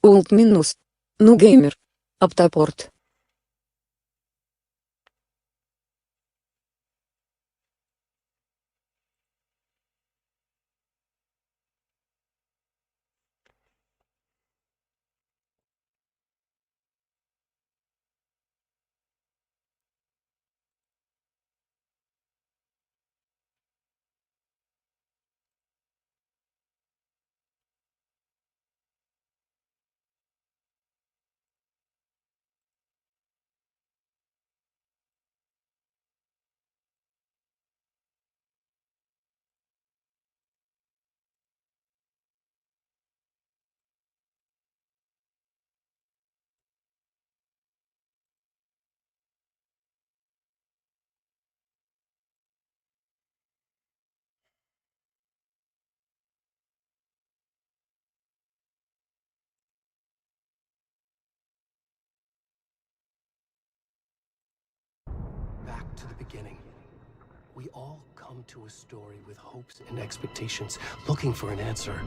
Улт минус. Ну геймер. Оптопорт. Back to the beginning. We all come to a story with hopes and expectations, looking for an answer.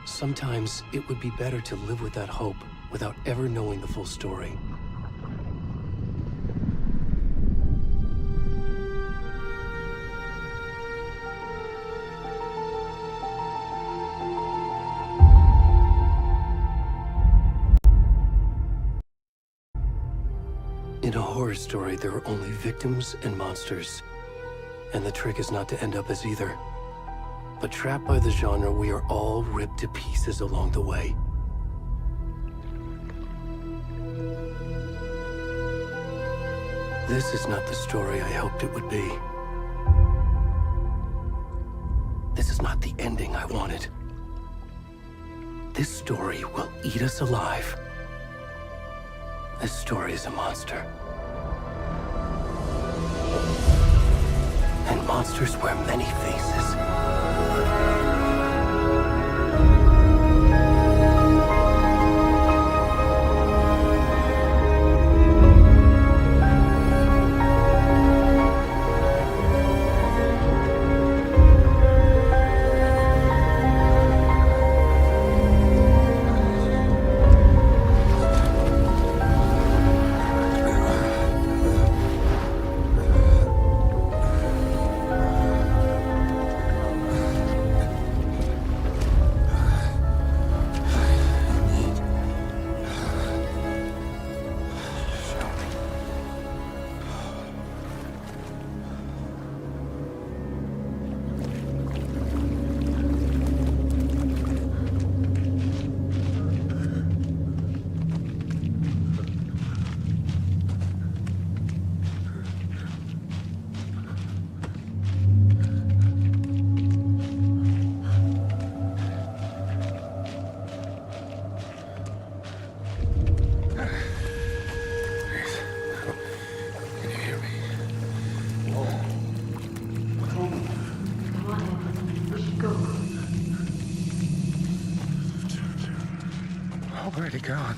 Sometimes it would be better to live with that hope without ever knowing the full story. In a horror story, there are only victims and monsters. And the trick is not to end up as either. But trapped by the genre, we are all ripped to pieces along the way. This is not the story I hoped it would be. This is not the ending I wanted. This story will eat us alive. This story is a monster. And monsters wear many faces. Already gone.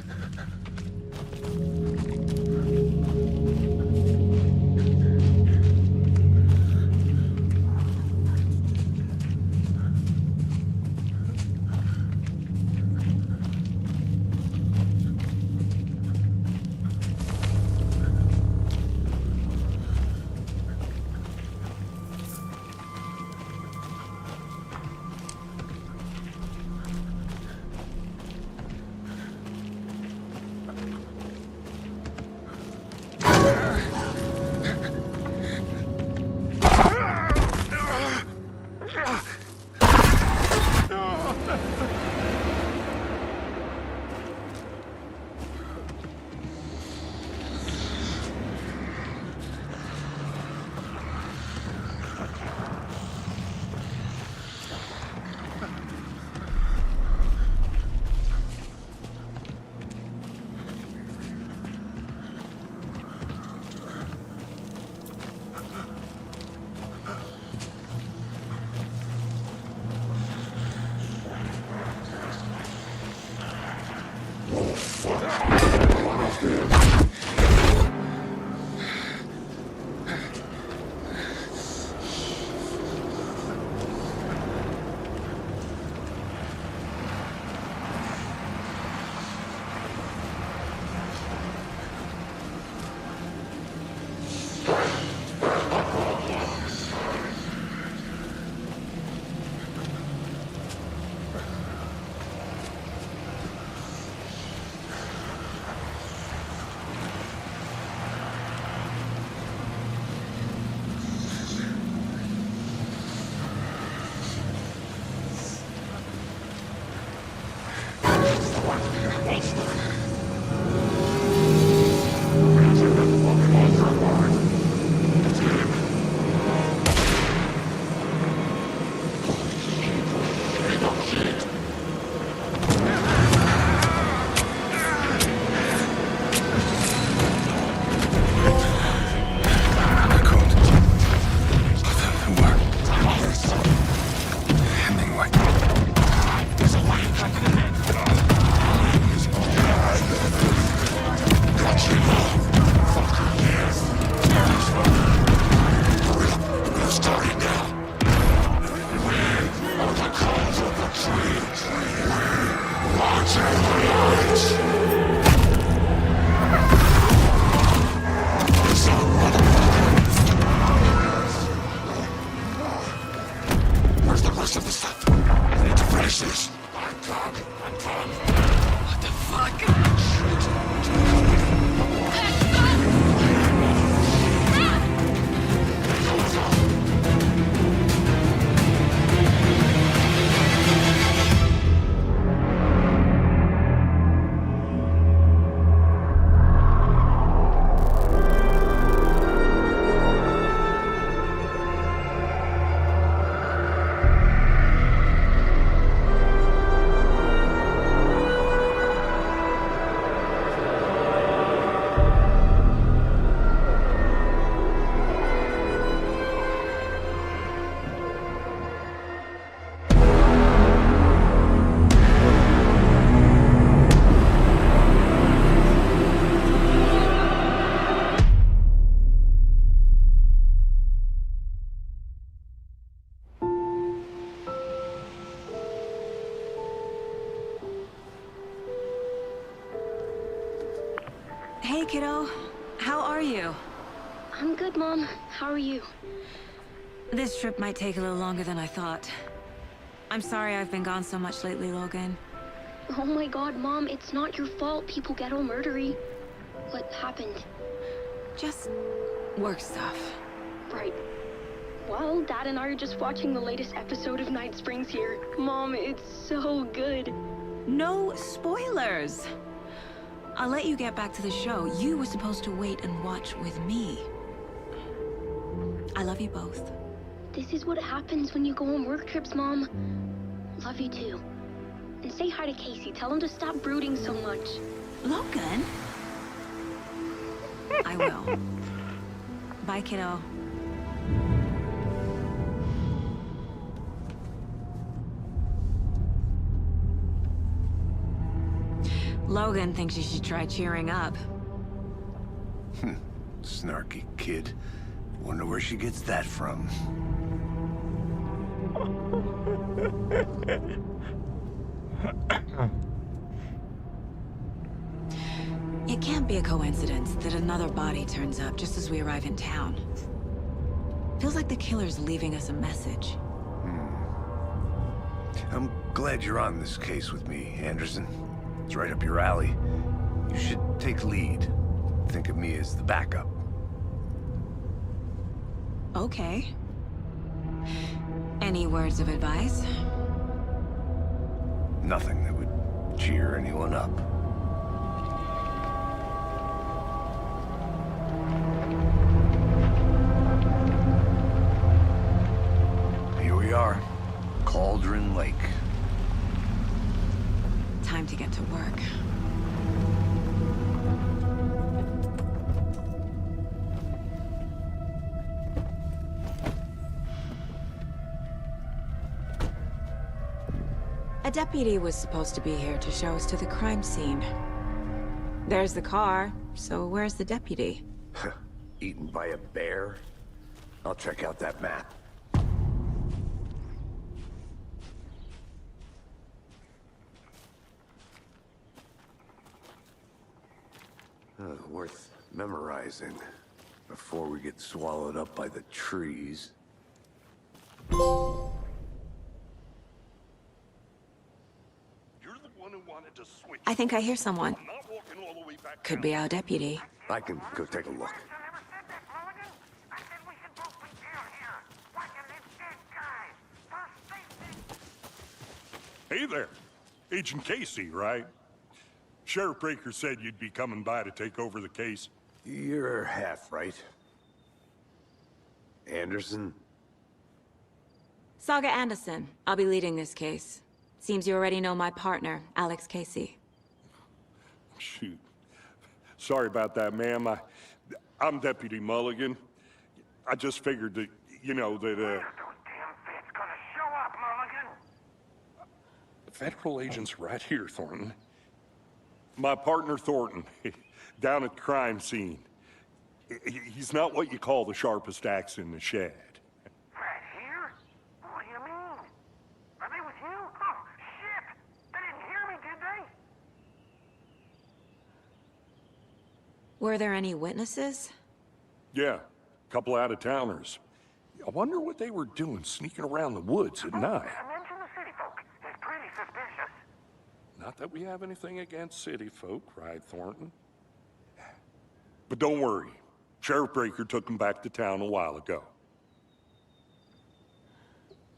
kiddo. How are you? I'm good, Mom. How are you? This trip might take a little longer than I thought. I'm sorry I've been gone so much lately, Logan. Oh my god, Mom, it's not your fault people get all murdery. What happened? Just work stuff. Right. Well, Dad and I are just watching the latest episode of Night Springs here. Mom, it's so good. No spoilers! I'll let you get back to the show. You were supposed to wait and watch with me. I love you both. This is what happens when you go on work trips, Mom. Love you too. And say hi to Casey. Tell him to stop brooding so much. Logan? I will. Bye, kiddo. Logan thinks you should try cheering up. Snarky kid. Wonder where she gets that from. It can't be a coincidence that another body turns up just as we arrive in town. Feels like the killer's leaving us a message. I'm glad you're on this case with me, Anderson. It's right up your alley. You should take lead. Think of me as the backup. Okay. Any words of advice? Nothing that would cheer anyone up. Here we are. Cauldron Lake. Time to get to work. A deputy was supposed to be here to show us to the crime scene. There's the car, so where's the deputy? Eaten by a bear? I'll check out that map. Worth memorizing before we get swallowed up by the trees. You're the one who wanted to switch. I think I hear someone. I'm not walking all the way back Could down. be our deputy. I can go take a look. Hey there. Agent Casey, right? Sheriff Breaker said you'd be coming by to take over the case. You're half right. Anderson? Saga Anderson. I'll be leading this case. Seems you already know my partner, Alex Casey. Shoot. Sorry about that, ma'am. I'm Deputy Mulligan. I just figured that, you know, that, Those damn feds gonna show up, Mulligan. The federal agent's right here, Thornton. My partner, Thornton, down at the crime scene. He's not what you call the sharpest axe in the shed. Right here? What do you mean? Are they with you? Oh, shit! They didn't hear me, did they? Were there any witnesses? Yeah, a couple out-of-towners. I wonder what they were doing sneaking around the woods at night. Mention the city folk. It's pretty suspicious. Not that we have anything against city folk, cried Thornton. But don't worry. Sheriff Breaker took them back to town a while ago.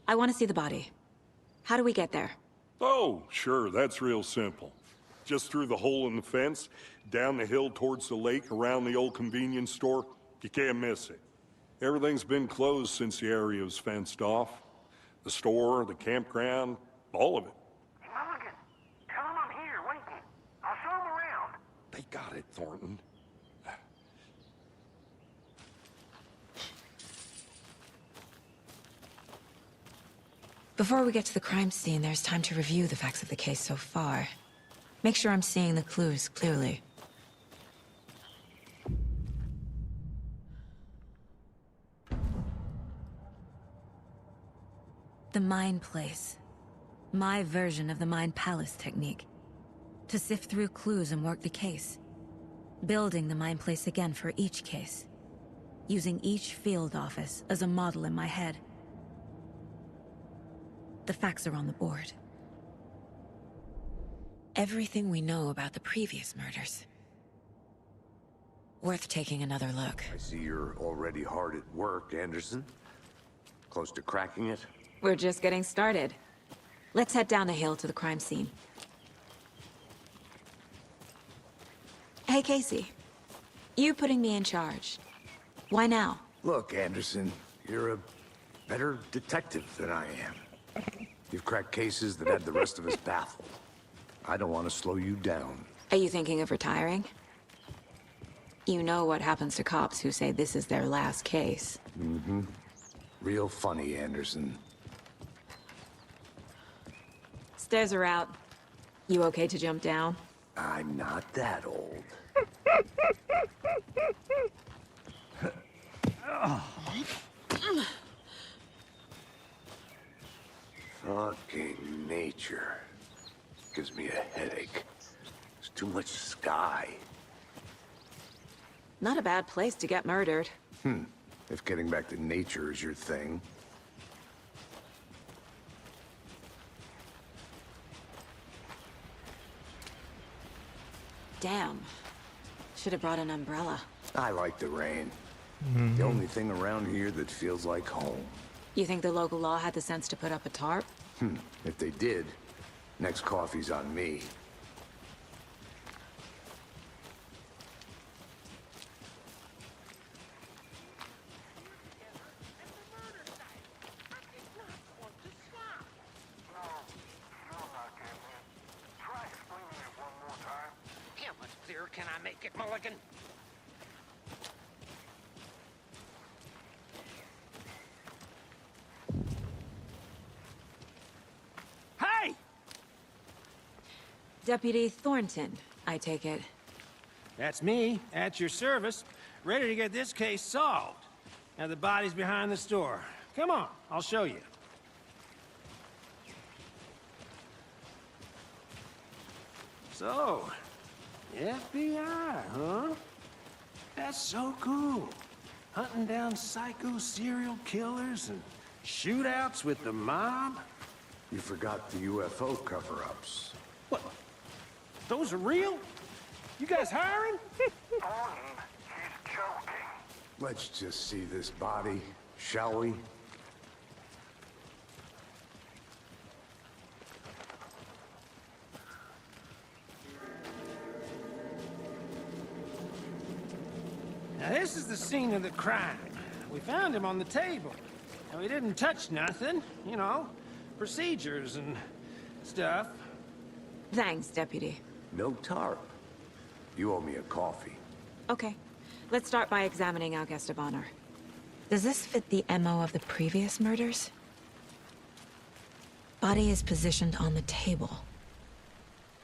I want to see the body. How do we get there? Oh, sure, that's real simple. Just through the hole in the fence, down the hill towards the lake, around the old convenience store. You can't miss it. Everything's been closed since the area was fenced off. The store, the campground, all of it. Hey, Mulligan, tell them I'm here waiting. I'll show them around. They got it, Thornton. Before we get to the crime scene, there's time to review the facts of the case so far. Make sure I'm seeing the clues clearly. The Mind Place. My version of the Mind Palace technique. To sift through clues and work the case. building the mine place again for each case, using each field office as a model in my head. The facts are on the board. Everything we know about the previous murders. Worth taking another look. I see you're already hard at work, Anderson. Close to cracking it? We're just getting started. Let's head down the hill to the crime scene. Hey, Casey. You putting me in charge. Why now? Look, Anderson, you're a better detective than I am. You've cracked cases that had the rest of us baffled. I don't want to slow you down. Are you thinking of retiring? You know what happens to cops who say this is their last case. Mm-hmm. Real funny, Anderson. Stairs are out. You okay to jump down? I'm not that old. Fucking nature. Gives me a headache. There's too much sky. Not a bad place to get murdered. If getting back to nature is your thing. Damn. Should have brought an umbrella. I like the rain. The only thing around here that feels like home. You think the local law had the sense to put up a tarp? If they did, next coffee's on me. How much clearer can I make it, Mulligan? Hey! Deputy Thornton, I take it. That's me, at your service, ready to get this case solved. Now the body's behind the store. Come on, I'll show you. So, FBI, huh? That's so cool. Hunting down psycho serial killers and shootouts with the mob. You forgot the UFO cover-ups. What? Those are real? You guys hiring? Thornton, he's joking. Let's just see this body, shall we? Now this is the scene of the crime. We found him on the table. And we didn't touch nothing, you know, procedures and stuff. Thanks, Deputy. No tarp. You owe me a coffee. Okay. Let's start by examining our guest of honor. Does this fit the MO of the previous murders? Body is positioned on the table.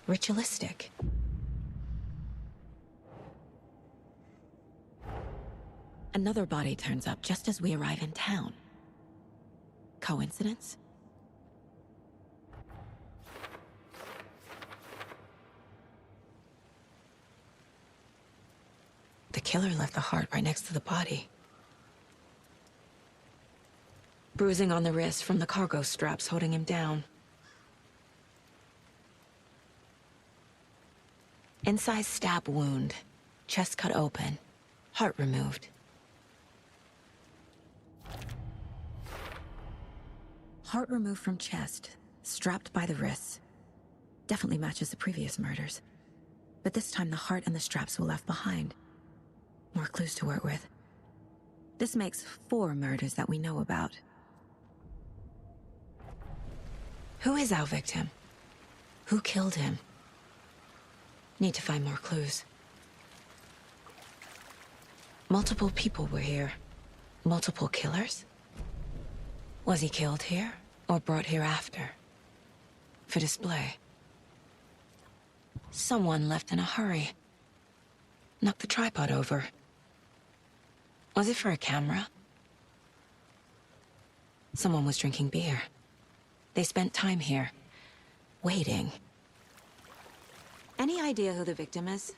Ritualistic. Another body turns up just as we arrive in town. Coincidence? The killer left the heart right next to the body. Bruising on the wrist from the cargo straps holding him down. Inside stab wound, chest cut open, heart removed. Heart removed from chest, strapped by the wrists. Definitely matches the previous murders. But this time the heart and the straps were left behind. More clues to work with. This makes 4 murders that we know about. Who is our victim? Who killed him? Need to find more clues. Multiple people were here. Multiple killers? Was he killed here, or brought here after? For display? Someone left in a hurry. Knocked the tripod over. Was it for a camera? Someone was drinking beer. They spent time here, waiting. Any idea who the victim is?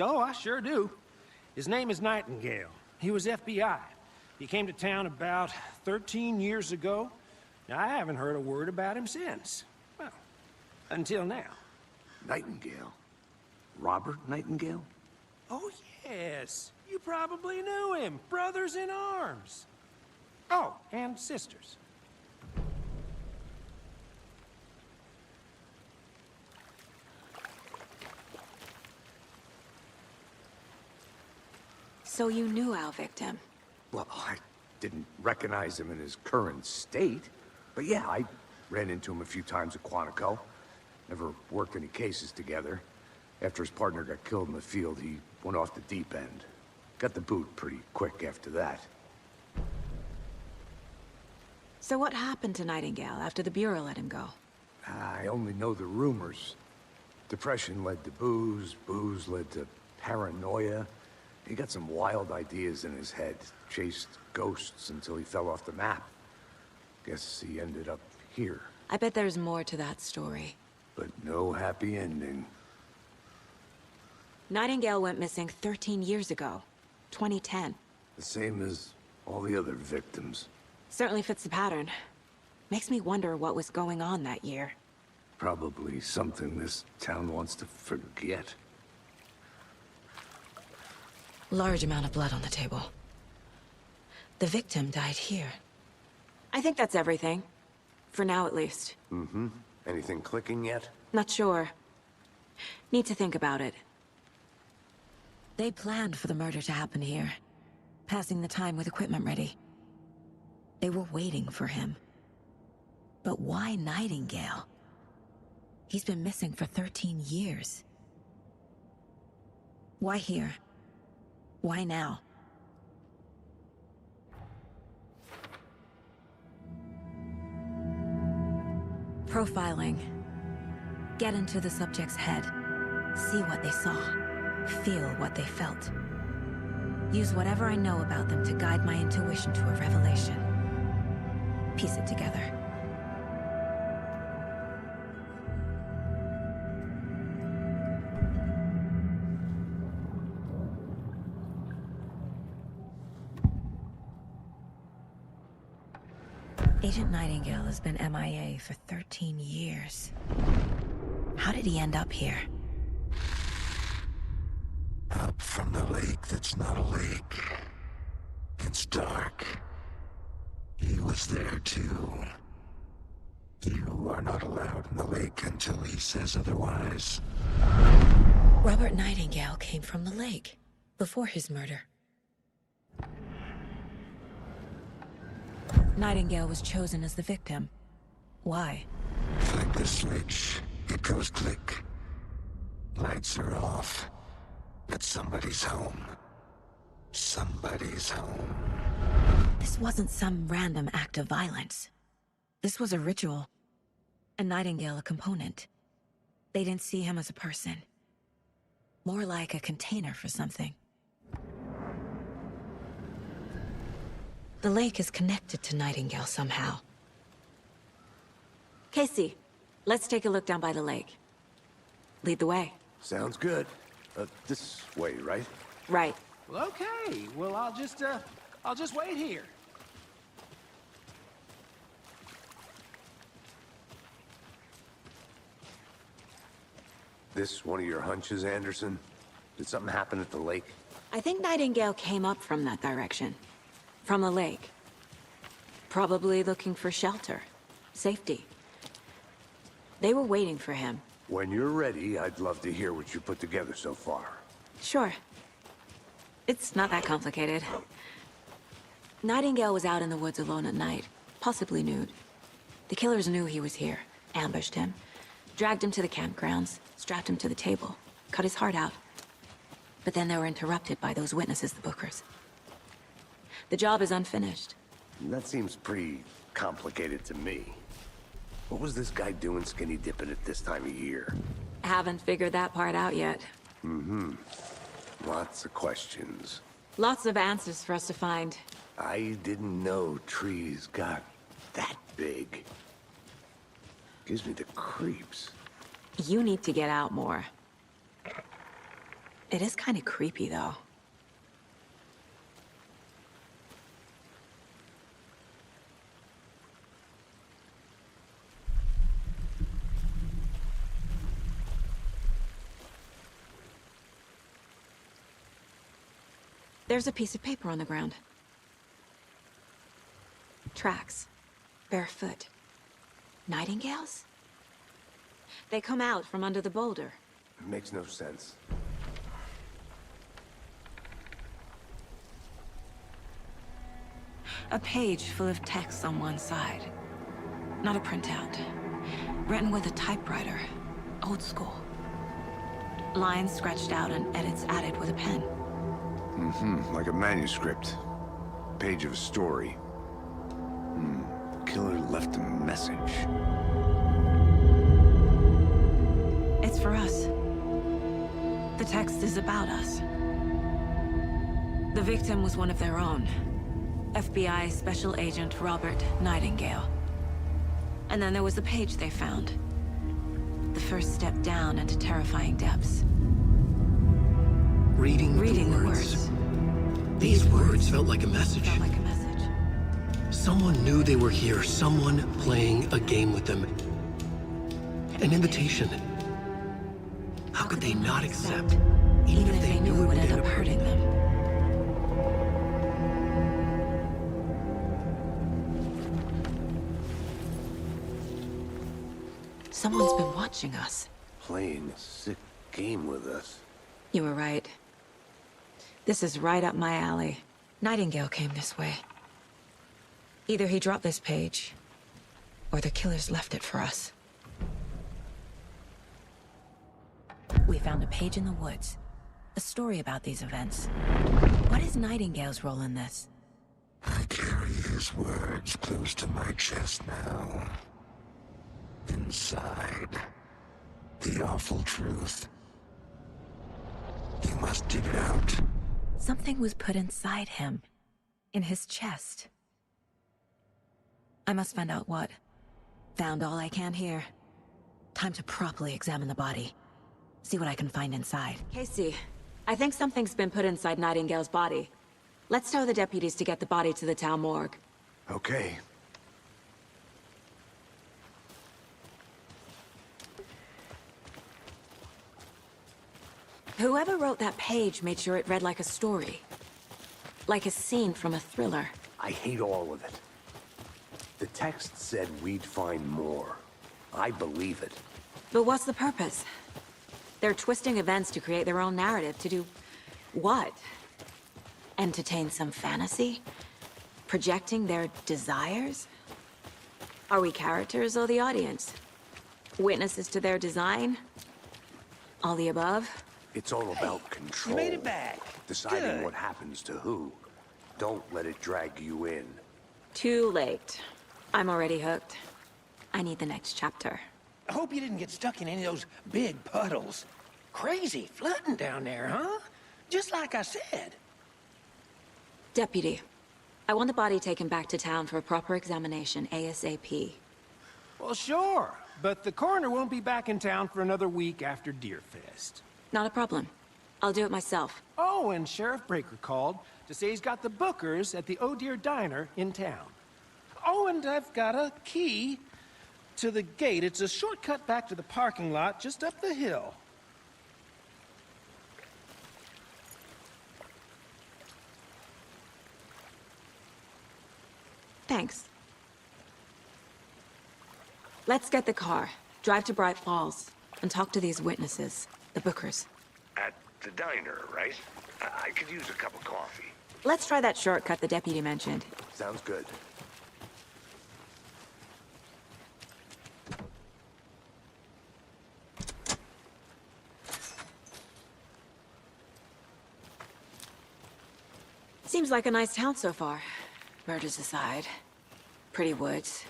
Oh, I sure do. His name is Nightingale. He was FBI. He came to town about 13 years ago. I haven't heard a word about him since. Well, until now. Nightingale? Robert Nightingale? Oh, yes. You probably knew him. Brothers in arms. Oh, and sisters. So you knew our victim? Well, I didn't recognize him in his current state. But yeah, I ran into him a few times at Quantico. Never worked any cases together. After his partner got killed in the field, he went off the deep end. Got the boot pretty quick after that. So what happened to Nightingale after the Bureau let him go? I only know the rumors. Depression led to booze, booze led to paranoia. He got some wild ideas in his head, chased ghosts until he fell off the map. Guess he ended up here. I bet there's more to that story. But no happy ending. Nightingale went missing 13 years ago. 2010. The same as all the other victims. Certainly fits the pattern. Makes me wonder what was going on that year. Probably something this town wants to forget. Large amount of blood on the table. The victim died here. I think that's everything. For now, at least. Mm-hmm. Anything clicking yet? Not sure. Need to think about it. They planned for the murder to happen here. Passing the time with equipment ready. They were waiting for him. But why Nightingale? He's been missing for 13 years. Why here? Why now? Profiling. Get into the subject's head. See what they saw. Feel what they felt. Use whatever I know about them to guide my intuition to a revelation. Piece it together. Agent Nightingale has been MIA for 13 years. How did he end up here? Up from the lake that's not a lake. It's dark. He was there too. You are not allowed in the lake until he says otherwise. Robert Nightingale came from the lake, before his murder. Nightingale was chosen as the victim. Why? Flick the switch. It goes click. Lights are off. But somebody's home. Somebody's home. This wasn't some random act of violence. This was a ritual. And Nightingale a component. They didn't see him as a person. More like a container for something. The lake is connected to Nightingale somehow. Casey, let's take a look down by the lake. Lead the way. Sounds good. This way, right? Right. Well, okay. Well, I'll just wait here. This one of your hunches, Anderson? Did something happen at the lake? I think Nightingale came up from that direction. From the lake. Probably looking for shelter. Safety. They were waiting for him. When you're ready, I'd love to hear what you put together so far. Sure. It's not that complicated. Nightingale was out in the woods alone at night, possibly nude. The killers knew he was here, ambushed him, dragged him to the campgrounds, strapped him to the table, cut his heart out. But then they were interrupted by those witnesses, the Bookers. The job is unfinished. That seems pretty complicated to me. What was this guy doing skinny dipping at this time of year? Haven't figured that part out yet. Mm-hmm. Lots of questions. Lots of answers for us to find. I didn't know trees got that big. Gives me the creeps. You need to get out more. It is kind of creepy, though. There's a piece of paper on the ground. Tracks. Barefoot. Nightingales? They come out from under the boulder. It makes no sense. A page full of text on one side. Not a printout. Written with a typewriter. Old school. Lines scratched out and edits added with a pen. Like a manuscript. Page of a story. Killer left a message. It's for us. The text is about us. The victim was one of their own. FBI Special Agent Robert Nightingale. And then there was the page they found. The first step down into terrifying depths. Reading the words. These words felt like a message. Felt like a message. Someone knew they were here, someone playing a game with them. An invitation. How could they not accept, even if they knew it would end up hurting them? Someone's been watching us. Playing a sick game with us. You were right. This is right up my alley. Nightingale came this way. Either he dropped this page, or the killers left it for us. We found a page in the woods. A story about these events. What is Nightingale's role in this? I carry his words close to my chest now. Inside, the awful truth. You must dig it out. Something was put inside him. In his chest. I must find out what. Found all I can here. Time to properly examine the body. See what I can find inside. Casey, I think something's been put inside Nightingale's body. Let's tell the deputies to get the body to the town morgue. Okay. Whoever wrote that page made sure it read like a story. Like a scene from a thriller. I hate all of it. The text said we'd find more. I believe it. But what's the purpose? They're twisting events to create their own narrative. To do what? Entertain some fantasy? Projecting their desires? Are we characters or the audience? Witnesses to their design? All the above? It's all about control. You made it back. Deciding Good. what happens to who. Don't let it drag you in. Too late. I'm already hooked. I need the next chapter. I hope you didn't get stuck in any of those big puddles. Crazy flooding down there, huh? Just like I said. Deputy, I want the body taken back to town for a proper examination, ASAP. Well, sure. But the coroner won't be back in town for another week after Deerfest. Not a problem. I'll do it myself. Oh, and Sheriff Breaker called to say he's got the bookers at the Oh Dear Diner in town. Oh, and I've got a key to the gate. It's a shortcut back to the parking lot just up the hill. Thanks. Let's get the car, drive to Bright Falls, and talk to these witnesses, the bookers. At the diner, right? I could use a cup of coffee. Let's try that shortcut the deputy mentioned. Sounds good. Seems like a nice town so far. Murders aside. Pretty woods.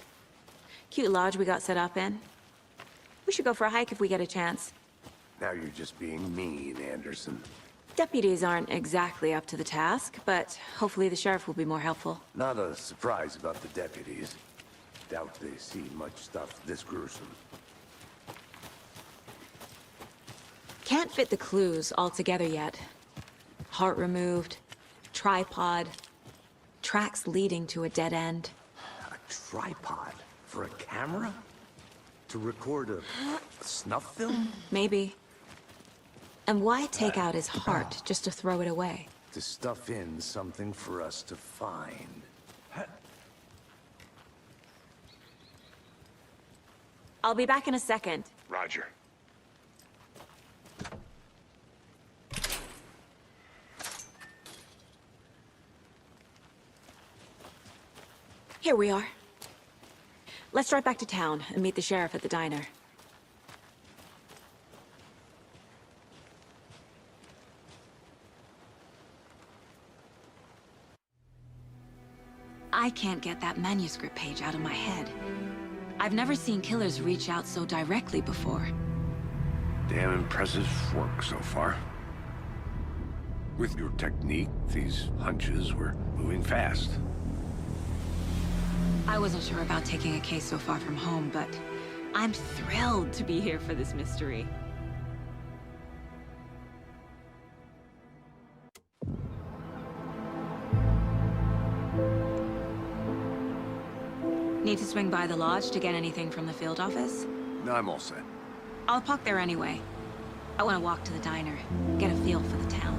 Cute lodge we got set up in. We should go for a hike if we get a chance. Now you're just being mean, Anderson. Deputies aren't exactly up to the task, but hopefully the sheriff will be more helpful. Not a surprise about the deputies. Doubt they see much stuff this gruesome. Can't fit the clues all together yet. Heart removed, tripod, tracks leading to a dead end. A tripod? For a camera? To record a snuff film? Maybe. And why take out his heart just to throw it away? To stuff in something for us to find. I'll be back in a second. Roger. Here we are. Let's drive back to town and meet the sheriff at the diner. I can't get that manuscript page out of my head. I've never seen killers reach out so directly before. Damn impressive work so far. With your technique, these hunches were moving fast. I wasn't sure about taking a case so far from home, but I'm thrilled to be here for this mystery. Need to swing by the lodge to get anything from the field office? No, I'm all set. I'll park there anyway. I want to walk to the diner, get a feel for the town.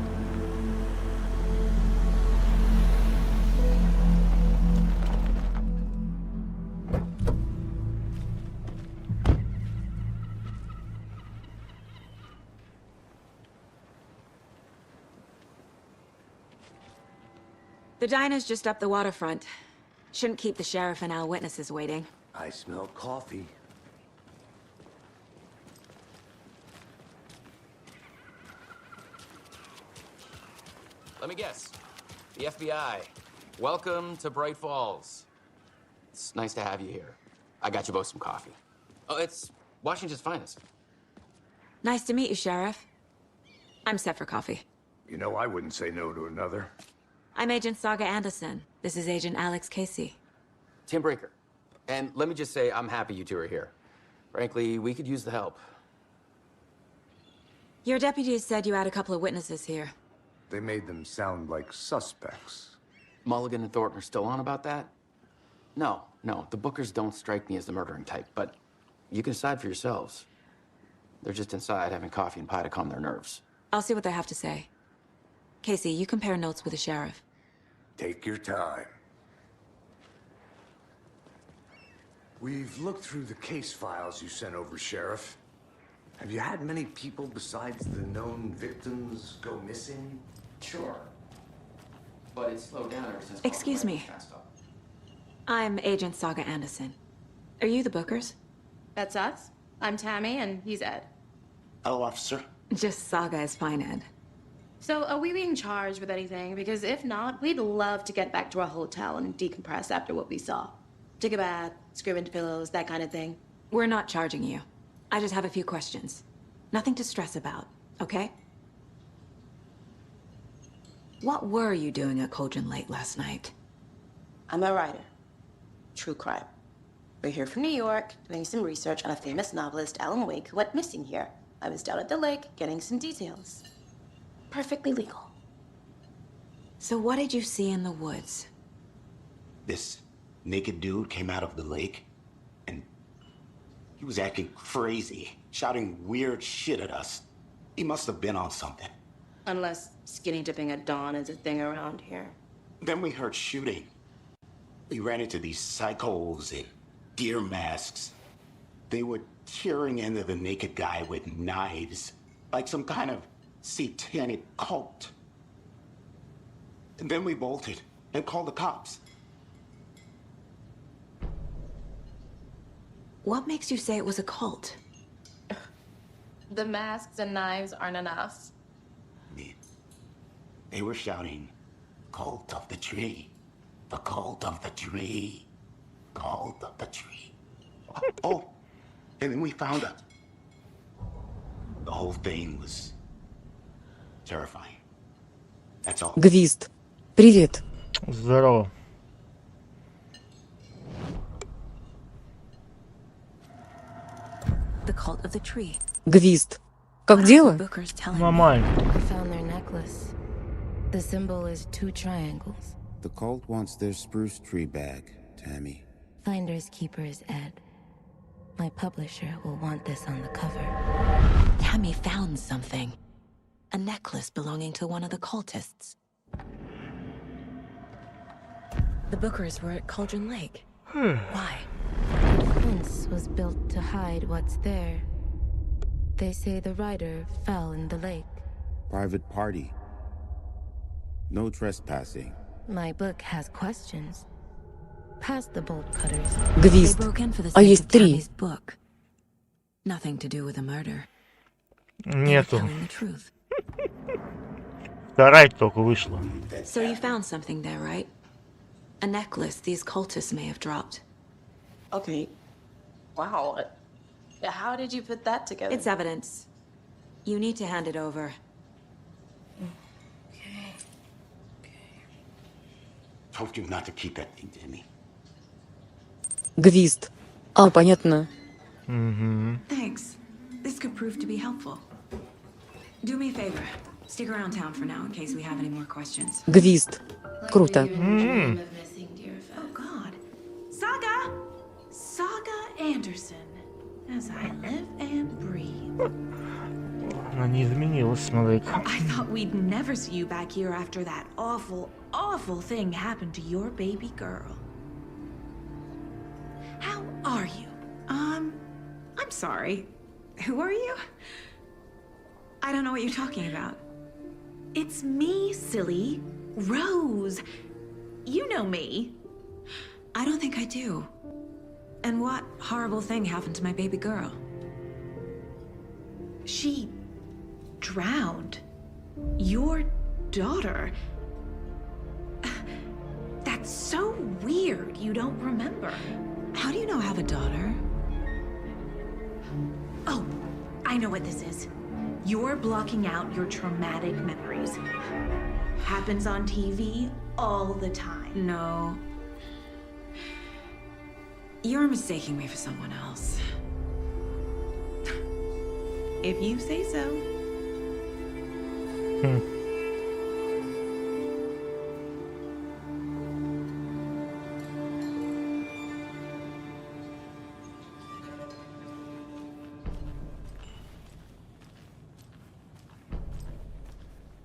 The diner's just up the waterfront. Shouldn't keep the sheriff and our witnesses waiting. I smell coffee. Let me guess. The FBI. Welcome to Bright Falls. It's nice to have you here. I got you both some coffee. Oh, it's Washington's finest. Nice to meet you, Sheriff. I'm set for coffee. You know, I wouldn't say no to another. I'm Agent Saga Anderson. This is Agent Alex Casey. Tim Breaker. And let me just say, I'm happy you two are here. Frankly, we could use the help. Your deputies said you had a couple of witnesses here. They made them sound like suspects. Mulligan and Thornton are still on about that? No, the Bookers don't strike me as the murdering type, but you can decide for yourselves. They're just inside having coffee and pie to calm their nerves. I'll see what they have to say. Casey, you compare notes with the sheriff. Take your time. We've looked through the case files you sent over, Sheriff. Have you had many people besides the known victims go missing? Sure. But it's slowed down ever since... Excuse me. I'm Agent Saga Anderson. Are you the Bookers? That's us. I'm Tammy, and he's Ed. Hello, officer. Just Saga is fine, Ed. So, are we being charged with anything? Because if not, we'd love to get back to our hotel and decompress after what we saw. Take a bath, scream into pillows, that kind of thing. We're not charging you. I just have a few questions. Nothing to stress about, okay? What were you doing at Cauldron Lake last night? I'm a writer. True crime. We're here from New York, doing some research on a famous novelist, Alan Wake, who went missing here. I was down at the lake, getting some details. Perfectly legal. So what did you see in the woods? This naked dude came out of the lake, and he was acting crazy, shouting weird shit at us. He must have been on something. Unless skinny dipping at dawn is a thing around here. Then we heard shooting. We ran into these psychos in deer masks. They were tearing into the naked guy with knives, like some kind of satanic cult. And then we bolted and called the cops. What makes you say it was a cult? The masks and knives aren't enough. They were shouting, "Cult of the tree, the cult of the tree, cult of the tree." Oh, and then we found out. The whole thing was terrifying. That's all. Гвизд. Привет. Здорово. The cult of the tree. Гвизд. Как дела? Booker's telling me. Нормально. I found their necklace. The symbol is 2 triangles. The cult wants their spruce tree back, Tammy. Finders keepers Ed. My publisher will want this on the cover. Tammy found something. A necklace belonging to one of the cultists. The Bookers were at Cauldron Lake. Why? The fence was built to hide what's there. They say the rider fell in the lake. Private party. No trespassing. My book has questions. Past the bolt cutters. Гвизд. They broke in for the А sake есть of 3. Tammy's book. Nothing to do with the murder. They were Нету. telling the truth. Вторая только вышла. So you found something there, right? A necklace these cultists may have dropped. Okay. Wow. How did you put that together? It's evidence. You need to hand it over. Told you not to keep that thing, Tammy. Гвизд. А, понятно. Thanks. This could prove to be helpful. Do me a favor. Stick around town for now in case we have any more questions. Гвизд. Круто. Oh, God. Saga! Saga Anderson. As I live and breathe. Она не изменилась, смотри. I thought we'd never see you back here after that awful, awful thing happened to your baby girl. How are you? I'm sorry. Who are you? I don't know what you're talking about. It's me, silly. Rose. You know me. I don't think I do. And what horrible thing happened to my baby girl? She drowned. Your daughter. That's so weird you don't remember. How do you know I have a daughter? Oh, I know what this is. You're blocking out your traumatic memories. Happens on TV all the time. No. You're mistaking me for someone else. If you say so.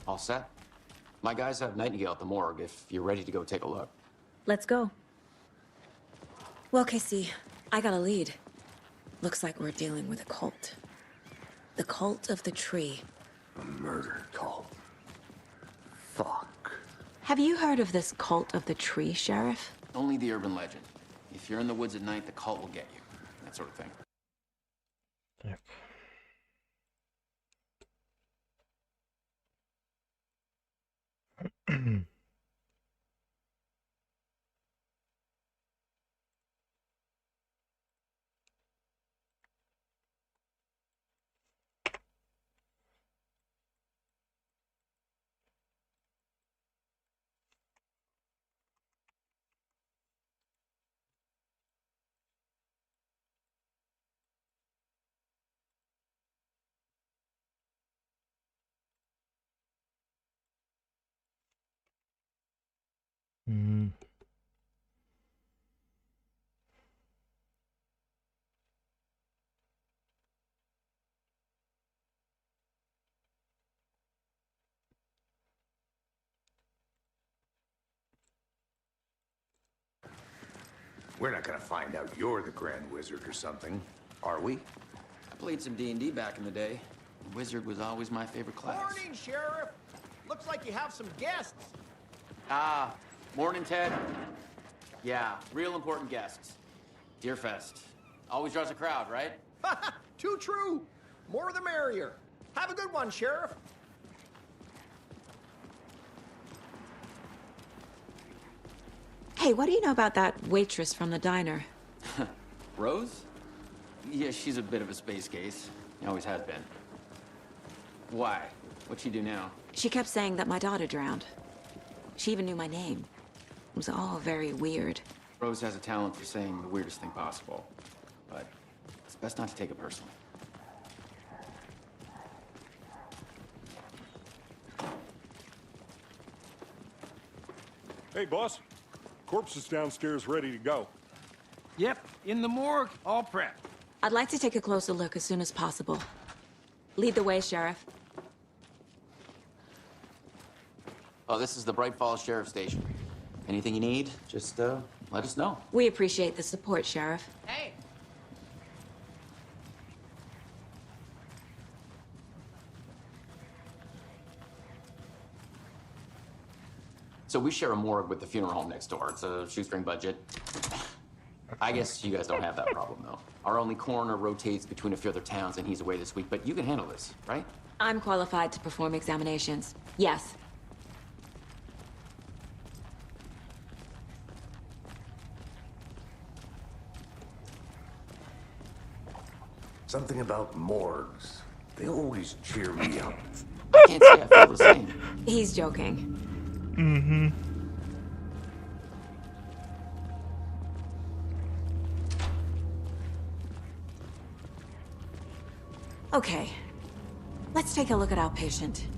All set? My guys have Nightingale at the morgue if you're ready to go take a look. Let's go. Well, Casey, I got a lead. Looks like we're dealing with a cult. The cult of the tree. A murder cult. Fuck. Have you heard of this cult of the tree, Sheriff? Only the urban legend. If you're in the woods at night, the cult will get you. That sort of thing. Так. М. We're not gonna find out you're the Grand Wizard or something, are we? I played some D&D back in the day. Wizard was always my favorite class. Morning, Sheriff. Looks like you have some guests. Ah, morning, Ted. Yeah, real important guests. Deerfest. Always draws a crowd, right? Too true. More the merrier. Have a good one, Sheriff. Hey, what do you know about that waitress from the diner? Rose? Yeah, she's a bit of a space case. Always has been. Why? What'd she do now? She kept saying that my daughter drowned. She even knew my name. It was all very weird. Rose has a talent for saying the weirdest thing possible. But it's best not to take it personally. Hey, boss. Corpse is downstairs ready to go. Yep, in the morgue, all prepped. I'd like to take a closer look as soon as possible. Lead the way, Sheriff. Oh, this is the Bright Falls Sheriff Station. Anything you need, just let us know. We appreciate the support, Sheriff. Hey! So we share a morgue with the funeral home next door. It's a shoestring budget. I guess you guys don't have that problem, though. Our only coroner rotates between a few other towns, and he's away this week, but you can handle this, right? I'm qualified to perform examinations. Yes. Something about morgues. They always cheer me up. I can't say I feel the same. He's joking. Mm-hmm. Okay. Let's take a look at our patient.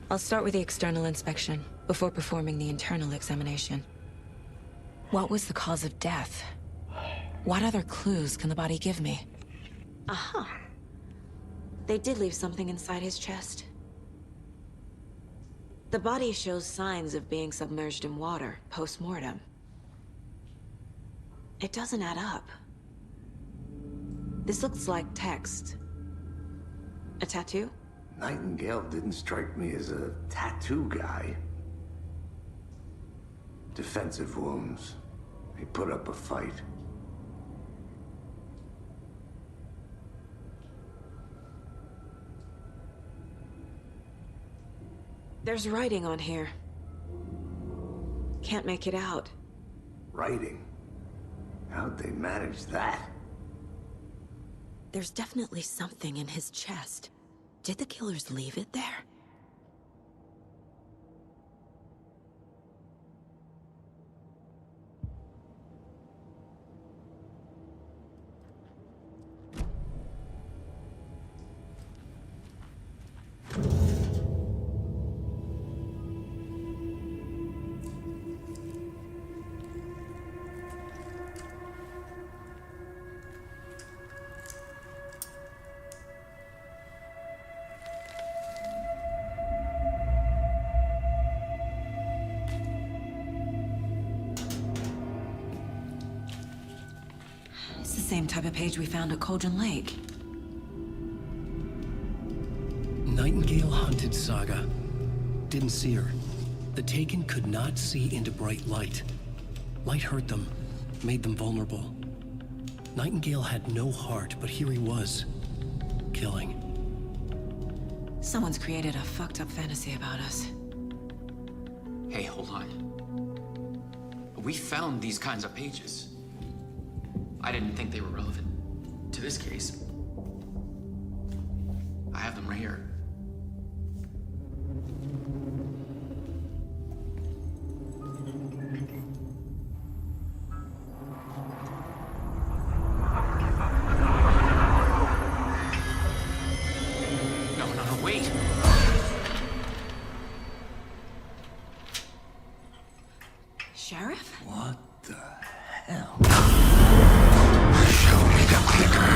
I'll start with the external inspection before performing the internal examination. What was the cause of death? What other clues can the body give me? Aha. They did leave something inside his chest. The body shows signs of being submerged in water post-mortem. It doesn't add up. This looks like text. A tattoo? Nightingale didn't strike me as a tattoo guy. Defensive wounds. He put up a fight. There's writing on here. Can't make it out. Writing? How'd they manage that? There's definitely something in his chest. Did the killers leave it there? Same type of page we found at Cauldron Lake. Nightingale hunted Saga. Didn't see her. The Taken could not see into bright light. Light hurt them, made them vulnerable. Nightingale had no heart, but here he was, killing. Someone's created a fucked up fantasy about us. Hey, hold on. We found these kinds of pages. I didn't think they were relevant to this case. I have them right here. No, wait! Sheriff? What the hell? Show me the clicker.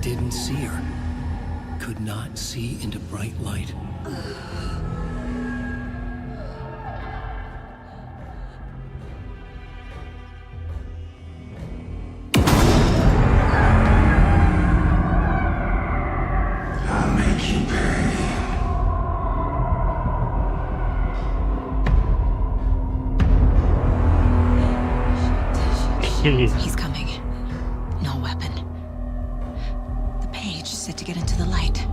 Didn't see her. Could not see into bright light. I'll make you pay. He's coming. No weapon. The page set to get into the light.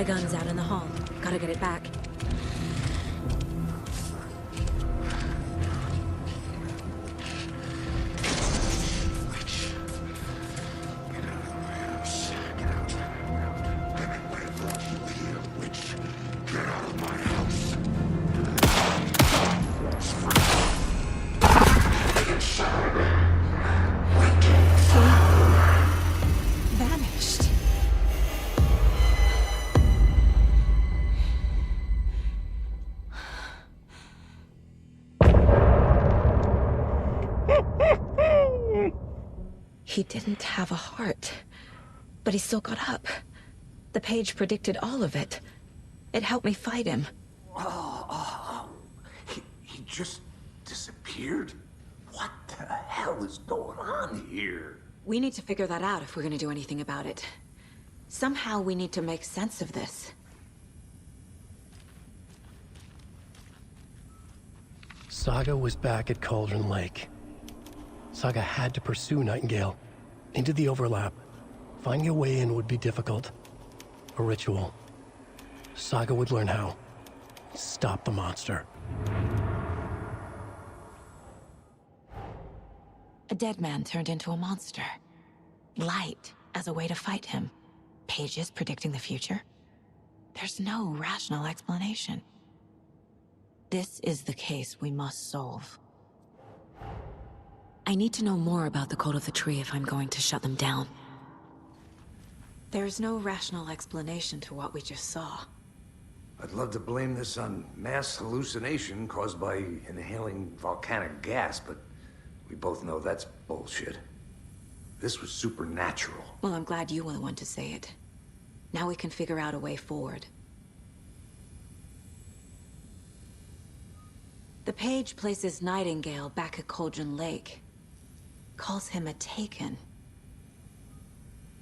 My gun's out in the hall. Gotta get it back. Vanished. He didn't have a heart, but he still got up. The page predicted all of it. It helped me fight him. He just disappeared? What the hell is going on here? We need to figure that out if we're gonna do anything about it. Somehow we need to make sense of this. Saga was back at Cauldron Lake. Saga had to pursue Nightingale into the overlap. Finding a way in would be difficult. A ritual. Saga would learn how. Stop the monster. A dead man turned into a monster. Light as a way to fight him. Pages predicting the future. There's no rational explanation. This is the case we must solve. I need to know more about the Cult of the Tree if I'm going to shut them down. There's no rational explanation to what we just saw. I'd love to blame this on mass hallucination caused by inhaling volcanic gas, but we both know that's bullshit. This was supernatural. Well, I'm glad you were the one to say it. Now we can figure out a way forward. The page places Nightingale back at Cauldron Lake. Calls him a Taken.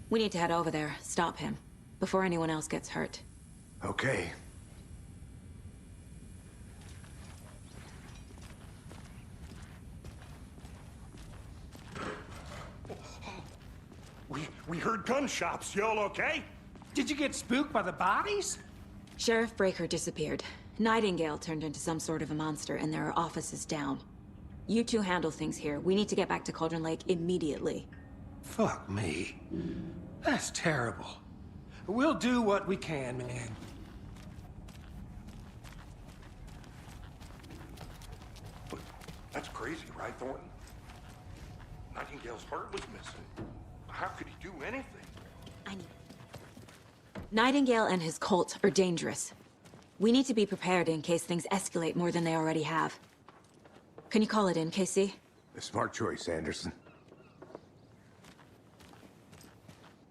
We need to head over there, stop him, before anyone else gets hurt. Okay. We heard gunshots. Y'all okay? Did you get spooked by the bodies? Sheriff Breaker disappeared. Nightingale turned into some sort of a monster, and there are offices down. You two handle things here. We need to get back to Cauldron Lake immediately. Fuck me. That's terrible. We'll do what we can, man. But that's crazy, right, Thornton? Nightingale's heart was missing. How could he do anything? Nightingale and his cult are dangerous. We need to be prepared in case things escalate more than they already have. Can you call it in, Casey? A smart choice, Anderson.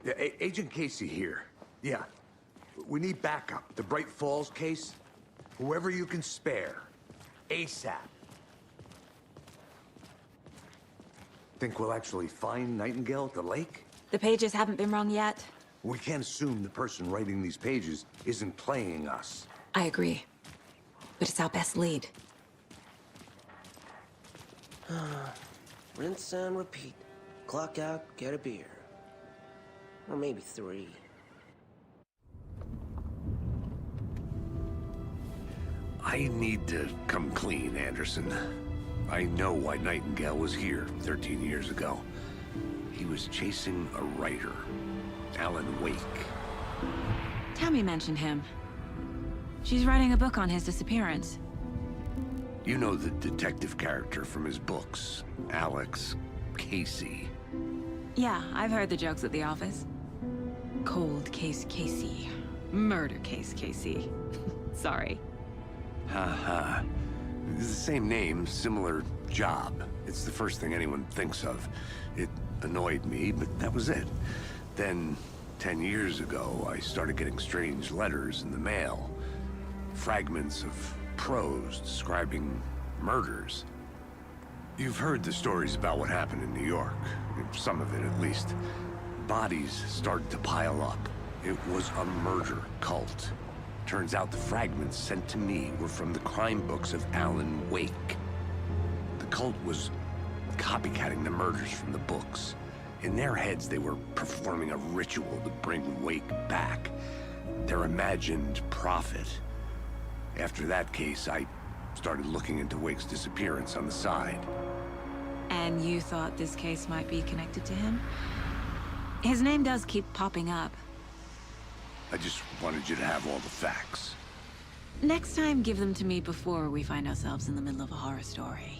Yeah, Agent Casey here. Yeah. We need backup. The Bright Falls case. Whoever you can spare. ASAP. Think we'll actually find Nightingale at the lake? The pages haven't been wrong yet. We can't assume the person writing these pages isn't playing us. I agree. But it's our best lead. Rinse and repeat. Clock out, get a beer. Or maybe 3. I need to come clean, Anderson. I know why Nightingale was here 13 years ago. He was chasing a writer, Alan Wake. Tammy mentioned him. She's writing a book on his disappearance. You know the detective character from his books, Alex Casey. Yeah, I've heard the jokes at the office. Cold case Casey. Murder case Casey. Sorry. Ha. It's the same name, similar job. It's the first thing anyone thinks of. It annoyed me, but that was it. Then, 10 years ago, I started getting strange letters in the mail. Fragments of prose describing murders. You've heard the stories about what happened in New York. Some of it, at least. Bodies started to pile up. It was a murder cult. Turns out the fragments sent to me were from the crime books of Alan Wake. The cult was copycatting the murders from the books. In their heads, they were performing a ritual to bring Wake back. their imagined prophet. After that case, I started looking into Wake's disappearance on the side. And you thought this case might be connected to him? His name does keep popping up. I just wanted you to have all the facts. Next time, give them to me before we find ourselves in the middle of a horror story.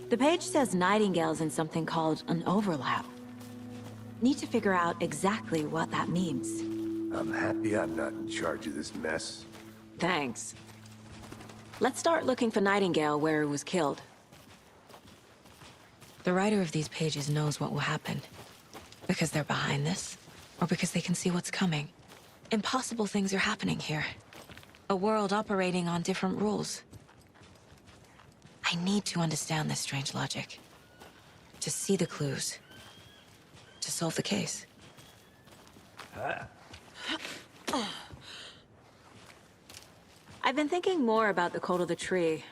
The page says Nightingale's in something called an overlap. Need to figure out exactly what that means. I'm happy I'm not in charge of this mess. Thanks. Let's start looking for Nightingale where he was killed. The writer of these pages knows what will happen. Because they're behind this, or because they can see what's coming. Impossible things are happening here. A world operating on different rules. I need to understand this strange logic. To see the clues. To solve the case. I've been thinking more about the cult of the tree.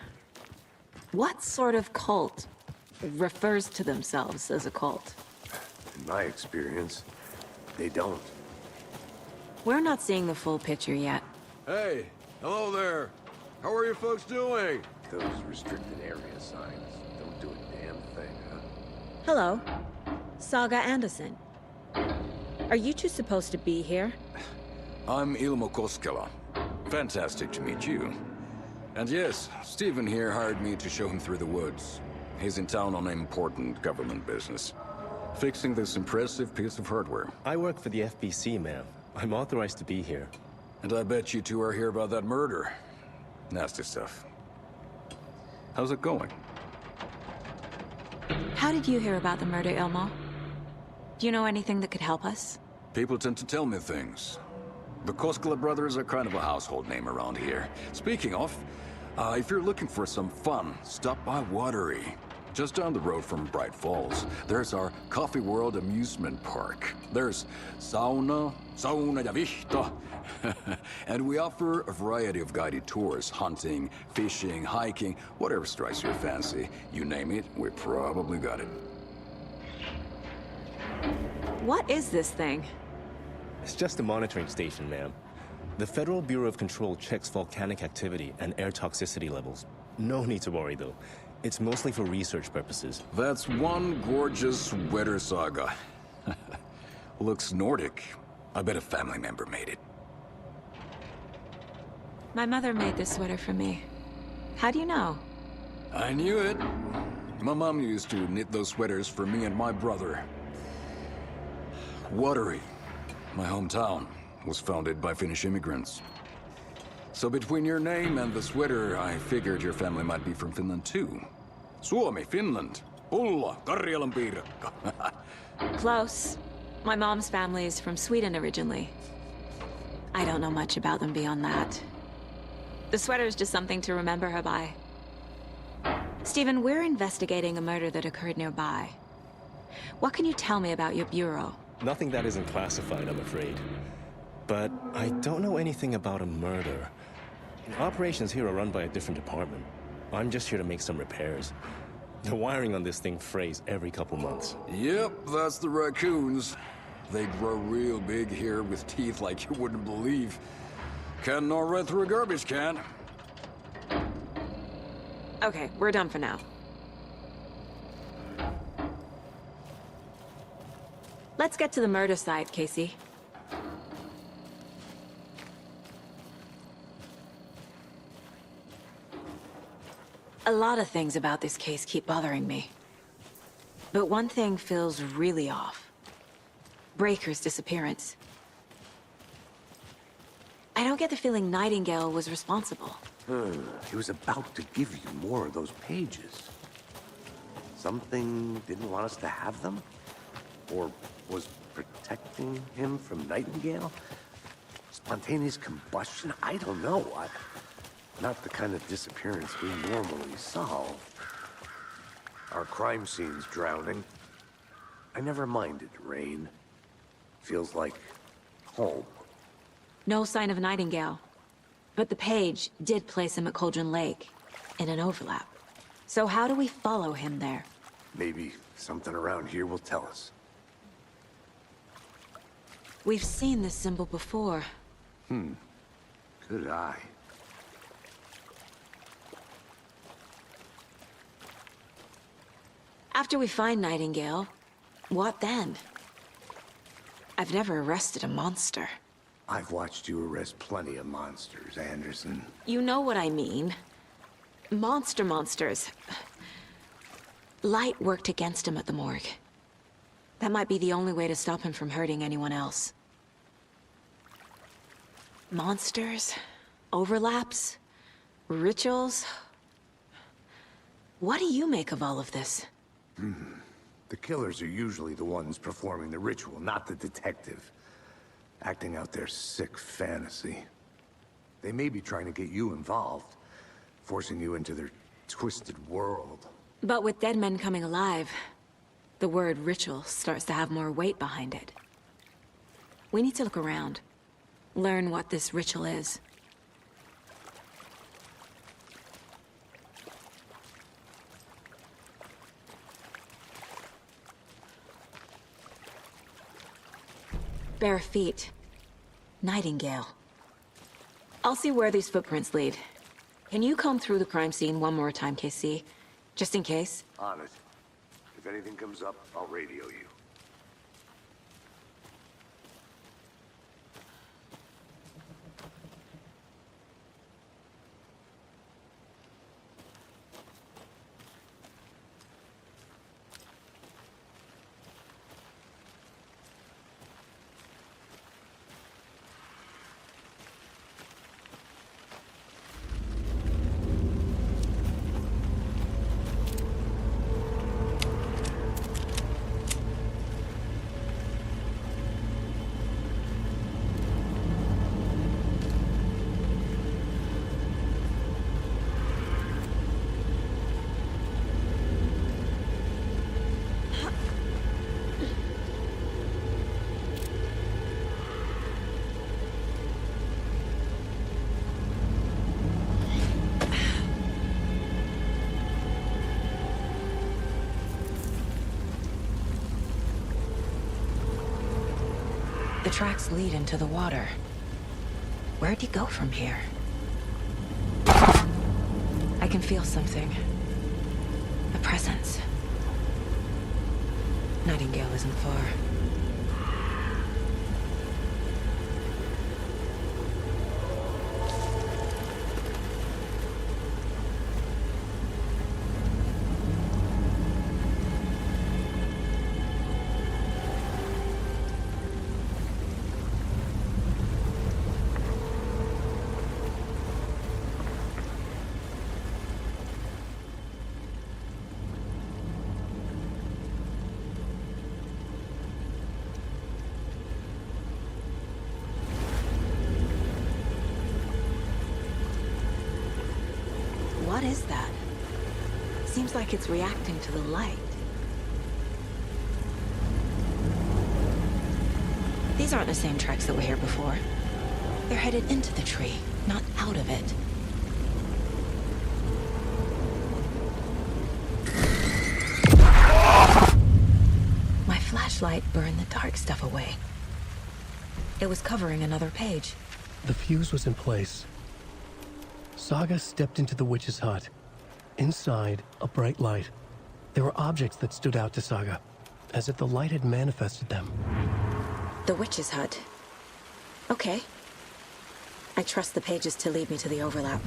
What sort of cult refers to themselves as a cult? In my experience, they don't. We're not seeing the full picture yet. Hey, hello there. How are you folks doing? Those restricted area signs don't do a damn thing, huh? Hello. Saga Anderson. Are you two supposed to be here? I'm Ilmo Koskela. Fantastic to meet you. And yes, Stephen here hired me to show him through the woods. He's in town on important government business. Fixing this impressive piece of hardware. I work for the FBC, ma'am. I'm authorized to be here. And I bet you two are here about that murder. Nasty stuff. How's it going? How did you hear about the murder, Ilmo? Do you know anything that could help us? People tend to tell me things. The Koskela brothers are kind of a household name around here. Speaking of, if you're looking for some fun, stop by Watery. Just down the road from Bright Falls, there's our Coffee World amusement park. There's sauna ja vihto. And we offer a variety of guided tours, hunting, fishing, hiking, whatever strikes your fancy. You name it, we probably got it. What is this thing? It's just a monitoring station, ma'am. The Federal Bureau of Control checks volcanic activity and air toxicity levels. No need to worry, though. It's mostly for research purposes. That's one gorgeous sweater, Saga. Looks Nordic. I bet a family member made it. My mother made this sweater for me. How do you know? I knew it. My mom used to knit those sweaters for me and my brother. Watery, my hometown, was founded by Finnish immigrants. So between your name and the sweater, I figured your family might be from Finland too. Suomi, Finland. Ulla, Karjalan piirakka. Close. My mom's family is from Sweden originally. I don't know much about them beyond that. The sweater is just something to remember her by. Stephen, we're investigating a murder that occurred nearby. What can you tell me about your bureau? Nothing that isn't classified, I'm afraid. But I don't know anything about a murder. Operations here are run by a different department. I'm just here to make some repairs. The wiring on this thing frays every couple months. Yep, that's the raccoons. They grow real big here with teeth like you wouldn't believe. Can't gnaw right through a garbage can. Okay, we're done for now. Let's get to the murder site, Casey. A lot of things about this case keep bothering me. But one thing feels really off. Breaker's disappearance. I don't get the feeling Nightingale was responsible. He was about to give you more of those pages. Something didn't want us to have them? Or was protecting him from Nightingale? Spontaneous combustion? I don't know. Not the kind of disappearance we normally solve. Our crime scene's drowning. I never minded rain. Feels like home. No sign of Nightingale. But the page did place him at Cauldron Lake, in an overlap. So how do we follow him there? Maybe something around here will tell us. We've seen this symbol before. Good eye. After we find Nightingale, what then? I've never arrested a monster. I've watched you arrest plenty of monsters, Anderson. You know what I mean. Monsters. Light worked against him at the morgue. That might be the only way to stop him from hurting anyone else. Monsters, overlaps, rituals. What do you make of all of this? The killers are usually the ones performing the ritual, not the detective. Acting out their sick fantasy. They may be trying to get you involved, forcing you into their twisted world. But with dead men coming alive, the word ritual starts to have more weight behind it. We need to look around. Learn what this ritual is. Bare feet. Nightingale. I'll see where these footprints lead. Can you comb through the crime scene one more time, KC? Just in case? On it. If anything comes up, I'll radio you. The tracks lead into the water. Where'd he go from here? I can feel something. A presence. Nightingale isn't far. What is that? Seems like it's reacting to the light. These aren't the same tracks that were here before. They're headed into the tree, not out of it. My flashlight burned the dark stuff away. It was covering another page. The fuse was in place. Saga stepped into the witch's hut. Inside, a bright light. There were objects that stood out to Saga, as if the light had manifested them. The witch's hut. Okay. I trust the pages to lead me to the overlap.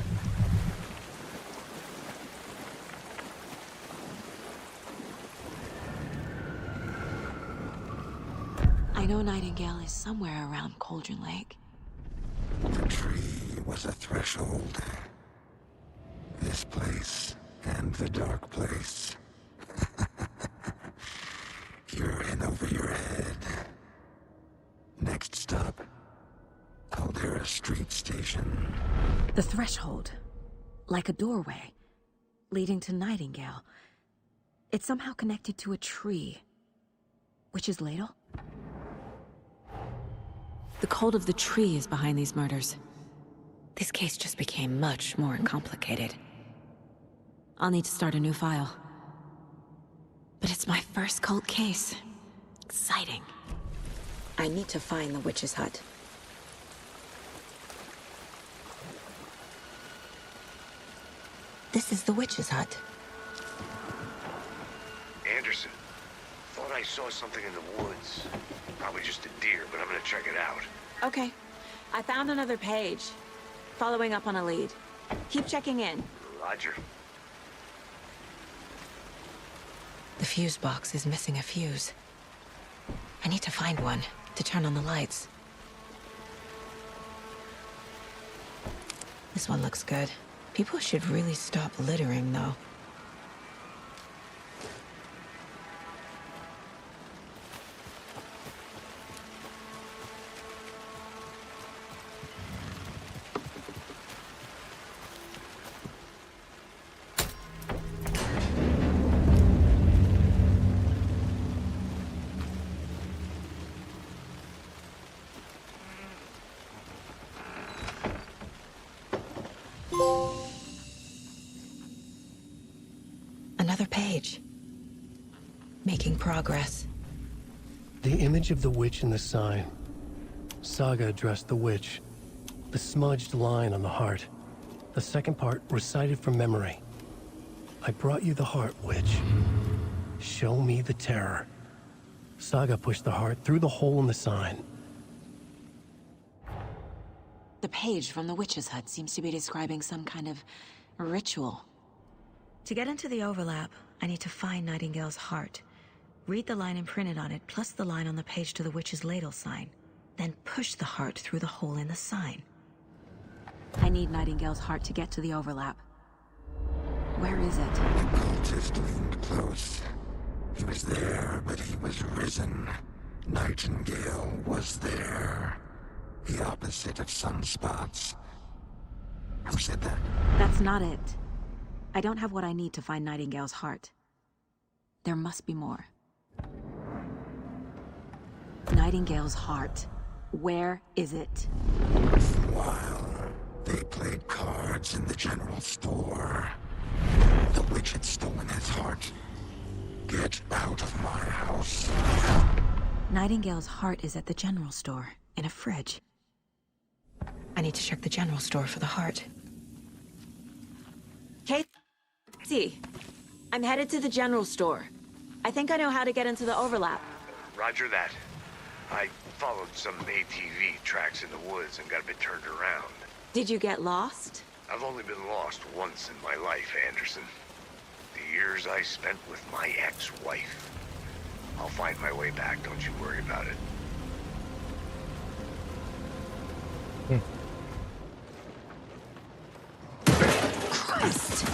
I know Nightingale is somewhere around Cauldron Lake. The tree was a threshold. This place and the dark place. You're in over your head. Next stop, Caldera Street Station. The threshold. Like a doorway. Leading to Nightingale. It's somehow connected to a tree. Witch's ladle? The cult of the tree is behind these murders. This case just became much more complicated. I'll need to start a new file. But it's my first cult case. Exciting. I need to find the witch's hut. This is the witch's hut. Anderson, thought I saw something in the woods. Probably just a deer, but I'm gonna check it out. Okay. I found another page. Following up on a lead. Keep checking in. Roger. The fuse box is missing a fuse. I need to find one to turn on the lights. This one looks good. People should really stop littering, though. Another page. Making progress. The image of the witch in the sign. Saga addressed the witch. The smudged line on the heart. The second part recited from memory. I brought you the heart, witch. Show me the terror. Saga pushed the heart through the hole in the sign. The page from the witch's hut seems to be describing some kind of ritual. To get into the overlap, I need to find Nightingale's heart. Read the line imprinted on it, plus the line on the page to the witch's ladle sign. Then push the heart through the hole in the sign. I need Nightingale's heart to get to the overlap. Where is it? The cultist leaned close. He was there, but he was risen. Nightingale was there. The opposite of sunspots. Who said that? That's not it. I don't have what I need to find Nightingale's heart. There must be more. Nightingale's heart. Where is it? While they played cards in the general store, the witch had stolen his heart. Get out of my house. Nightingale's heart is at the general store, in a fridge. I need to check the general store for the heart. Casey, I'm headed to the general store. I think I know how to get into the overlap. Roger that. I followed some ATV tracks in the woods and got a bit turned around. Did you get lost? I've only been lost once in my life, Anderson. The years I spent with my ex-wife. I'll find my way back, don't you worry about it. Christ!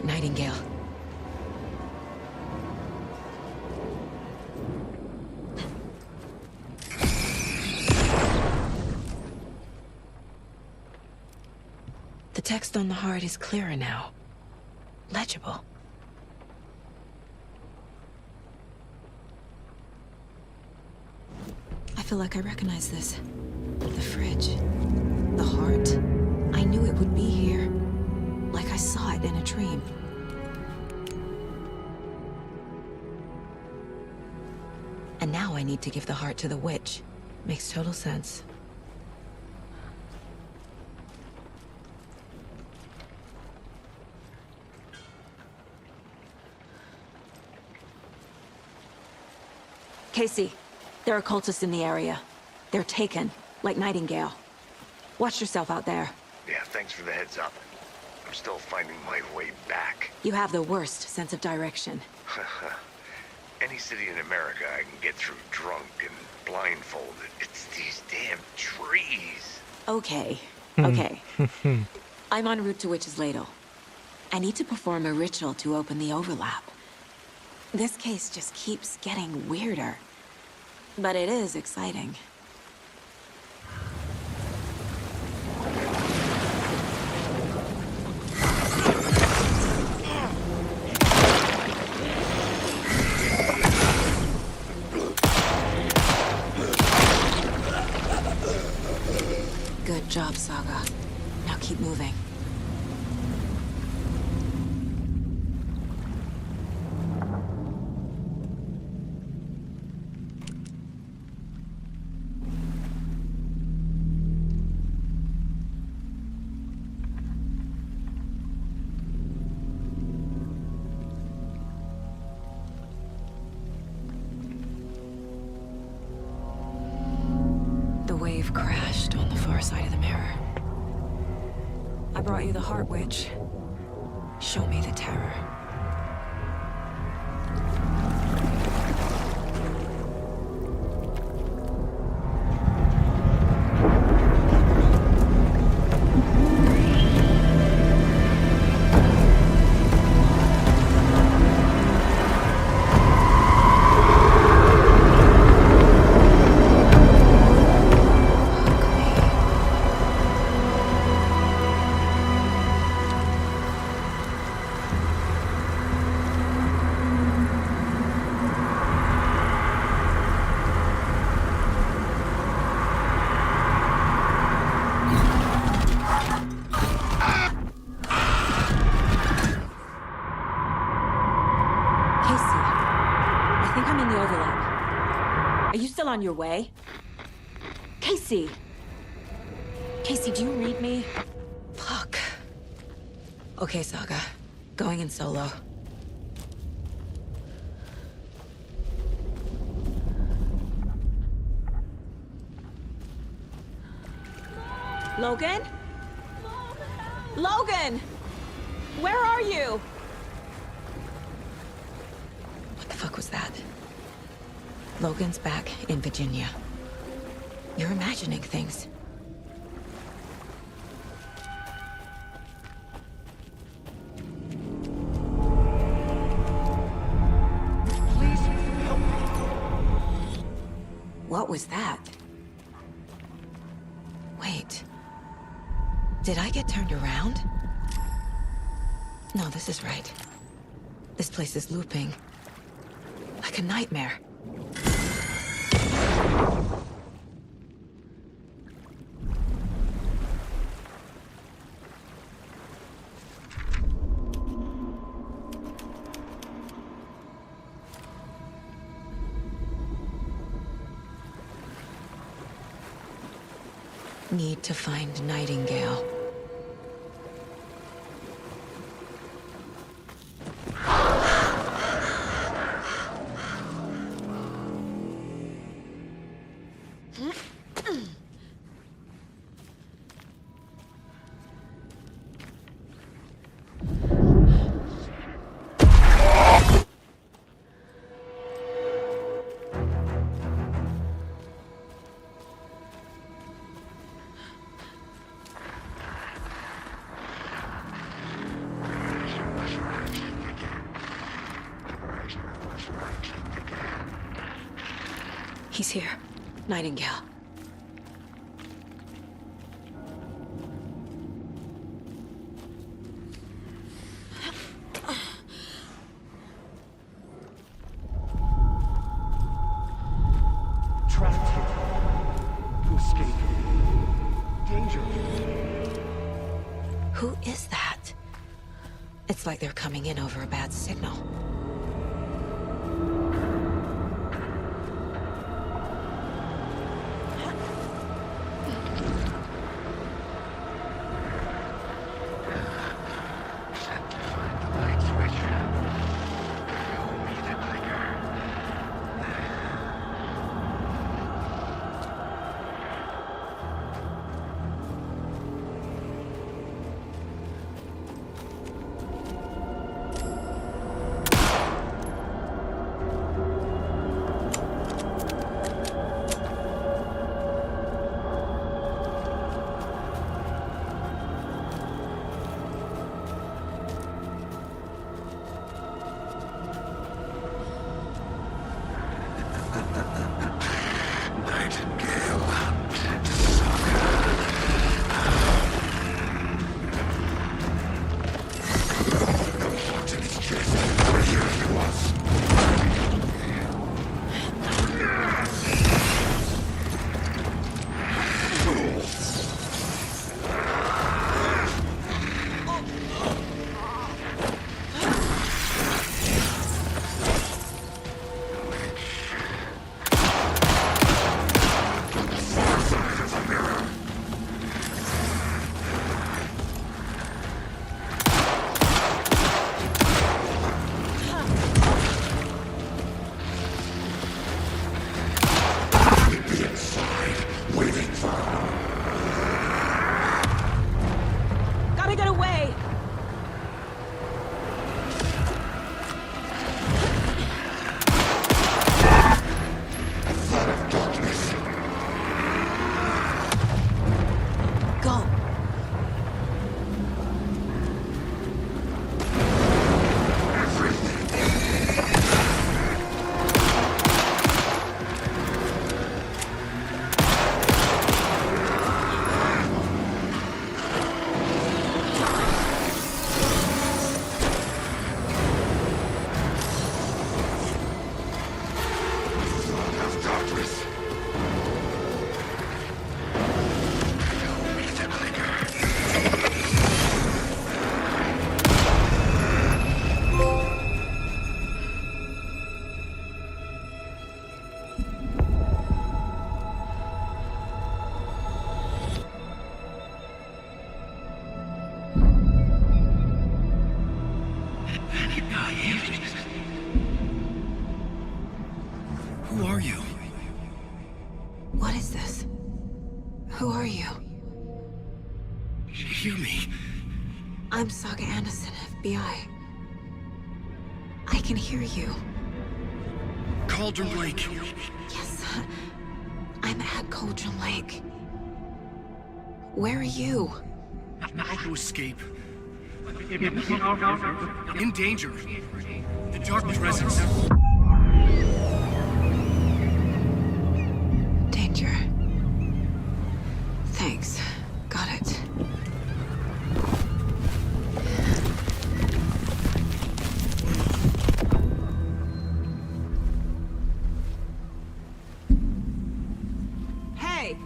Nightingale. The text on the heart is clearer now. Legible. I feel like I recognize this. The fridge. The heart. I knew it would be here. Like I saw it in a dream. And now I need to give the heart to the witch. Makes total sense. Casey, there are cultists in the area. They're taken, like Nightingale. Watch yourself out there. Yeah, thanks for the heads up. I'm still finding my way back. You have the worst sense of direction. Any city in America I can get through drunk and blindfolded. It's these damn trees. Okay, okay. I'm en route to Witch's Ladle. I need to perform a ritual to open the overlap. This case just keeps getting weirder. But it is exciting. Good job, Saga. Now keep moving. The wave crashed on the far side of the mirror. I brought you the Heart Witch. Show me the terror. On your way? Casey! Casey, do you read me? Fuck. Okay, Saga. Going in solo. Logan? Logan! Where are you? What the fuck was that? Logan's back in Virginia. You're imagining things. Please help me. What was that? Wait. Did I get turned around? No, this is right. This place is looping. Like a nightmare. Need to find Nightingale. He's here. Nightingale. Trapped here. To escape. Danger. Who is that? It's like they're coming in over a bad signal. Who are you? Hear me. I'm Saga Anderson, FBI. I can hear you. Cauldron Lake. Yes, I'm at Cauldron Lake. Where are you? I'm about to escape. In danger. The dark presence. Danger. Thanks. Got it. Hey!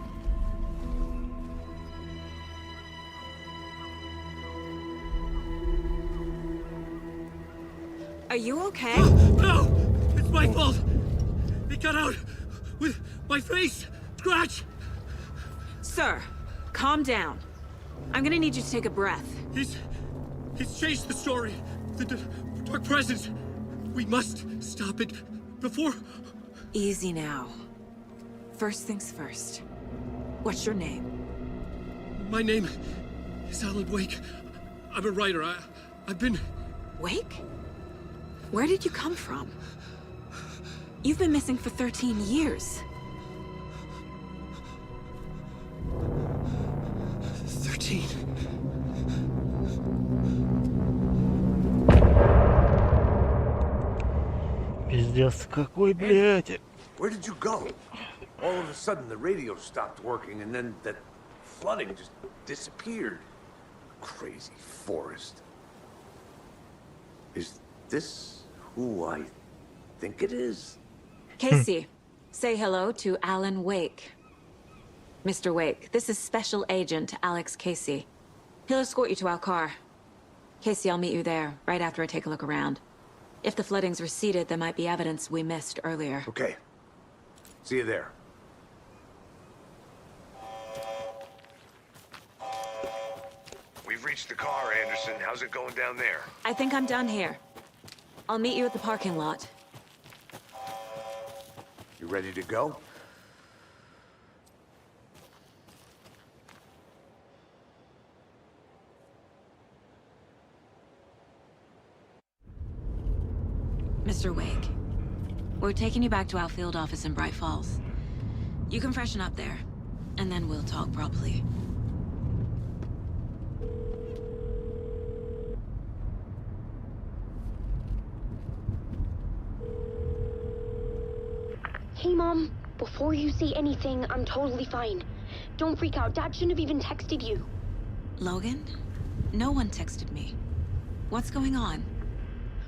Are you okay? No! It's my fault! It got out with my face! Scratch! Sir, calm down. I'm gonna need you to take a breath. He's changed the story. The dark presence. We must stop it before... Easy now. First things first. What's your name? My name is Alan Wake. I'm a writer. I've been... Wake? Where did you come from? You've been missing for 13 years. 13. Пиздец, какой, блядь. Where did you go? All of a sudden, the radio stopped working, and then that flooding just disappeared. Crazy forest. Is this who I think it is? Casey, say hello to Alan Wake. Mr. Wake, this is Special Agent Alex Casey. He'll escort you to our car. Casey, I'll meet you there, right after I take a look around. If the flooding's receded, there might be evidence we missed earlier. Okay. See you there. We've reached the car, Anderson. How's it going down there? I think I'm done here. I'll meet you at the parking lot. You ready to go? Mr. Wake, we're taking you back to our field office in Bright Falls. You can freshen up there, and then we'll talk properly. Hey, Mom. Before you say anything, I'm totally fine. Don't freak out. Dad shouldn't have even texted you. Logan? No one texted me. What's going on?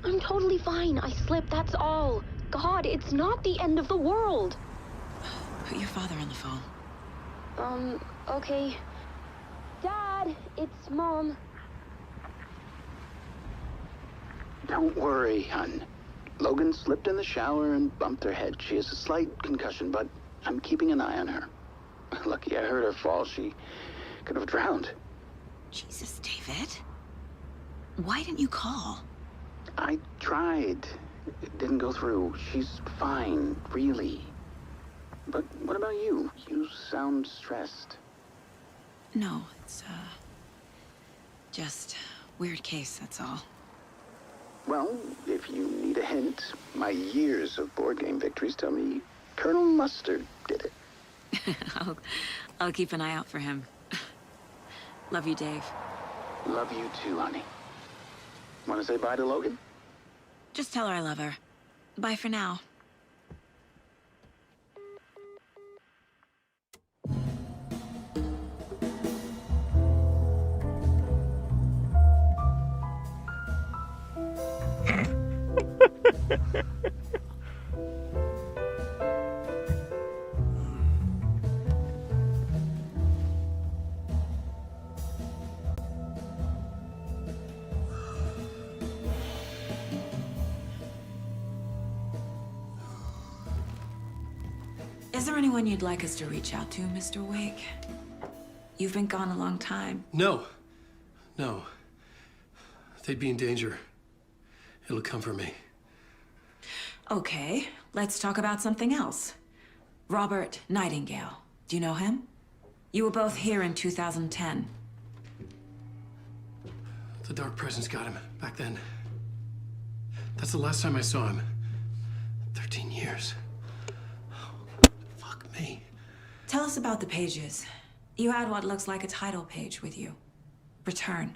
I'm totally fine. I slipped, that's all. God, it's not the end of the world. Put your father on the phone. Okay. Dad, it's Mom. Don't worry, hon. Logan slipped in the shower and bumped her head. She has a slight concussion, but I'm keeping an eye on her. Lucky I heard her fall. She could have drowned. Jesus, David. Why didn't you call? I tried. It didn't go through. She's fine, really. But what about you? You sound stressed. No, it's, just weird case, that's all. Well, if you need a hint, my years of board game victories tell me Colonel Mustard did it. I'll keep an eye out for him. Love you, Dave. Love you too, honey. Want to say bye to Logan? Just tell her I love her. Bye for now. Is there anyone you'd like us to reach out to, Mr. Wake? You've been gone a long time. No. No. They'd be in danger. It'll come for me. Okay, let's talk about something else. Robert Nightingale. Do you know him? You were both here in 2010. The Dark Presence got him back then. That's the last time I saw him. 13 years. Fuck me. Tell us about the pages. You had what looks like a title page with you. Return.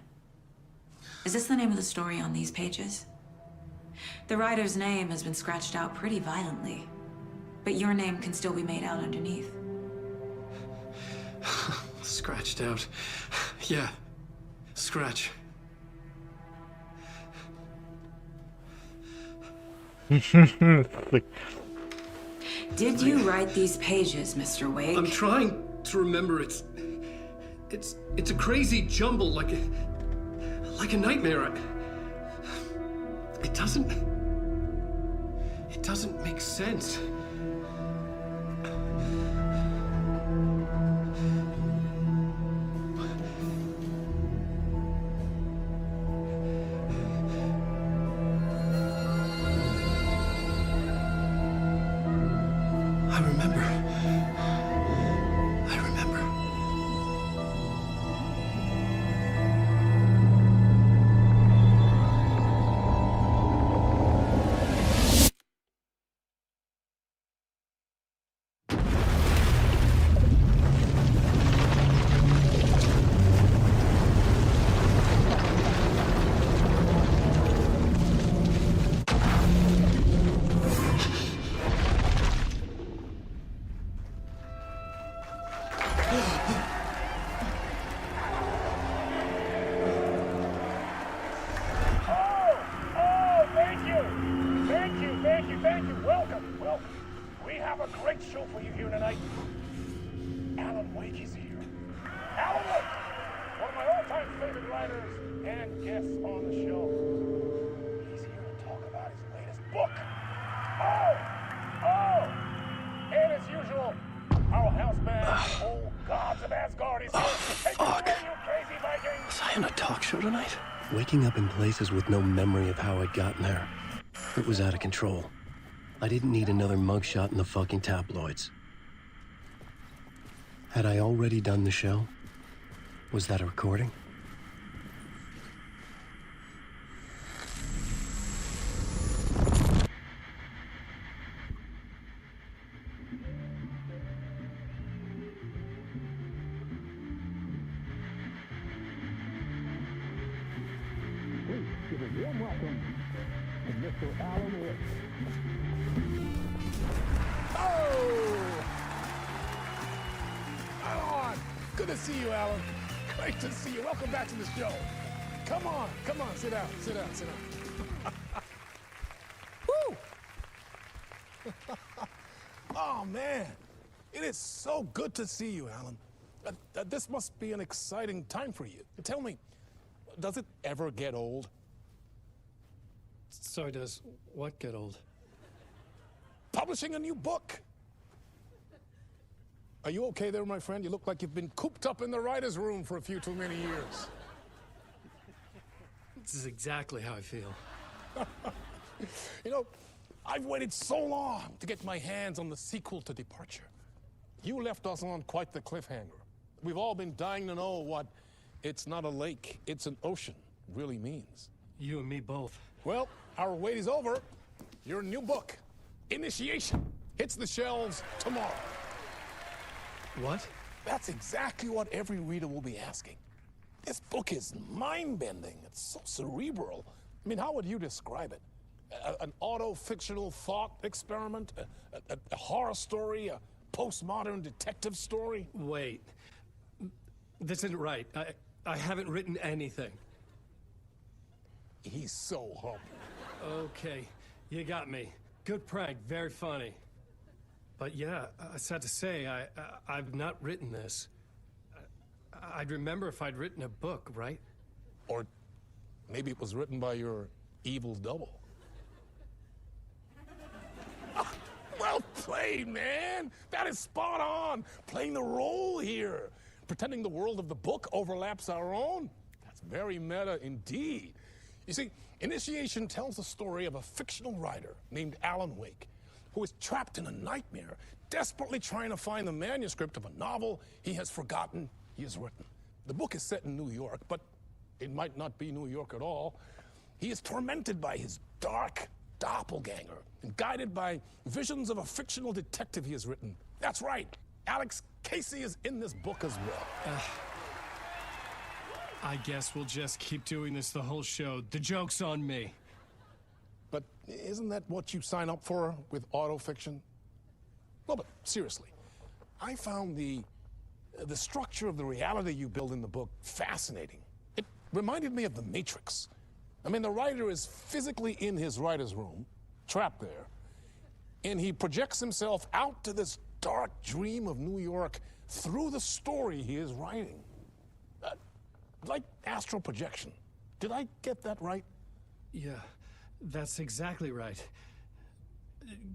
Is this the name of the story on these pages? The writer's name has been scratched out pretty violently, but your name can still be made out underneath. Scratched out. Yeah. Scratch. Did you write these pages, Mr. Wake? I'm trying to remember. It's a crazy jumble, like a nightmare. It doesn't make sense. I remember. Thank you. Welcome. We have a great show for you here tonight. Alan Wake is here. Alan Wake, one of my all-time favorite writers and guests on the show. He's here to talk about his latest book. And as usual, our house band, old gods of Asgard, is here. Fuck. You crazy Vikings. Was I on a talk show tonight? Waking up in places with no memory of how I'd gotten there. It was out of control. I didn't need another mugshot in the fucking tabloids. Had I already done the show? Was that a recording? Please give a warm welcome to Mr. Alan Wake. Alan! Good to see you, Alan. Great to see you. Welcome back to the show. Come on, sit down. Woo! Oh, man. It is so good to see you, Alan. This must be an exciting time for you. Tell me, does it ever get old? Sorry, does what get old? Publishing a new book. Are you okay there, my friend? You look like you've been cooped up in the writer's room for a few too many years. This is exactly how I feel. You know, I've waited so long to get my hands on the sequel to Departure. You left us on quite the cliffhanger. We've all been dying to know what "it's not a lake, it's an ocean" really means. You and me both. Well, our wait is over. Your new book, Initiation, hits the shelves tomorrow. What? That's exactly what every reader will be asking. This book is mind-bending. It's so cerebral. I mean, how would you describe it? An auto-fictional thought experiment? A horror story? A postmodern detective story? Wait. This isn't right. I haven't written anything. He's so humble. Okay, you got me. Good prank, very funny. But yeah, sad to say, I've not written this. I'd remember if I'd written a book, right? Or maybe it was written by your evil double. Well played, man! That is spot on! Playing the role here. Pretending the world of the book overlaps our own. That's very meta indeed. You see, Initiation tells the story of a fictional writer named Alan Wake, who is trapped in a nightmare desperately trying to find the manuscript of a novel he has forgotten he has written. The book is set in New York, but it might not be New York at all. He is tormented by his dark doppelganger and guided by visions of a fictional detective he has written. That's right, Alex Casey is in this book as well. I guess we'll just keep doing this the whole show. The joke's on me. But isn't that what you sign up for with autofiction? No, but seriously, I found the structure of the reality you build in the book fascinating. It reminded me of The Matrix. I mean, the writer is physically in his writer's room, trapped there, and he projects himself out to this dark dream of New York through the story he is writing. Like astral projection. Did I get that right? Yeah, that's exactly right.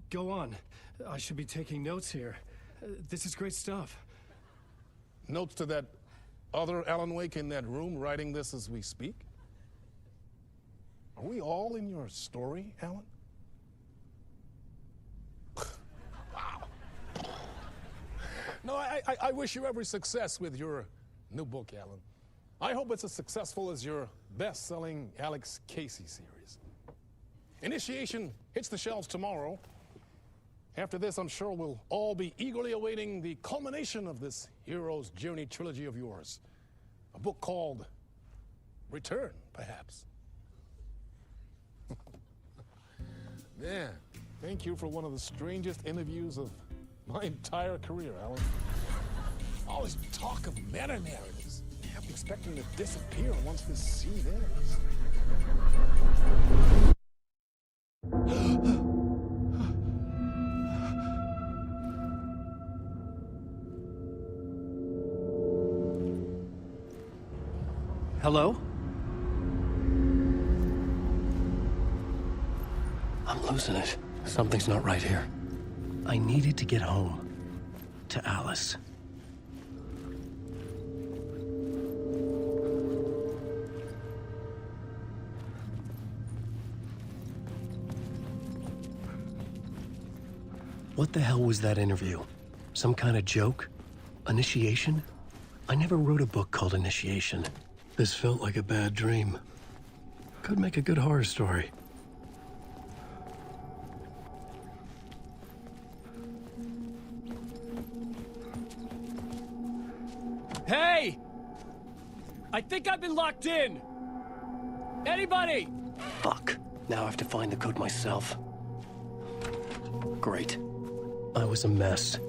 Go on. I should be taking notes here. This is great stuff. Notes to that other Alan Wake in that room writing this as we speak? Are we all in your story, Alan? Wow. No, I wish you every success with your new book, Alan. I hope it's as successful as your best-selling Alex Casey series. Initiation hits the shelves tomorrow. After this, I'm sure we'll all be eagerly awaiting the culmination of this hero's journey trilogy of yours. A book called Return, perhaps. Yeah, thank you for one of the strangest interviews of my entire career, Alan. All this talk of meta-narratives. I'm expecting to disappear once this scene ends. Hello? I'm losing it. Something's not right here. I needed to get home. To Alice. What the hell was that interview? Some kind of joke? Initiation? I never wrote a book called Initiation. This felt like a bad dream. Could make a good horror story. Hey! I think I've been locked in! Anybody? Fuck. Now I have to find the code myself. Great. I was a mess.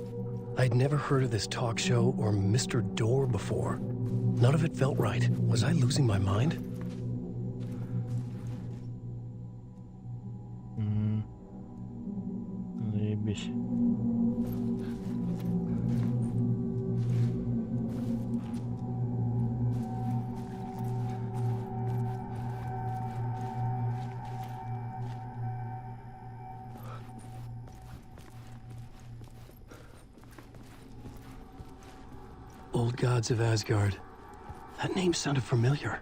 I'd never heard of this talk show or Mr. Door before. None of it felt right. Was I losing my mind? Заебись. Old Gods of Asgard. That name sounded familiar.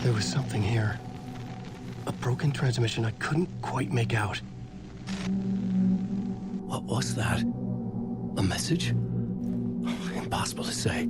There was something here. A broken transmission I couldn't quite make out. What was that? A message? Impossible to say.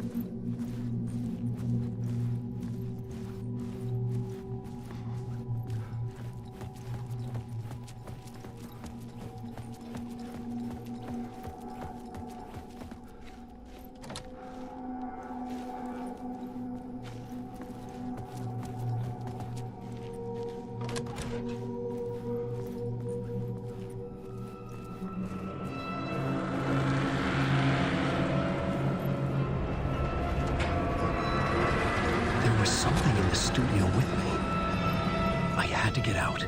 There was something in the studio with me. I had to get out.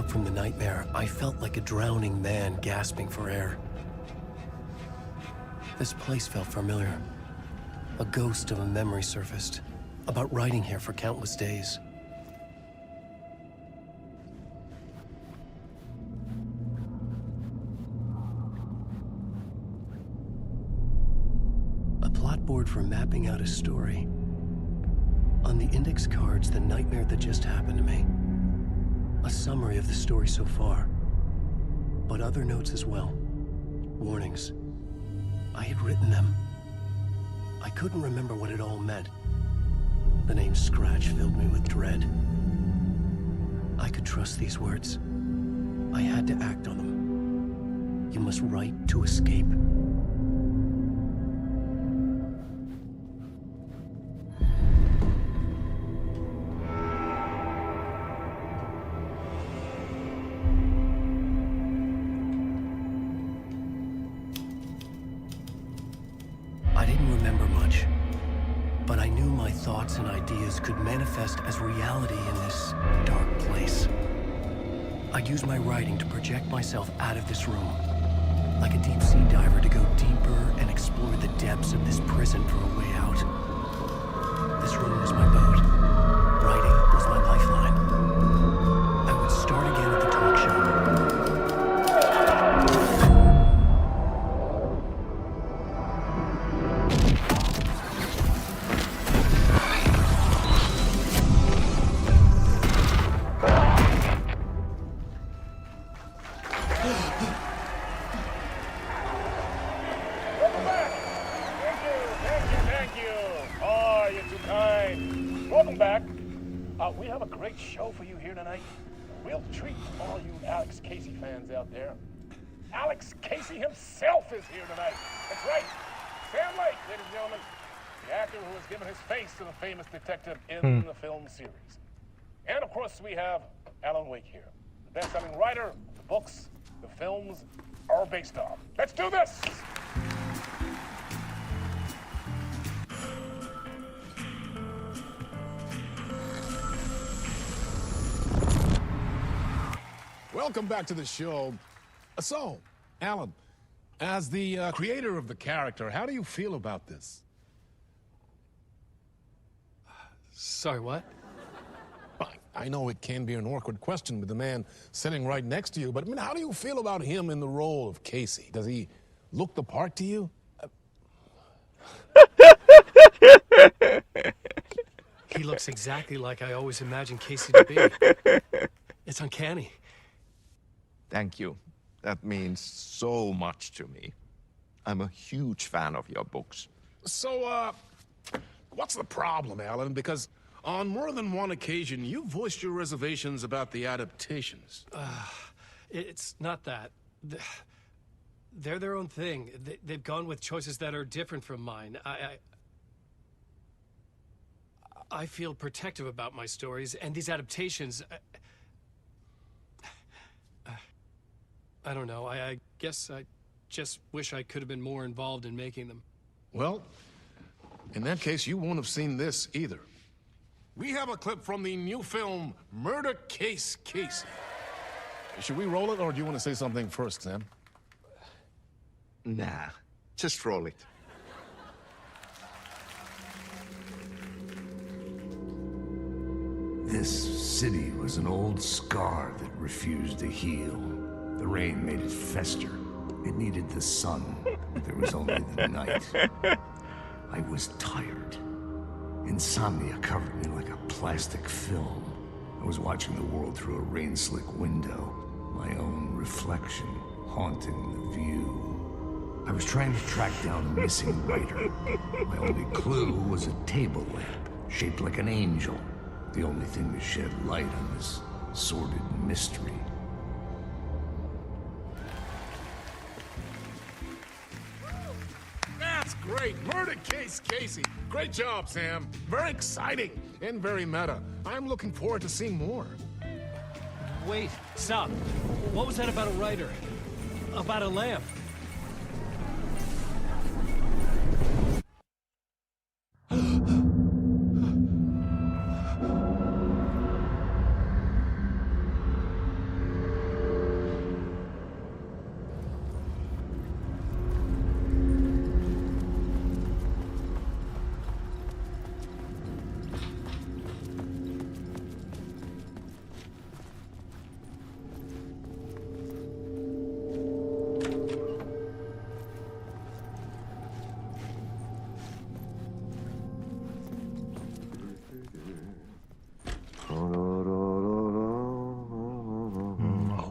up from the nightmare, I felt like a drowning man gasping for air. This place felt familiar. A ghost of a memory surfaced, about riding here for countless days. A plot board for mapping out a story. On the index cards, the nightmare that just happened to me. A summary of the story so far, but other notes as well. Warnings. I had written them. I couldn't remember what it all meant. The name Scratch filled me with dread. I could trust these words. I had to act on them. You must write to escape. I didn't remember much, but I knew my thoughts and ideas could manifest as reality in this dark place. I'd use my writing to project myself out of this room, like a deep sea diver to go deeper and explore the depths of this prison for a way out. This room was my boat. Writing was my lifeline. I would start again at the talk show. Welcome back. We have a great show for you here tonight. Real treat for all you Alex Casey fans out there. Alex Casey himself is here tonight. That's right. Sam Lake, ladies and gentlemen. The actor who has given his face to the famous detective in the film series. And of course, we have Alan Wake here. The best-selling writer, the books, the films are based on. Let's do this! Welcome back to the show. So, Alan, as the creator of the character, how do you feel about this? Sorry, what? I know it can be an awkward question with the man sitting right next to you, but I mean, how do you feel about him in the role of Casey? Does he look the part to you? He looks exactly like I always imagined Casey to be. It's uncanny. Thank you. That means so much to me. I'm a huge fan of your books. So, what's the problem, Alan? Because on more than one occasion, you voiced your reservations about the adaptations. It's not that. They're their own thing. They've gone with choices that are different from mine. I feel protective about my stories, and these adaptations... I don't know. I guess I just wish I could have been more involved in making them. Well, in that case, you won't have seen this either. We have a clip from the new film, Murder Case Casey. Should we roll it, or do you want to say something first, Sam? Nah, just roll it. This city was an old scar that refused to heal. The rain made it fester. It needed the sun, but there was only the night. I was tired. Insomnia covered me like a plastic film. I was watching the world through a rain-slick window, my own reflection haunting the view. I was trying to track down a missing writer. My only clue was a table lamp, shaped like an angel. The only thing to shed light on this sordid mystery. That's great. Murder Case Casey. Great job, Sam. Very exciting and very meta. I'm looking forward to seeing more. Wait, stop. What was that about a writer? About a lamp?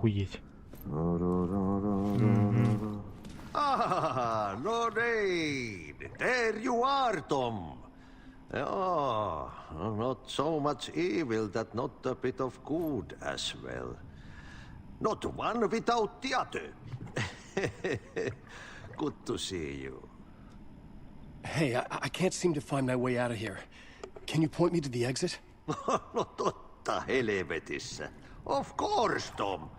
охуеть. Ah, Lorraine! There you are, Tom. Oh, not so much evil that not a bit of good as well. Not one without the other. Good to see you. Hey, I can't seem to find my way out of here. Can you point me to the exit? No totta helvetissä. Of course, Tom.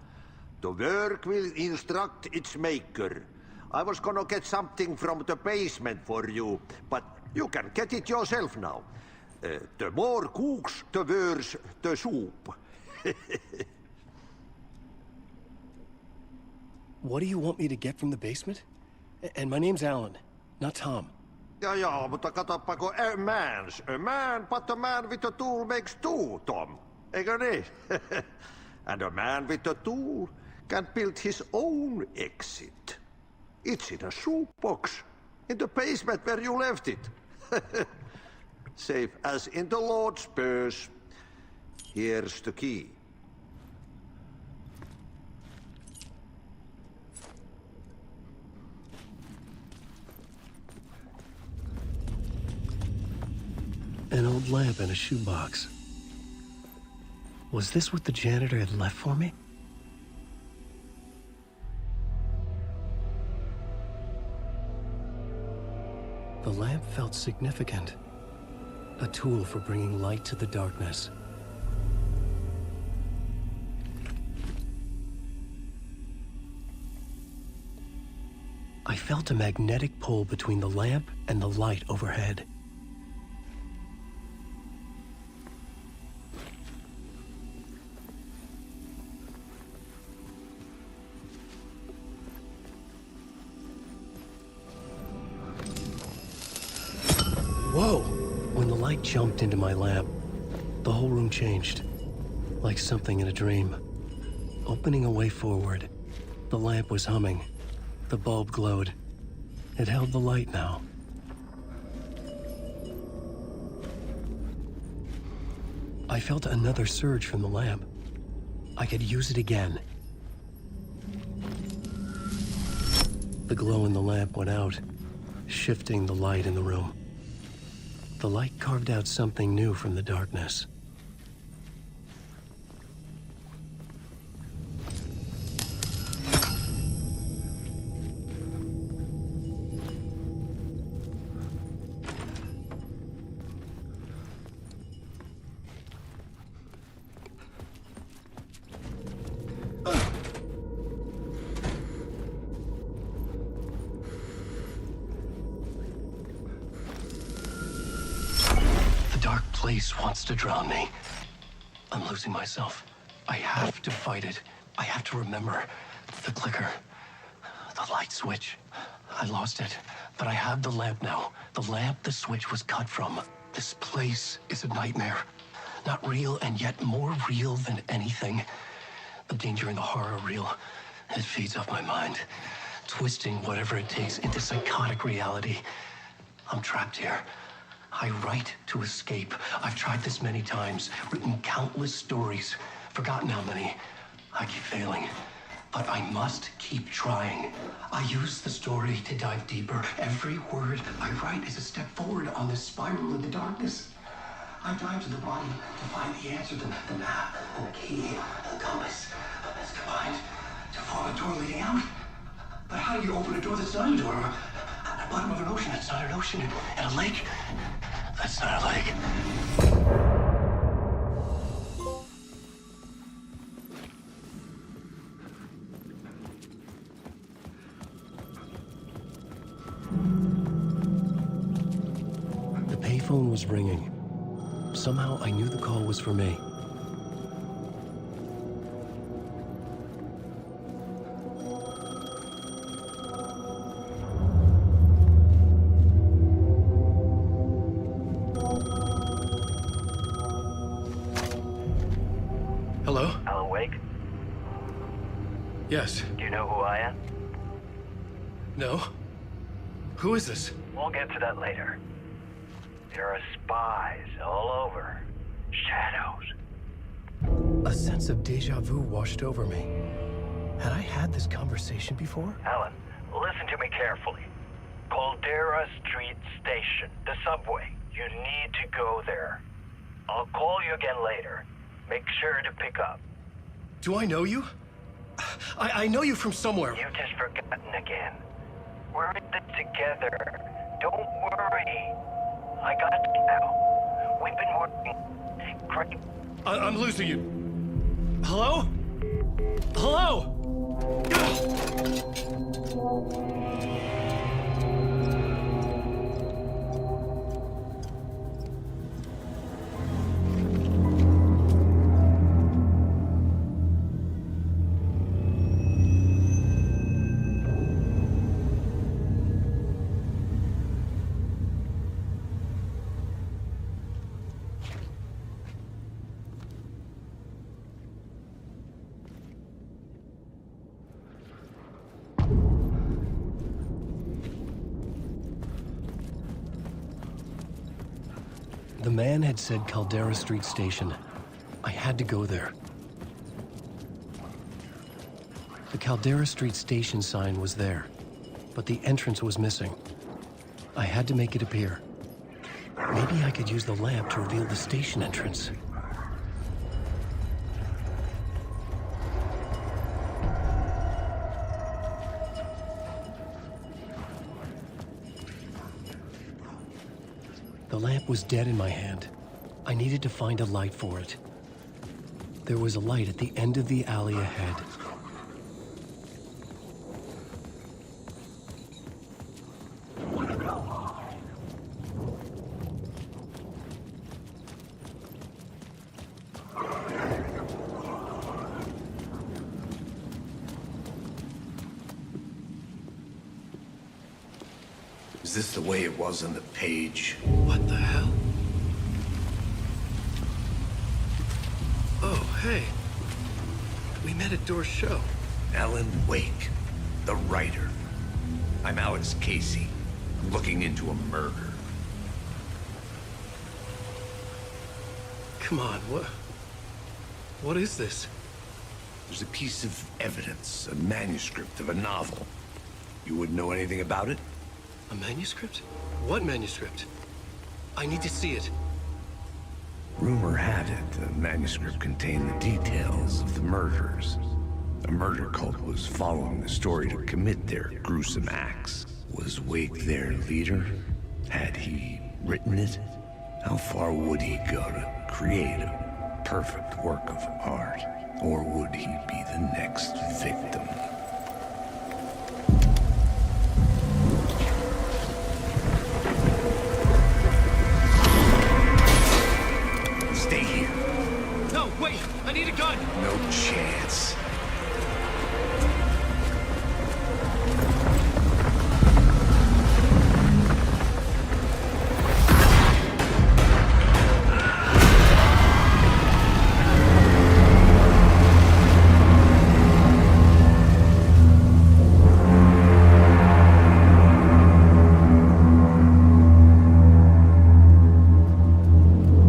The work will instruct its maker. I was gonna get something from the basement for you, but you can get it yourself now. The more cooks, the worse the soup. What do you want me to get from the basement? And my name's Alan, not Tom. Ja, mutta katoppa, a man, but a man with a tool makes two, Tom. Eikö niin? And a man with a tool can build his own exit. It's in a soup box, in the basement where you left it. Safe as in the Lord's purse. Here's the key. An old lamp in a shoebox. Was this what the janitor had left for me? The lamp felt significant. A tool for bringing light to the darkness. I felt a magnetic pull between the lamp and the light overhead. Whoa! When the light jumped into my lamp, the whole room changed. Like something in a dream. Opening a way forward, the lamp was humming. The bulb glowed. It held the light now. I felt another surge from the lamp. I could use it again. The glow in the lamp went out, shifting the light in the room. The light carved out something new from the darkness. Place wants to drown me. I'm losing myself. I have to fight it. I have to remember. The clicker. The light switch. I lost it. But I have the lamp now. The lamp the switch was cut from. This place is a nightmare. Not real, and yet more real than anything. The danger and the horror are real. It feeds off my mind. Twisting whatever it takes into psychotic reality. I'm trapped here. I write to escape. I've tried this many times, written countless stories, forgotten how many. I keep failing, but I must keep trying. I use the story to dive deeper. Every word I write is a step forward on this spiral in the darkness. I dive to the bottom to find the answer, the map, and the key, and the compass. It's combined to form a door leading out. But how do you open a door that's not a door? At the bottom of an ocean, it's not an ocean. And a lake, that's not a lake. The payphone was ringing. Somehow I knew the call was for me. Hello? Alan Wake? Yes. Do you know who I am? No? Who is this? We'll get to that later. There are spies all over. Shadows. A sense of deja vu washed over me. Had I had this conversation before? Alan, listen to me carefully. Caldera Street Station, the subway. You need to go there. I'll call you again later. Make sure to pick up. Do I know you? I know you from somewhere. You've just forgotten again. We're in this together. Don't worry. I got you now. We've been working great. I'm losing you. Hello? Hello? The man had said Caldera Street Station. I had to go there. The Caldera Street Station sign was there, but the entrance was missing. I had to make it appear. Maybe I could use the lamp to reveal the station entrance. The lamp was dead in my hand. I needed to find a light for it. There was a light at the end of the alley ahead. Is this the way it was on the page? What the hell? Oh, hey. We met at Door's show. Alan Wake, the writer. I'm Alex Casey, looking into a murder. Come on, what is this? There's a piece of evidence, a manuscript of a novel. You wouldn't know anything about it? A manuscript? What manuscript? I need to see it. Rumor had it the manuscript contained the details of the murders. A murder cult was following the story to commit their gruesome acts. Was Wake their leader? Had he written it? How far would he go to create a perfect work of art? Or would he be the next victim? Stay here. No, wait! I need a gun! No chance.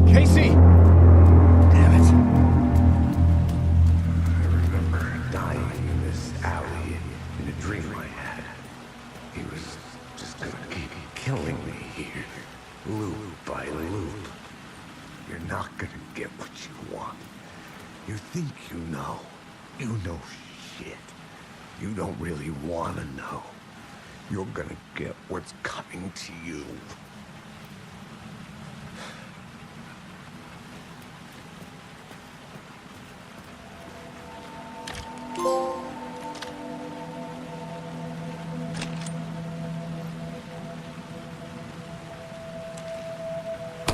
Casey! Damn it. I remember dying in this alley in a dream I had. He was just gonna keep killing me here, loop by loop. You're not gonna get what you want. You think you know. You know shit. You don't really wanna know. You're gonna get what's coming to you.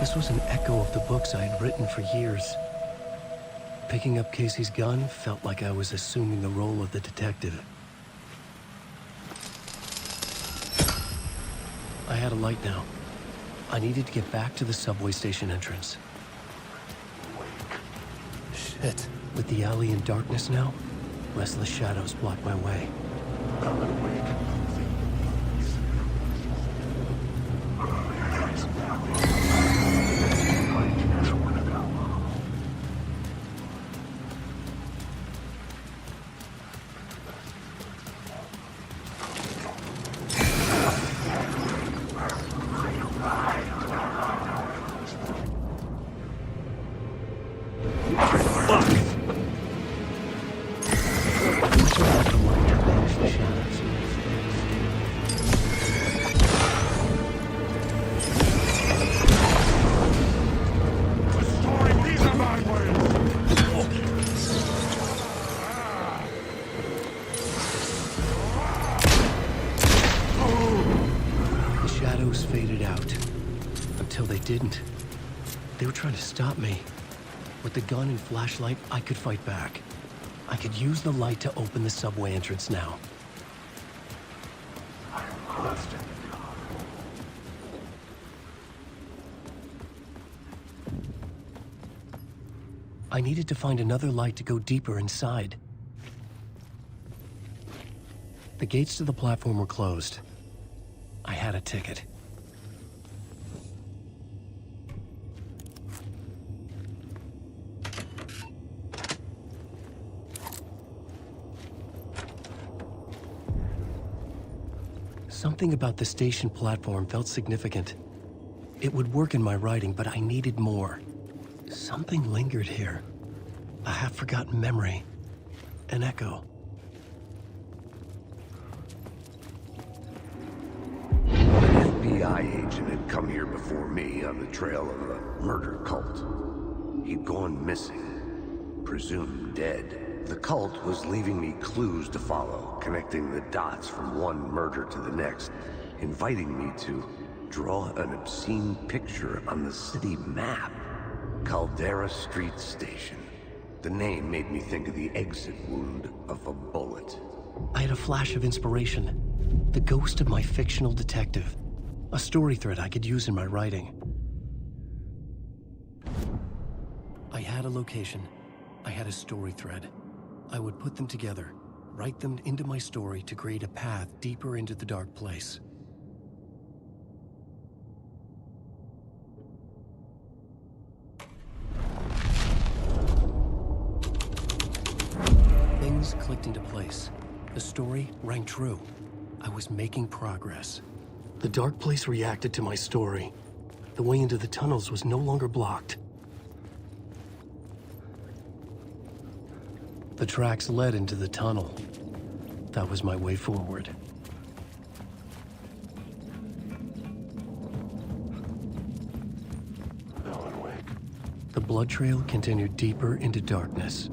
This was an echo of the books I had written for years. Picking up Casey's gun felt like I was assuming the role of the detective. I had a light now. I needed to get back to the subway station entrance. Shit. With the alley in darkness now, restless shadows block my way. didn't. They were trying to stop me. With the gun and flashlight, I could fight back. I could use the light to open the subway entrance now. I needed to find another light to go deeper inside. The gates to the platform were closed. I had a ticket. Something about the station platform felt significant. It would work in my writing, but I needed more. Something lingered here. A half-forgotten memory. An echo. An FBI agent had come here before me on the trail of a murder cult. He'd gone missing, presumed dead. The cult was leaving me clues to follow, connecting the dots from one murder to the next, inviting me to draw an obscene picture on the city map. Caldera Street Station. The name made me think of the exit wound of a bullet. I had a flash of inspiration. The ghost of my fictional detective. A story thread I could use in my writing. I had a location. I had a story thread. I would put them together, write them into my story to create a path deeper into the dark place. Things clicked into place. The story rang true. I was making progress. The dark place reacted to my story. The way into the tunnels was no longer blocked. The tracks led into the tunnel. That was my way forward. Alan Wake. The blood trail continued deeper into darkness.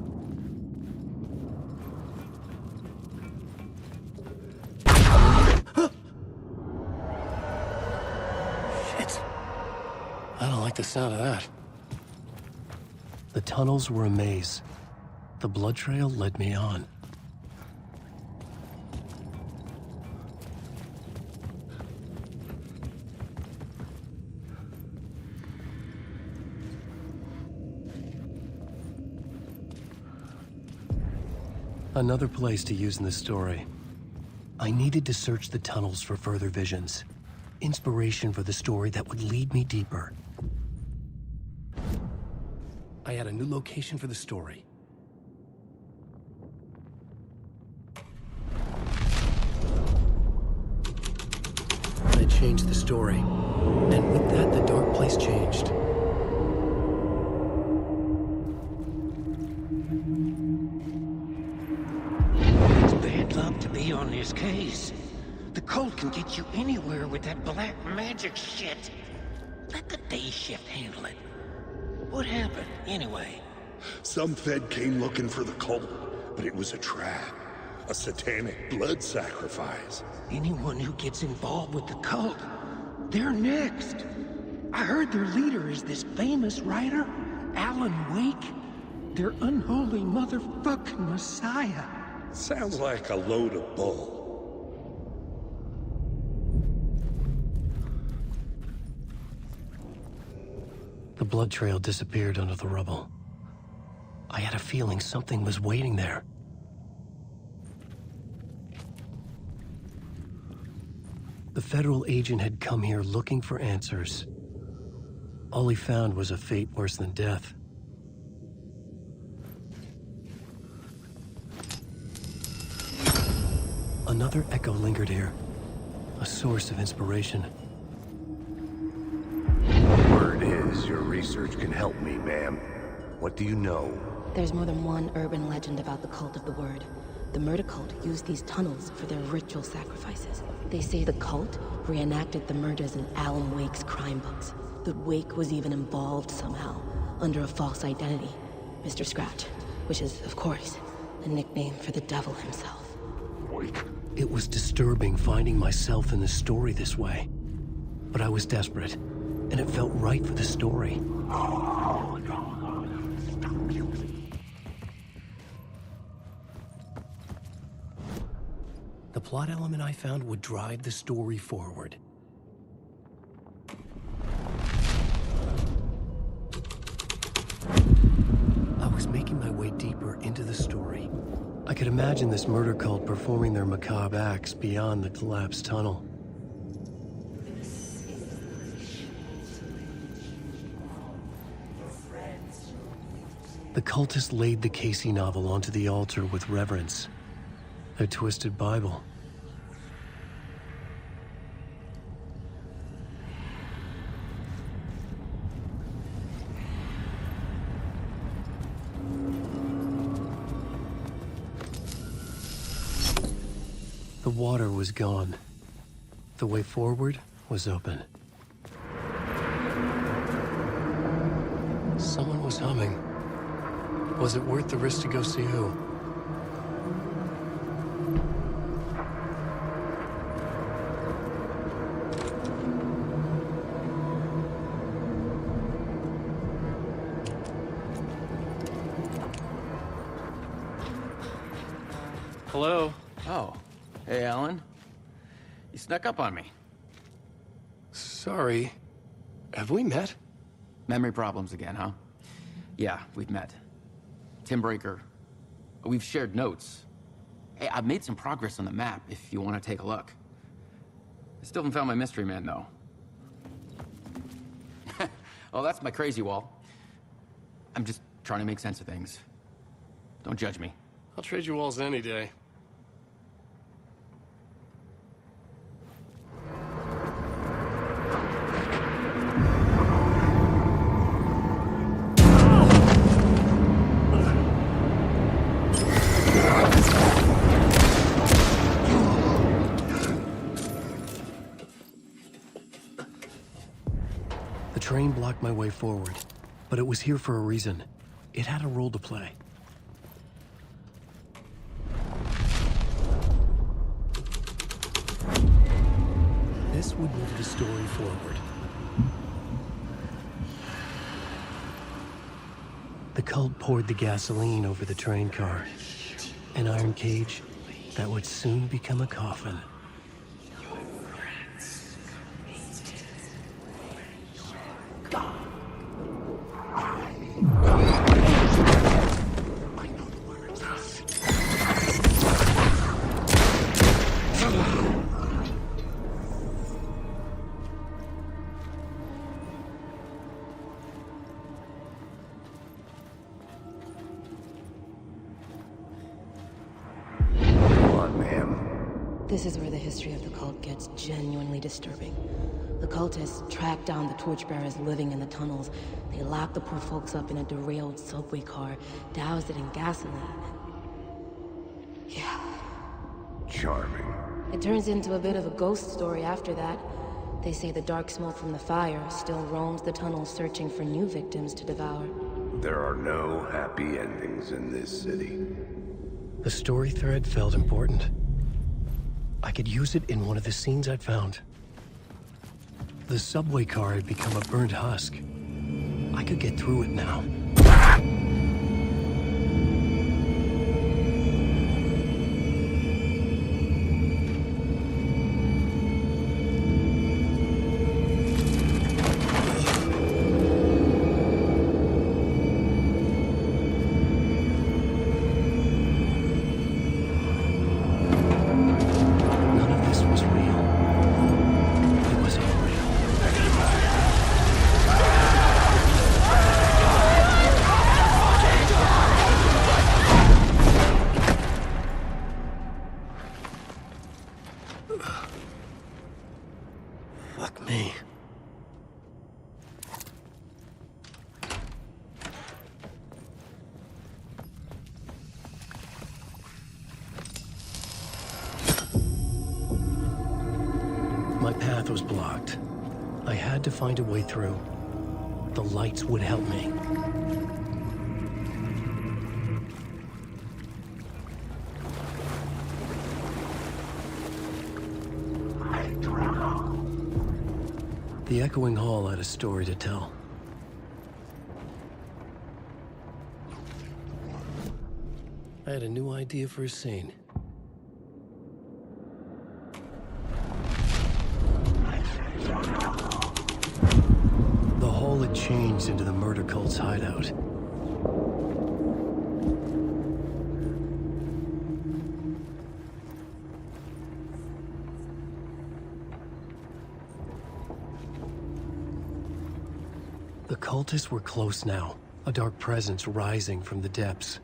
I don't like the sound of that. The tunnels were a maze. The blood trail led me on. Another place to use in the story. I needed to search the tunnels for further visions. Inspiration for the story that would lead me deeper. I had a new location for the story. I changed the story, and with that, the dark place changed. It's bad luck to be on this case. The cult can get you anywhere with that black magic shit. Let the day shift handle it. What happened, anyway? Some Fed came looking for the cult, but it was a trap. A satanic blood sacrifice. Anyone who gets involved with the cult, they're next. I heard their leader is this famous writer, Alan Wake. Their unholy motherfucking messiah. Sounds like a load of bull. The blood trail disappeared under the rubble. I had a feeling something was waiting there. The federal agent had come here looking for answers. All he found was a fate worse than death. Another echo lingered here, a source of inspiration. Word is your research can help me, ma'am. What do you know? There's more than one urban legend about the Cult of the Word. The murder cult used these tunnels for their ritual sacrifices. They say the cult reenacted the murders in Alan Wake's crime books. That Wake was even involved somehow, under a false identity. Mr. Scratch, which is, of course, a nickname for the devil himself. Wake? It was disturbing finding myself in the story this way. But I was desperate. and it felt right for the story. The plot element I found would drive the story forward. I was making my way deeper into the story. I could imagine this murder cult performing their macabre acts beyond the collapsed tunnel. The cultists laid the Casey novel onto the altar with reverence. Their twisted Bible. The water was gone. The way forward was open. Someone was humming. Was it worth the risk to go see who? Hello? Oh. Hey, Alan. You snuck up on me. Sorry. Have we met? Memory problems again, huh? Yeah, we've met. Tim Breaker. We've shared notes. Hey, I've made some progress on the map if you want to take a look. I still haven't found my mystery man, though. Oh, that's my crazy wall. I'm just trying to make sense of things. Don't judge me. I'll trade you walls any day. The train blocked my way forward, but it was here for a reason. It had a role to play. This would move the story forward. The cult poured the gasoline over the train car. An iron cage that would soon become a coffin. This is where the history of the cult gets genuinely disturbing. The cultists tracked down the torchbearers living in the tunnels. They locked the poor folks up in a derailed subway car, doused it in gasoline. Yeah. Charming. It turns into a bit of a ghost story after that. They say the dark smoke from the fire still roams the tunnels searching for new victims to devour. There are no happy endings in this city. The story thread felt important. I could use it in one of the scenes I'd found. The subway car had become a burnt husk. I could get through it now. Fuck me. My path was blocked. I had to find a way through. The lights would help me. The echoing hall had a story to tell. I had a new idea for a scene. The hall had changed into the murder cult's hideout. The cultists were close now, a dark presence rising from the depths.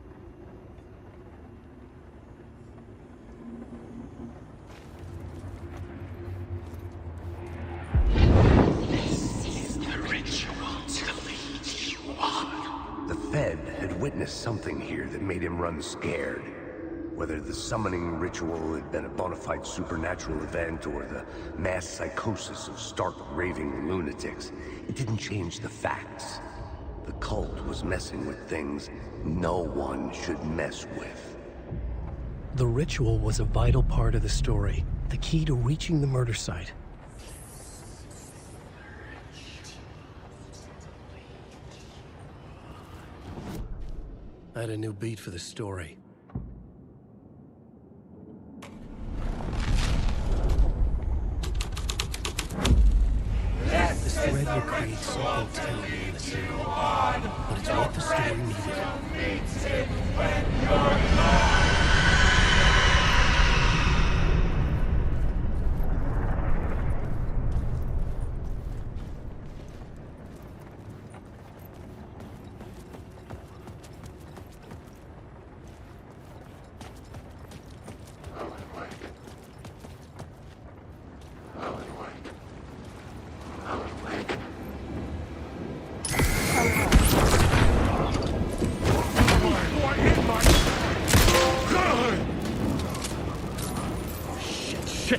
Witnessed something here that made him run scared. Whether the summoning ritual had been a bona fide supernatural event or the mass psychosis of stark raving lunatics, it didn't change the facts. The cult was messing with things no one should mess with. The ritual was a vital part of the story, the key to reaching the murder site. I had a new beat for the story. This thread will create something terrible in the city, but it's what the story needed.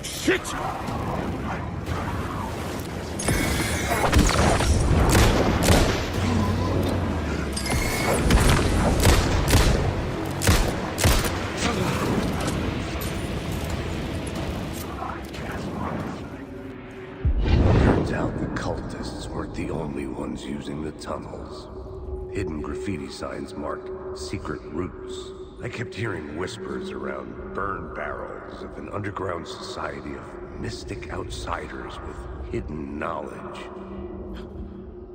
Shit! Turns out the cultists weren't the only ones using the tunnels. Hidden graffiti signs marked secret routes. I kept hearing whispers around burn barrels of an underground society of mystic outsiders with hidden knowledge.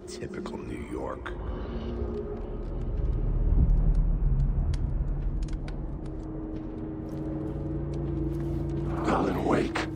Typical New York. Alan Wake.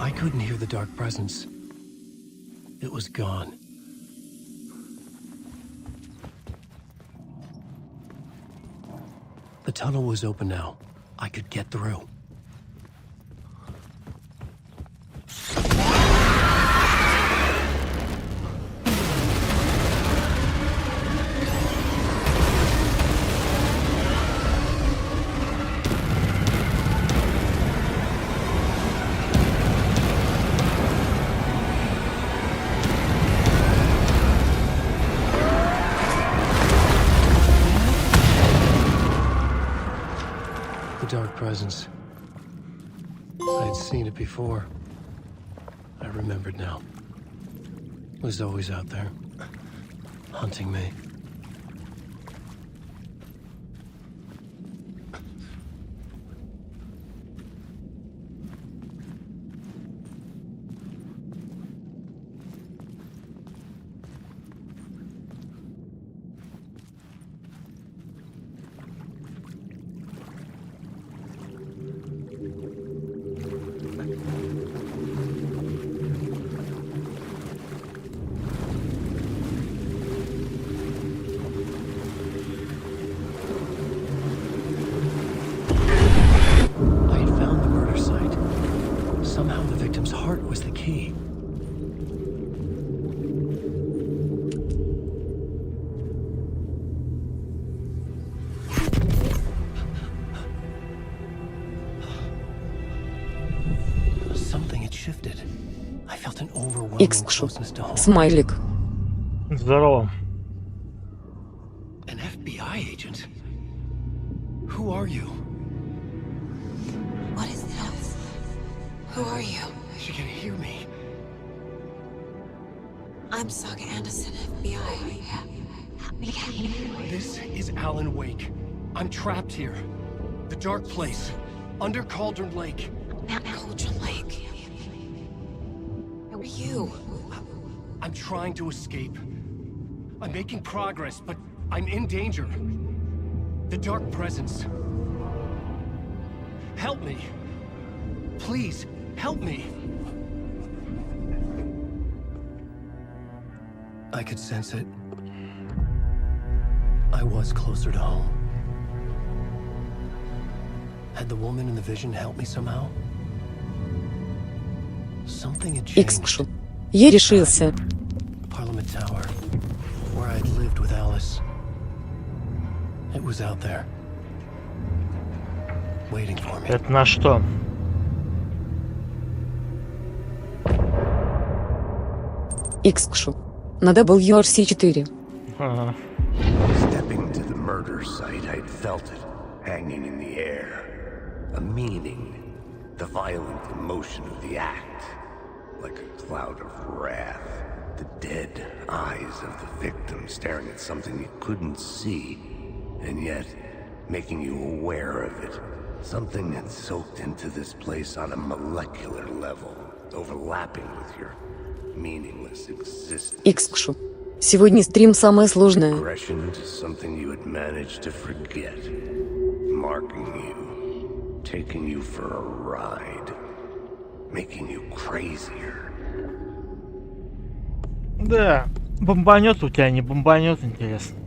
I couldn't hear the dark presence. It was gone. The tunnel was open now. I could get through. dark presence. I had seen it before. I remembered now. It was always out there, hunting me. Somehow the victim's heart was the key. Something had shifted. I felt an overwhelming closeness to home. Смайлик. Здорово. An FBI agent? Who are you? What is this? Who are you? She can hear me. I'm Saga Anderson, FBI. This is Alan Wake. I'm trapped here. The dark place. Under Cauldron Lake. Cauldron Lake. Who are you? I'm trying to escape. I'm making progress, but I'm in danger. The dark presence. Help me. Please, help me. I could sense it. I was closer to home. Had the woman in the vision helped me somehow? Something had changed. X. Я решился. Parliament Tower, where I'd lived with Alice. It was out there, waiting for me. Это на что? X. На WRC4. Ага. Stepping to the murder site, I'd felt it, hanging in the air. A meaning, the violent emotion of the act, like a cloud of wrath. The dead eyes of the victim staring at something you couldn't see, and yet making you aware of it. Something had soaked into this place on a molecular level, overlapping with your meaningless existence. X. Сегодня стрим самое сложное. Aggression to something you had managed to forget. Marking you, taking you for a ride, making you crazier. Да, бомбанет у тебя, не бомбанет, интересно.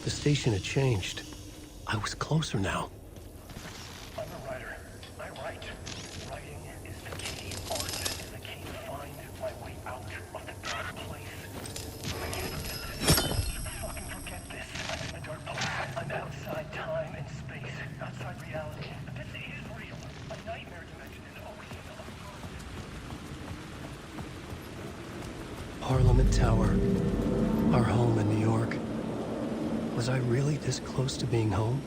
The station had changed. I was closer now. I'm a writer. I write. Writing is the key. Art is the key to find my way out of the dark place. I can't forget this. Fucking forget this. I'm in the dark place. I'm outside time and space. Outside reality. But this is real. A nightmare dimension is always enough. Parliament Tower. Our home in New York. Was I really this close to being home?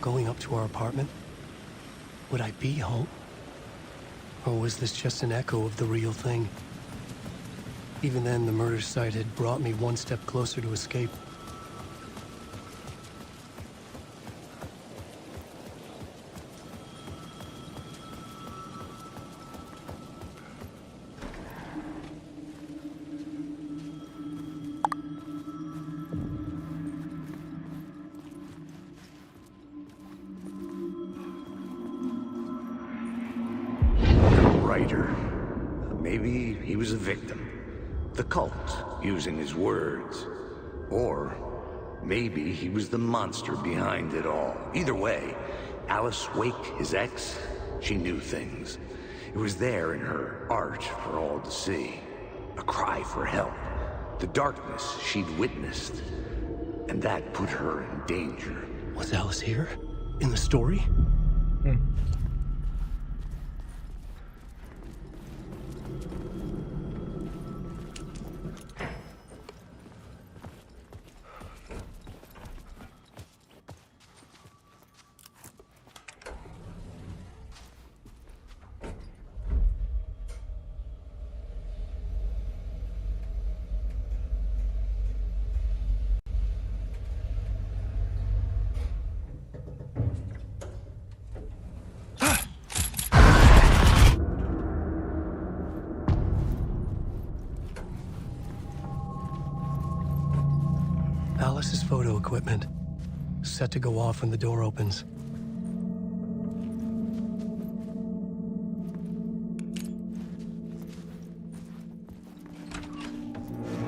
Going up to our apartment? Would I be home? Or was this just an echo of the real thing? Even then, the murder site had brought me one step closer to escape. Maybe he was a victim. The cult, using his words. Or maybe he was the monster behind it all. Either way, Alice Wake, his ex, she knew things. It was there in her art for all to see. A cry for help. The darkness she'd witnessed. And that put her in danger. Was Alice here? In the story? Alice's photo equipment, set to go off when the door opens.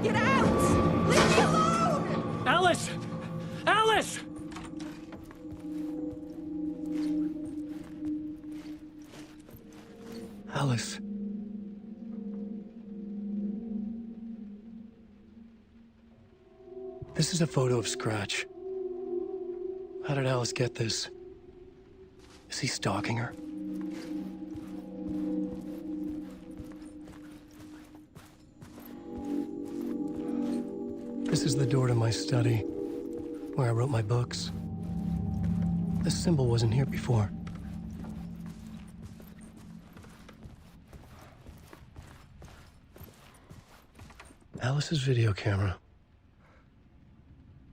Get out! Leave me alone! Alice! Alice! Alice. This is a photo of Scratch. How did Alice get this? Is he stalking her? This is the door to my study, where I wrote my books. This symbol wasn't here before. Alice's video camera.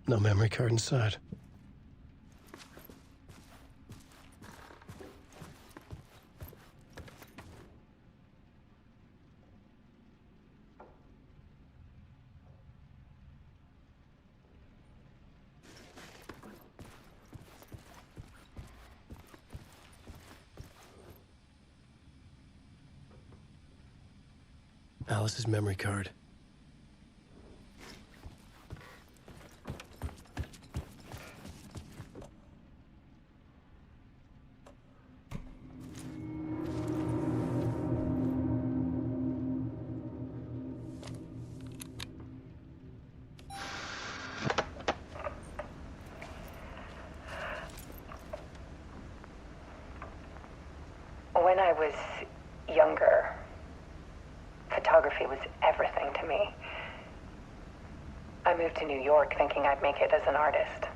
No memory card inside. Alice's memory card. When I was younger, photography was everything to me. I moved to New York thinking I'd make it as an artist.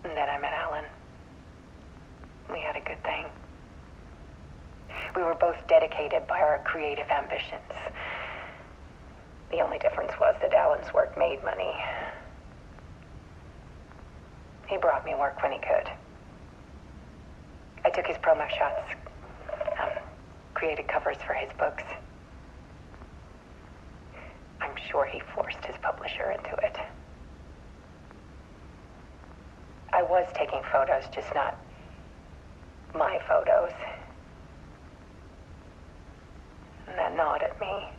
And then I met Alan. We had a good thing. We were both dedicated by our creative ambitions. The only difference was that Alan's work made money. He brought me work when he could. I took his promo shots, created covers for his books. I'm sure he forced his publisher into it. I was taking photos, just not my photos. And that gnawed at me.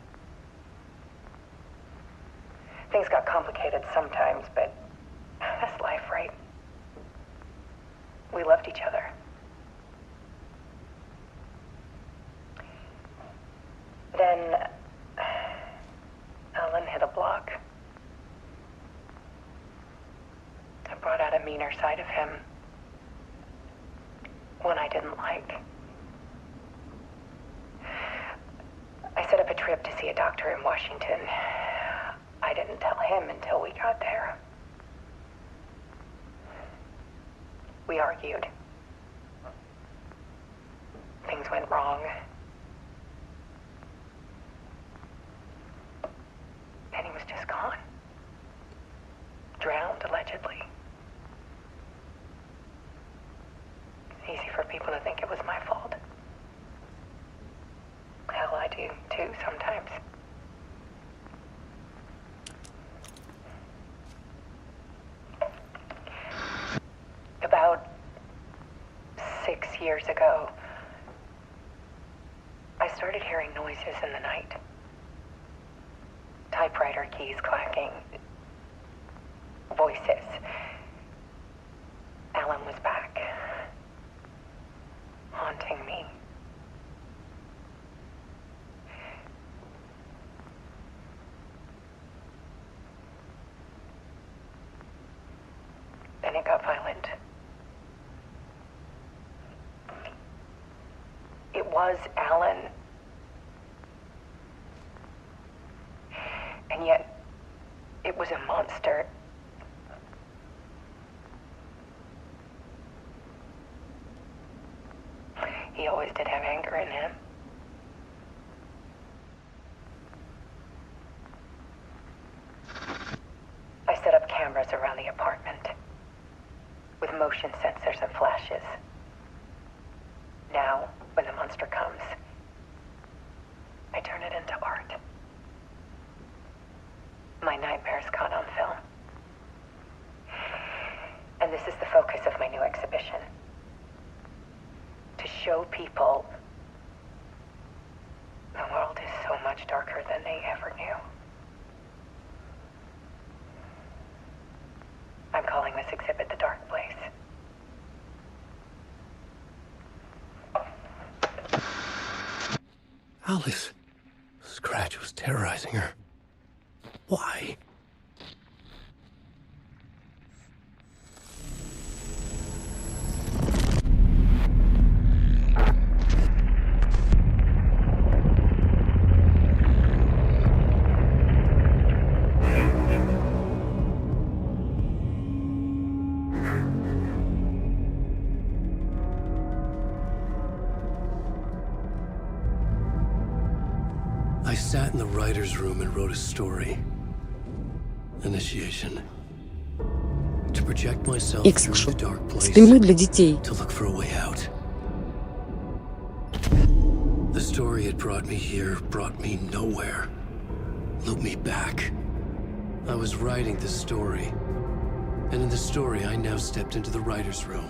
Things got complicated sometimes, but that's life, right? We loved each other. Then Alan hit a block. I brought out a meaner side of him. One I didn't like. I set up a trip to see a doctor in Washington. I didn't tell him until we got there. We argued. Things went wrong. And he was just gone. Drowned, allegedly. It's easy for people to think it was my fault. Hell, I do, too, sometimes. About 6 years ago, I started hearing noises in the night. Typewriter keys clacking. Voices. Alan was back. Haunting me. Then it got violent. It was Alan. And yet, it was a monster. He always did have anger in him. I set up cameras around the apartment with motion sensors and flashes. Now, when the monster comes, I turn it into art. My nightmares come this is the focus of my new exhibition. To show people the world is so much darker than they ever knew. I'm calling this exhibit The Dark Place. Alice. Scratch was terrorizing her. Why? I sat in the writer's room and wrote a story. Initiation. To project myself through the dark place. Стримы для детей. To look for a way out. The story had brought me here, brought me nowhere. Looped me back. I was writing the story. And in the story, I now stepped into the writer's room.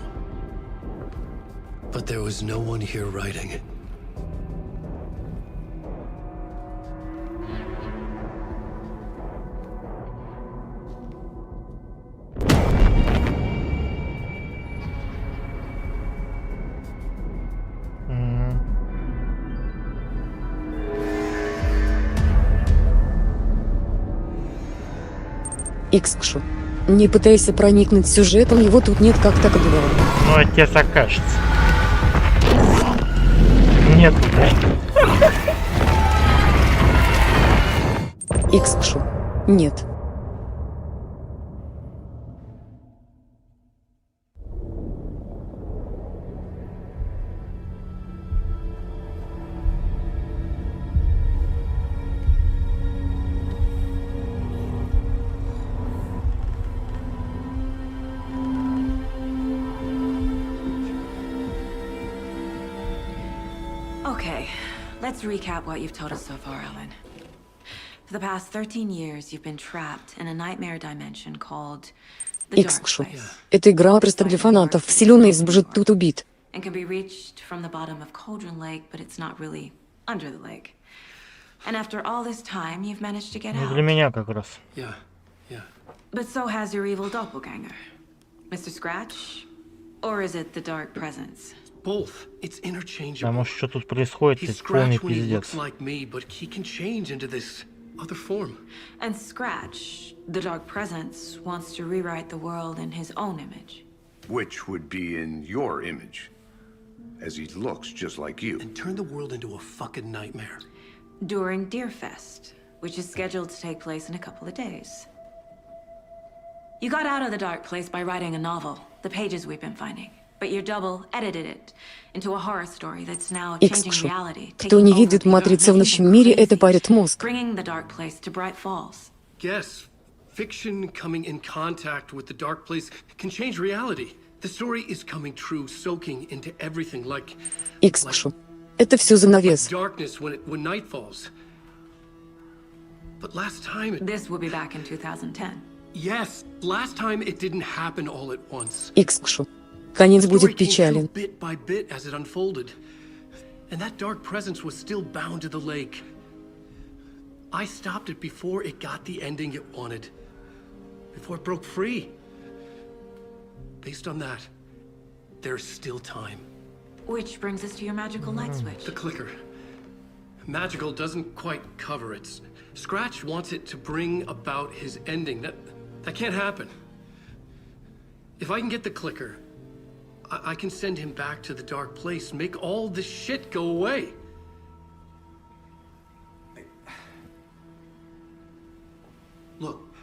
But there was no one here writing it. Икскшу. Не пытайся проникнуть сюжетом, его тут нет, как так бывало. Ну, а тебе так кажется. Нет, блядь. Икскшу. Нет. Okay, let's recap what you've told us so far, Alan. For the past 13 years, you've been trapped in a nightmare dimension called the Dark Икскшу. Place. Это игра просто для фанатов. Вселенная избежит тут убит. And can be reached from the bottom of Cauldron Lake, but it's not really under the lake. And after all this time, you've managed to get Ну, out. для меня как раз. Yeah. But so has your evil doppelganger. Mr. Scratch? Or is it the Dark Presence? Both. It's interchangeable. Потому что что тут происходит, He's это полный Scratch when he пиздец. looks like me, but he can change into this other form. And Scratch, the Dark Presence, wants to rewrite the world in his own image. Which would be in your image, as he looks just like you. And turn the world into a fucking nightmare. During Deerfest, which is scheduled to take place in a couple of days. You got out of the Dark Place by writing a novel, the pages we've been finding. But your double edited it into a horror story that's now changing Икскшу. reality. Кто не видит матрицы в ночном мире, это парит мозг. Bringing the Dark Place to Bright Falls. Yes, fiction coming in contact with the dark place can change reality. The story is coming true, soaking into everything like Икскшу. Это все занавес. darkness when night falls. But last time This will be back in 2010. Yes, last time it didn't happen all at once. Икскшу. Конец The story будет came печален. true bit by bit as it unfolded. And that dark presence was still bound to the lake. I stopped it before it got the ending it wanted. Before it broke free. Based on that, there's still time. Which brings us to your magical light switch. The clicker. Magical doesn't quite cover it. Scratch wants it to bring about his ending. That can't happen. If I can get the clicker, I can send him back to the dark place, make all this shit go away. Look,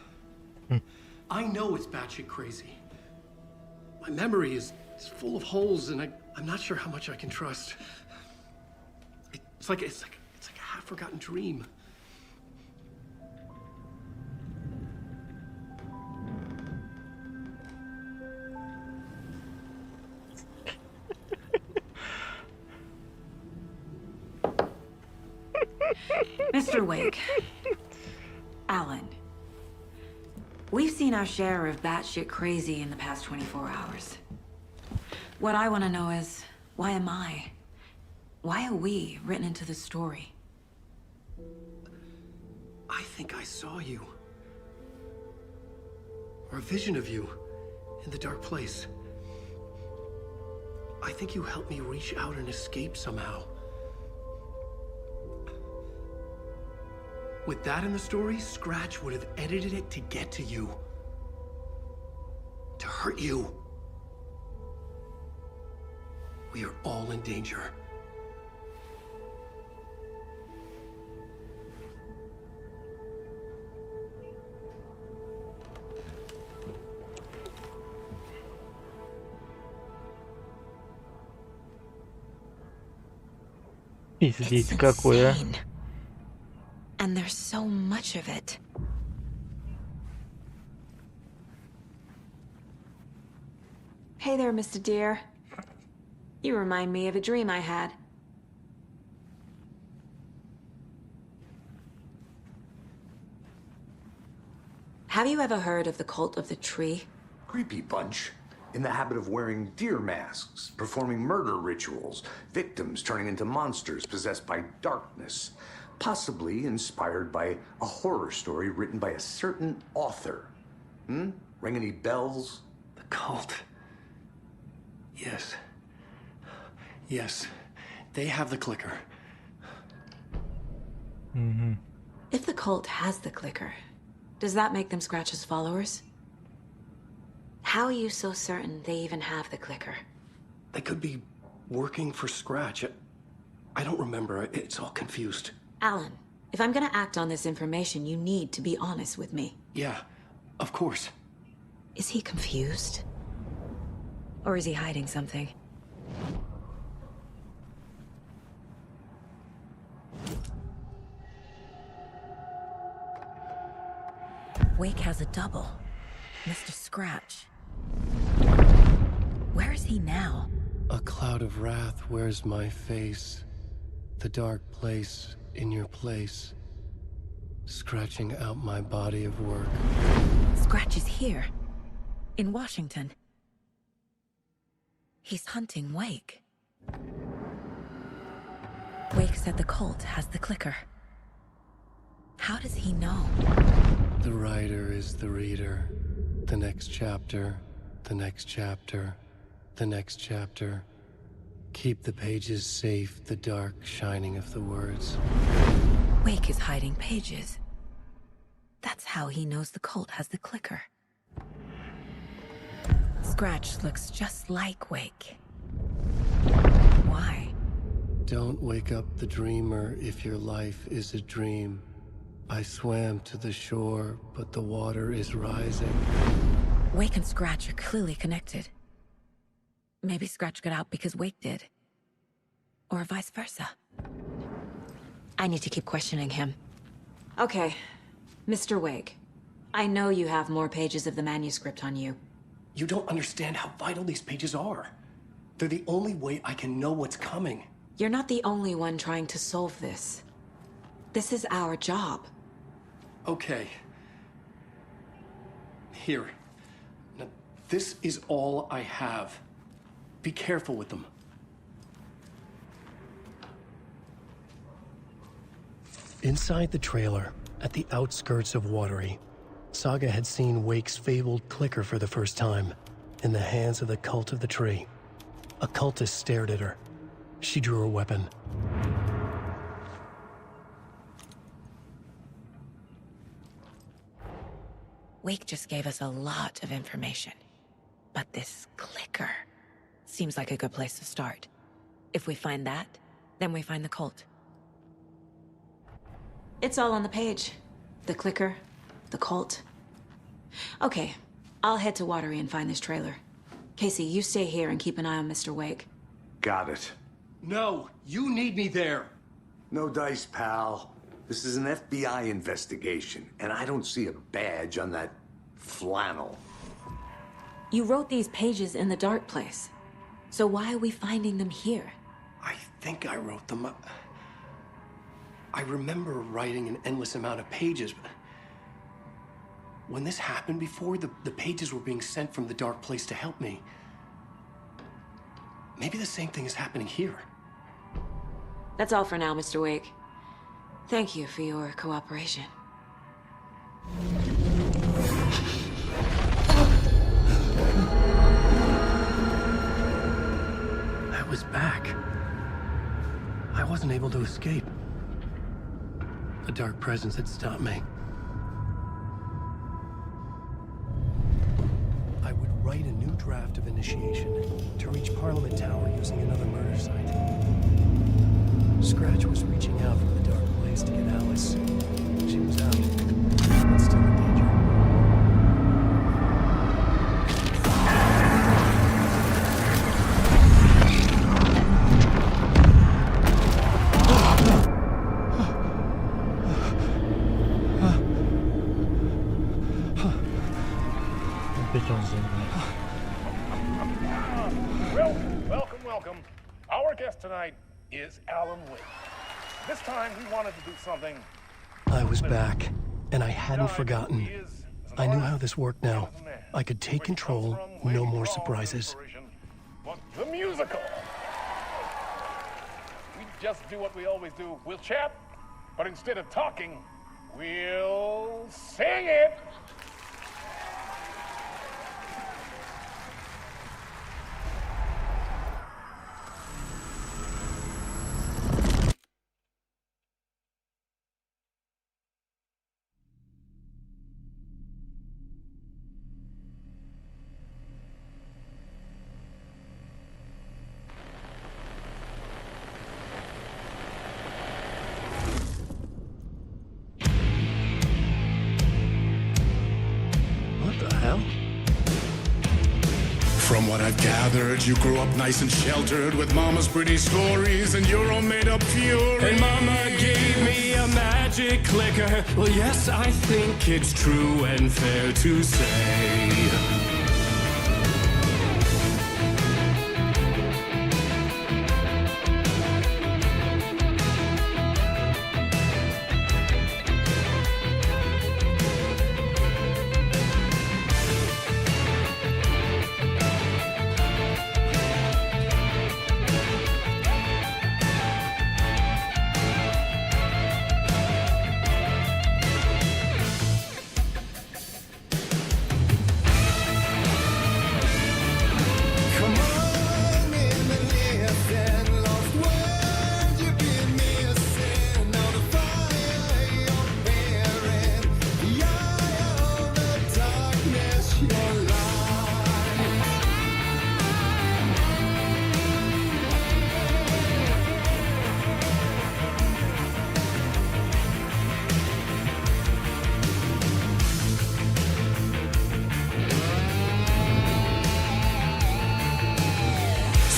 I know it's batshit crazy. My memory is full of holes, and I'm not sure how much I can trust. It's like a half-forgotten dream. Mr. Wake. Alan. We've seen our share of batshit crazy in the past 24 hours. What I want to know is, why am I? Why are we written into the story? I think I saw you. Or a vision of you in the dark place. I think you helped me reach out and escape somehow. With that in the story, Scratch would have edited it to get to you. To hurt you. We are all in danger. Пиздец какой, а. And there's so much of it. Hey there, Mr. Deer. You remind me of a dream I had. Have you ever heard of the Cult of the Tree? Creepy bunch. In the habit of wearing deer masks, performing murder rituals, victims turning into monsters possessed by darkness. Possibly inspired by a horror story written by a certain author. Ring any bells? The cult. Yes. Yes. They have the clicker. If the cult has the clicker, does that make them Scratch's followers? How are you so certain they even have the clicker? They could be working for Scratch. I don't remember. It's all confused. Alan, if I'm gonna act on this information, you need to be honest with me. Yeah, of course. Is he confused? Or is he hiding something? Wake has a double. Mr. Scratch. Where is he now? A cloud of wrath wears my face. The dark place in your place. Scratching out my body of work. Scratch is here. In Washington. He's hunting Wake. Wake said the cult has the clicker. How does he know? The writer is the reader. The next chapter, the next chapter, the next chapter. Keep the pages safe, the dark shining of the words. Wake is hiding pages. That's how he knows the cult has the clicker. Scratch looks just like Wake. Why? Don't wake up the dreamer if your life is a dream. I swam to the shore, but the water is rising. Wake and Scratch are clearly connected. Maybe Scratch got out because Wake did. Or vice versa. I need to keep questioning him. Okay, Mr. Wake. I know you have more pages of the manuscript on you. You don't understand how vital these pages are. They're the only way I can know what's coming. You're not the only one trying to solve this. This is our job. Okay. Here. Now, this is all I have. Be careful with them. Inside the trailer, at the outskirts of Watery, Saga had seen Wake's fabled clicker for the first time, in the hands of the Cult of the Tree. A cultist stared at her. She drew her weapon. Wake just gave us a lot of information. But this clicker seems like a good place to start. If we find that, then we find the cult. It's all on the page. The clicker, the cult. Okay, I'll head to Watery and find this trailer. Casey, you stay here and keep an eye on Mr. Wake. Got it. No, you need me there. No dice, pal. This is an FBI investigation, and I don't see a badge on that flannel. You wrote these pages in the dark place. So why are we finding them here? I think I wrote them. I remember writing an endless amount of pages, but When this happened before, the pages were being sent from the dark place to help me. Maybe the same thing is happening here. That's all for now, Mr. Wake. Thank you for your cooperation. I was back. I wasn't able to escape. The dark presence had stopped me. I would write a new draft of initiation to reach Parliament Tower using another murder site. Scratch was reaching out from the dark place to get Alice. She was out, but still in danger. Welcome. Our guest tonight is Alan Wake. This time we wanted to do something. I was back, and I hadn't forgotten. I knew how this worked now. I could take control, no more surprises. But the musical. We just do what we always do. We'll chat, but instead of talking, we'll sing it. From what I've gathered, you grew up nice and sheltered with mama's pretty stories and your own made-up fury. And mama gave me a magic clicker. Well, yes, I think it's true and fair to say.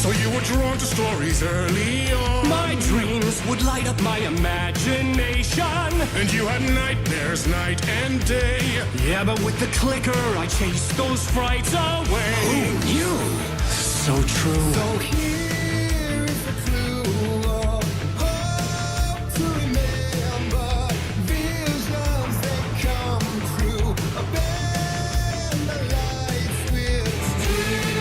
So you were drawn to stories early on. My dreams would light up my imagination. And you had nightmares night and day. Yeah, but with the clicker, I chased those frights away. Who knew? So true. So here is the clue of hope to remember. Visions that come true. Abandon the lights with stream.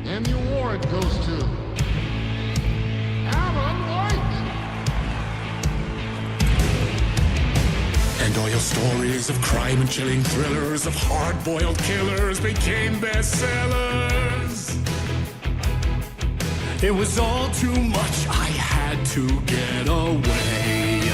And the award goes to And all your stories of crime and chilling thrillers of hard-boiled killers became bestsellers. It was all too much, I had to get away.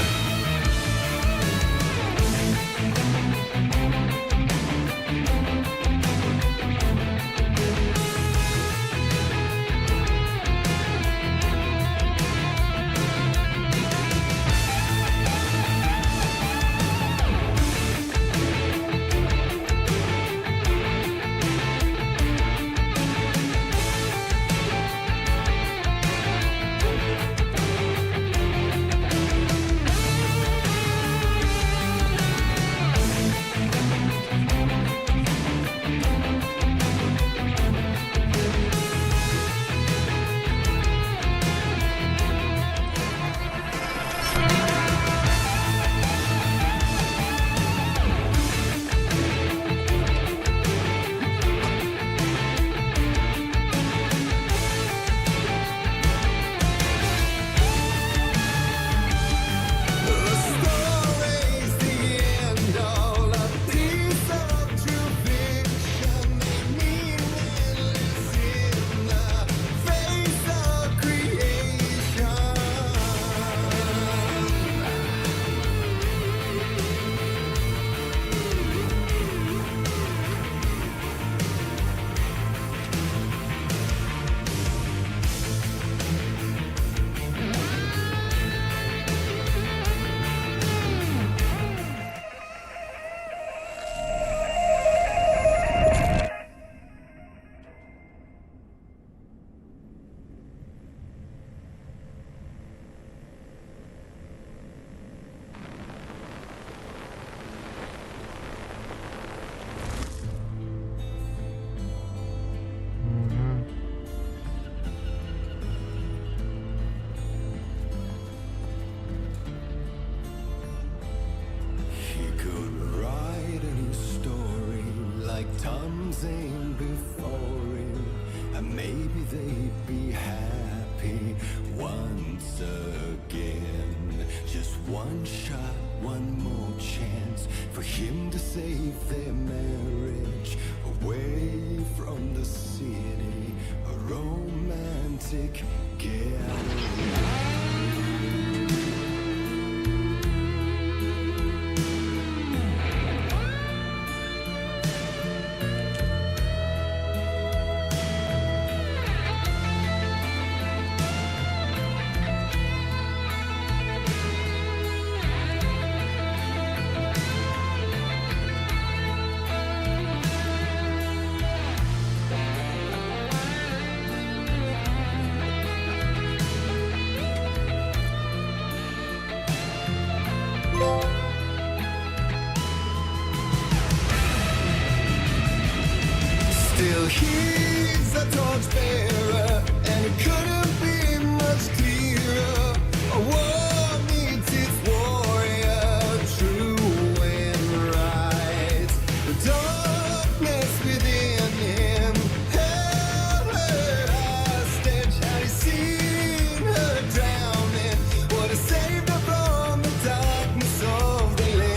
Still, he's a torchbearer, and it couldn't be much clearer. A war needs its warrior, true and right. The darkness within him held her hostage. Had he seen her drowning, would have saved her from the darkness of the lake.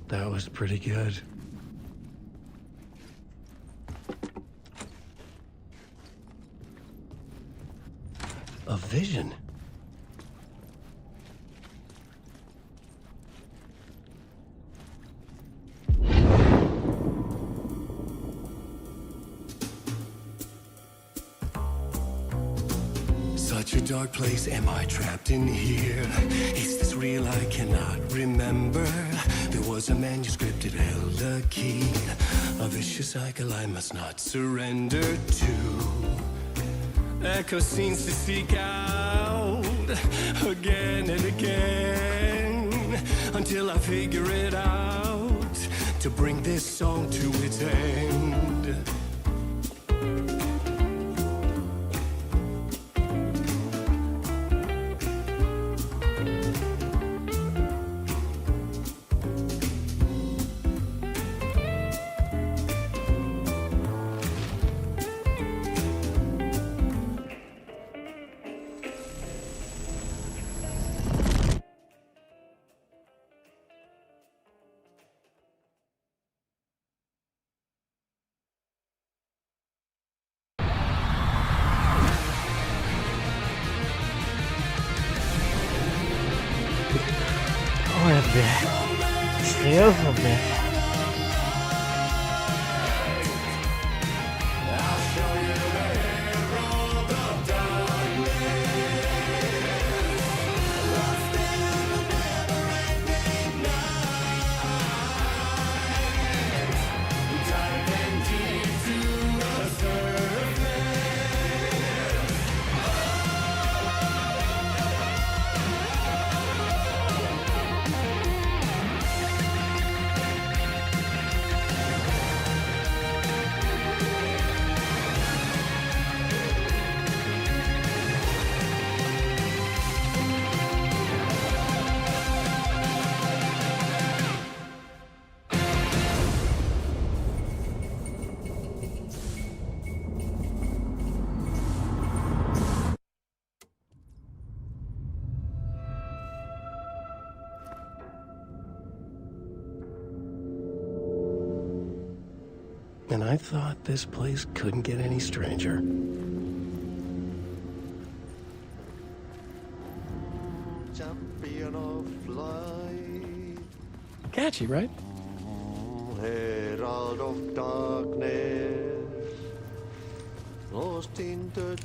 That was pretty good. A vision? Such a dark place, am I trapped in here? Is this real? I cannot remember. There was a manuscript, it held a key. A vicious cycle I must not surrender to. Echo scenes to seek out again and again until I figure it out to bring this song to its end. Ой, блядь. Серьезно, блядь? And I thought this place couldn't get any stranger. Champion of light, Catchy, right? herald of darkness, lost in the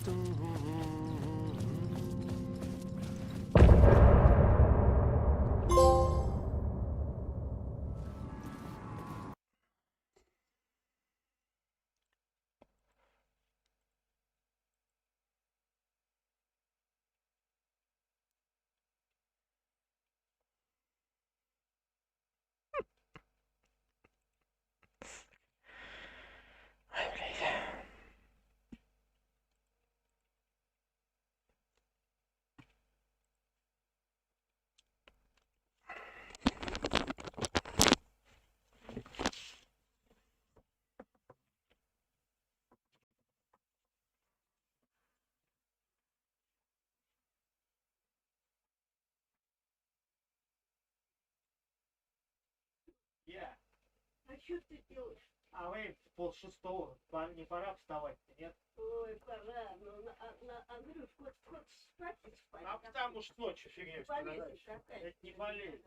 А что ты делаешь? А вы полшестого. Вам не пора вставать-то, нет? Ой, пора. Но Андрюш, хоть спать и спать. А потому что ночью фигня. Это не болезнь.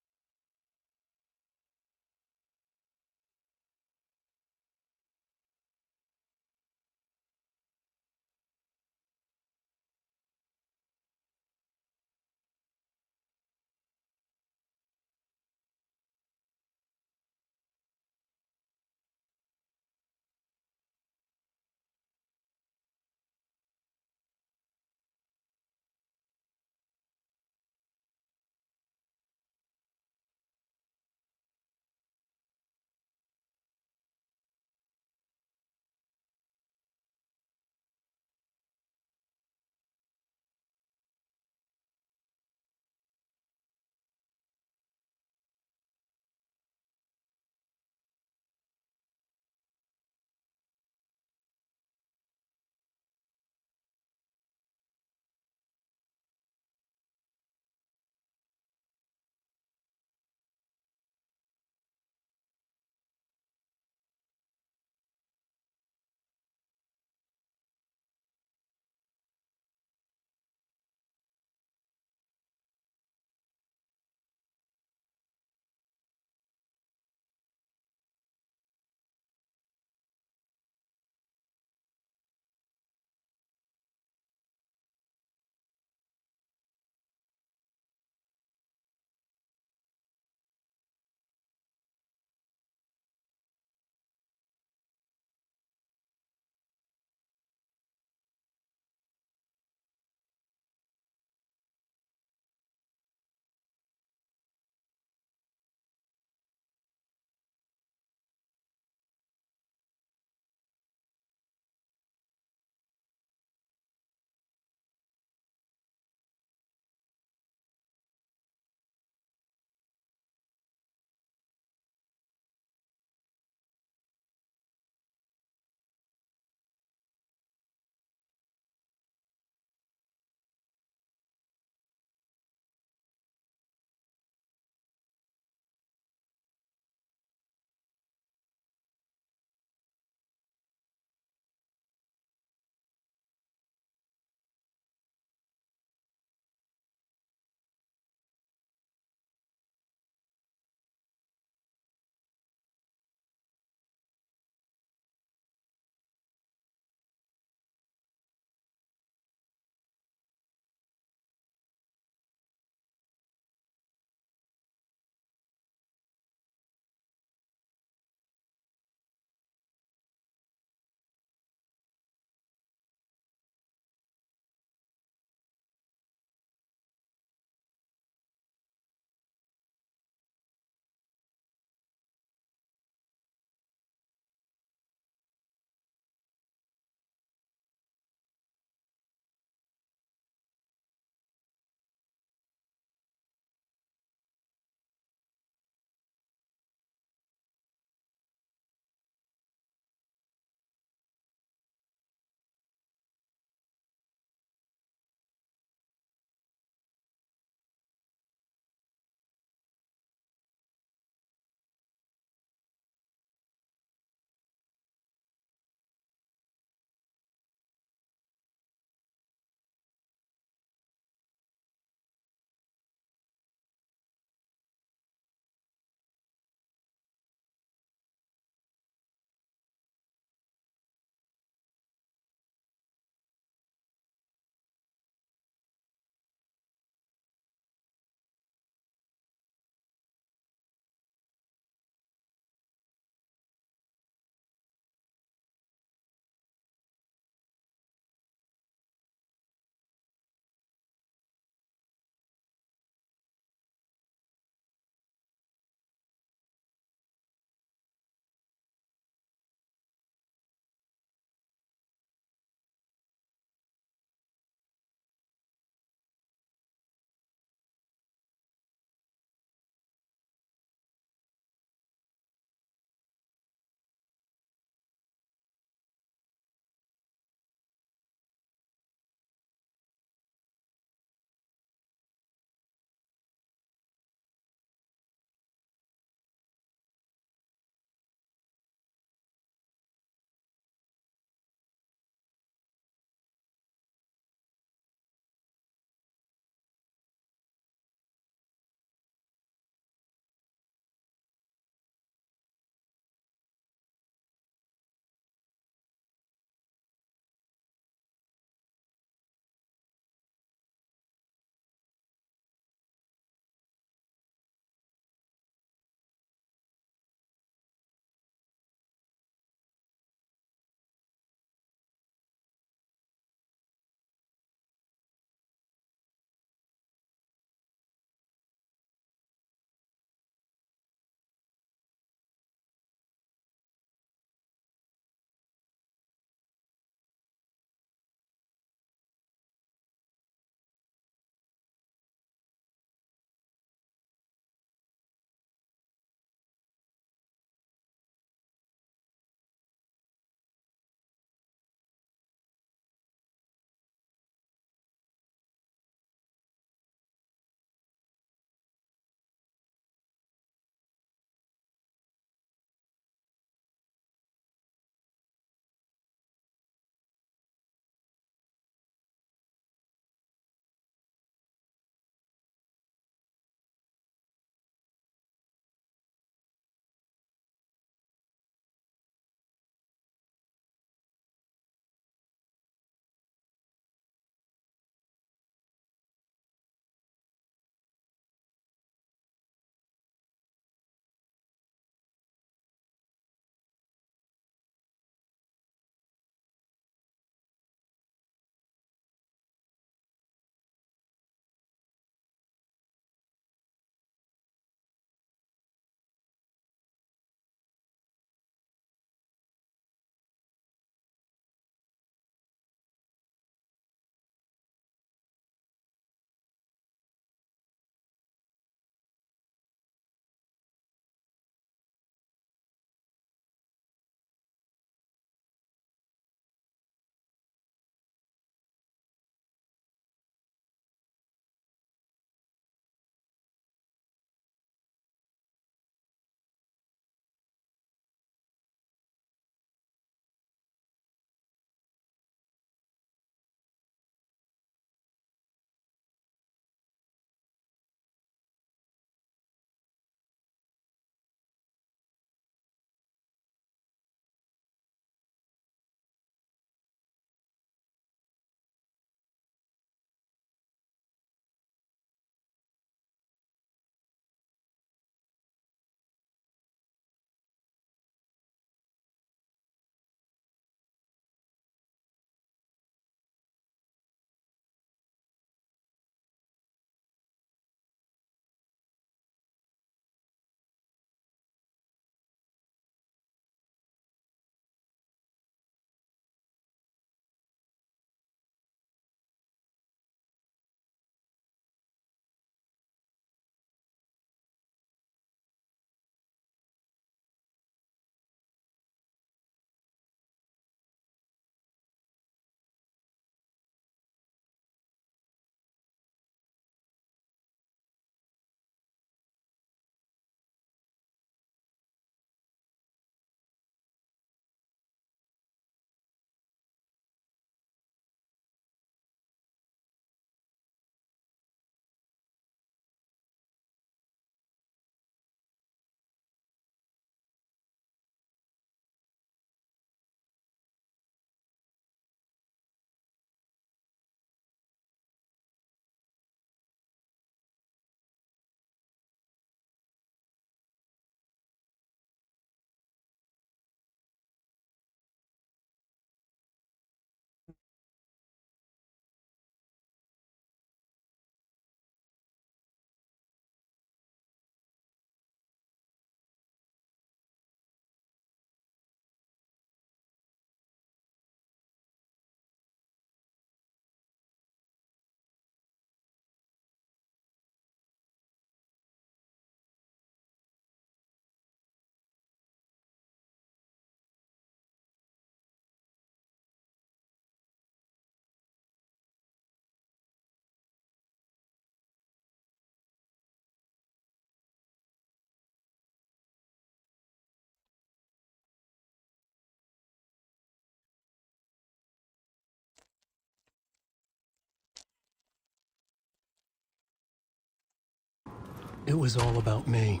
It was all about me.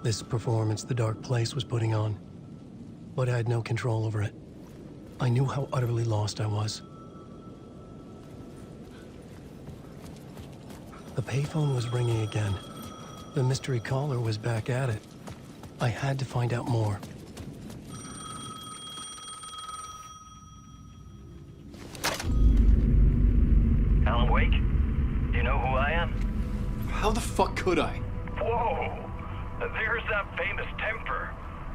This performance the Dark Place was putting on. But I had no control over it. I knew how utterly lost I was. The payphone was ringing again. The mystery caller was back at it. I had to find out more. Alan Wake? Do you know who I am? How the fuck could I? Whoa! There's that famous temper.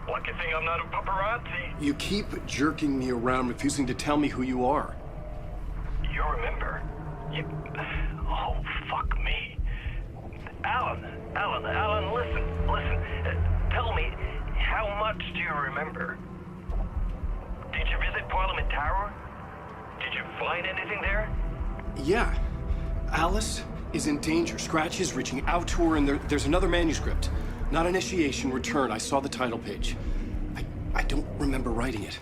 Lucky thing I'm not a paparazzi. You keep jerking me around, refusing to tell me who you are. You remember? Oh, fuck me. Alan, listen. Tell me, how much do you remember? Did you visit Parliament Tower? Did you find anything there? Yeah. Alice is in danger. Scratch is reaching out to her, and there's another manuscript. Not initiation, return. I saw the title page. I don't remember writing it.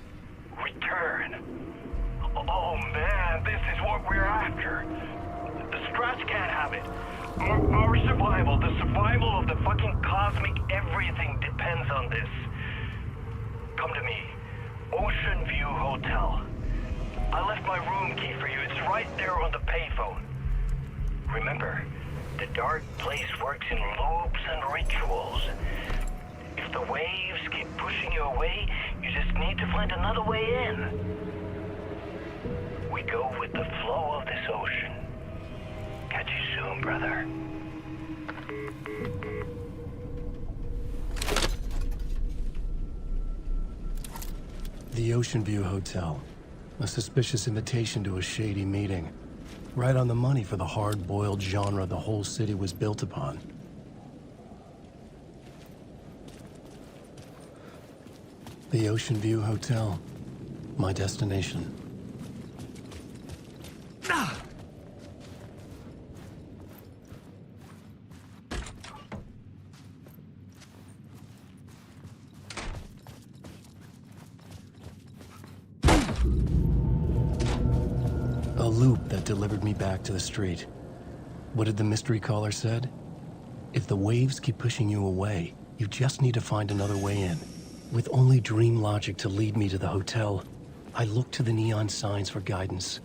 Return? Oh man, this is what we're after. The Scratch can't have it. Our survival, the survival of the fucking cosmic everything depends on this. Come to me. Ocean View Hotel. I left my room key for you. It's right there on the payphone. Remember, the Dark Place works in loops and rituals. If the waves keep pushing you away, you just need to find another way in. We go with the flow of this ocean. Catch you soon, brother. The Ocean View Hotel. A suspicious invitation to a shady meeting. Right on the money for the hard-boiled genre the whole city was built upon. The Ocean View Hotel. My destination. A loop that delivered me back to the street. What did the mystery caller said? If the waves keep pushing you away, you just need to find another way in. With only dream logic to lead me to the hotel, I looked to the neon signs for guidance.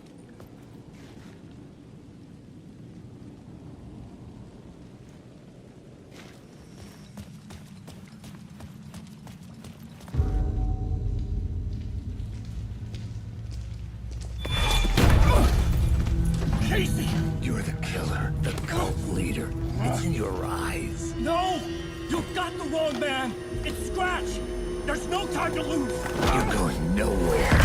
Casey! You're the killer, the cult leader. It's in your eyes. No! You've got the wrong man! It's Scratch! There's no time to lose! You're going nowhere.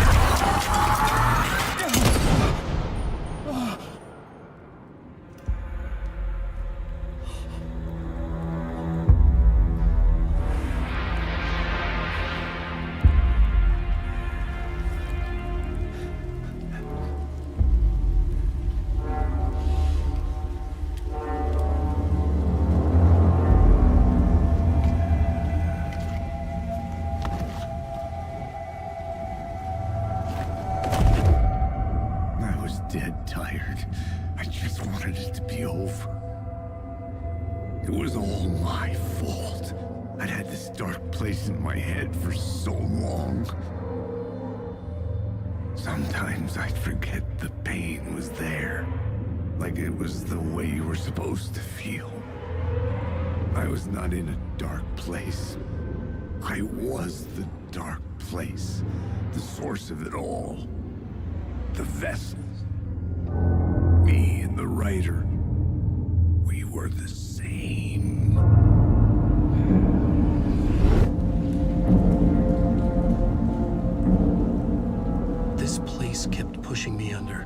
Dead tired. I just wanted it to be over. It was all my fault. I'd had this dark place in my head for so long. Sometimes I'd forget the pain was there. Like it was the way you were supposed to feel. I was not in a dark place. I was the dark place. The source of it all. The vessel. Me and the writer, we were the same. This place kept pushing me under,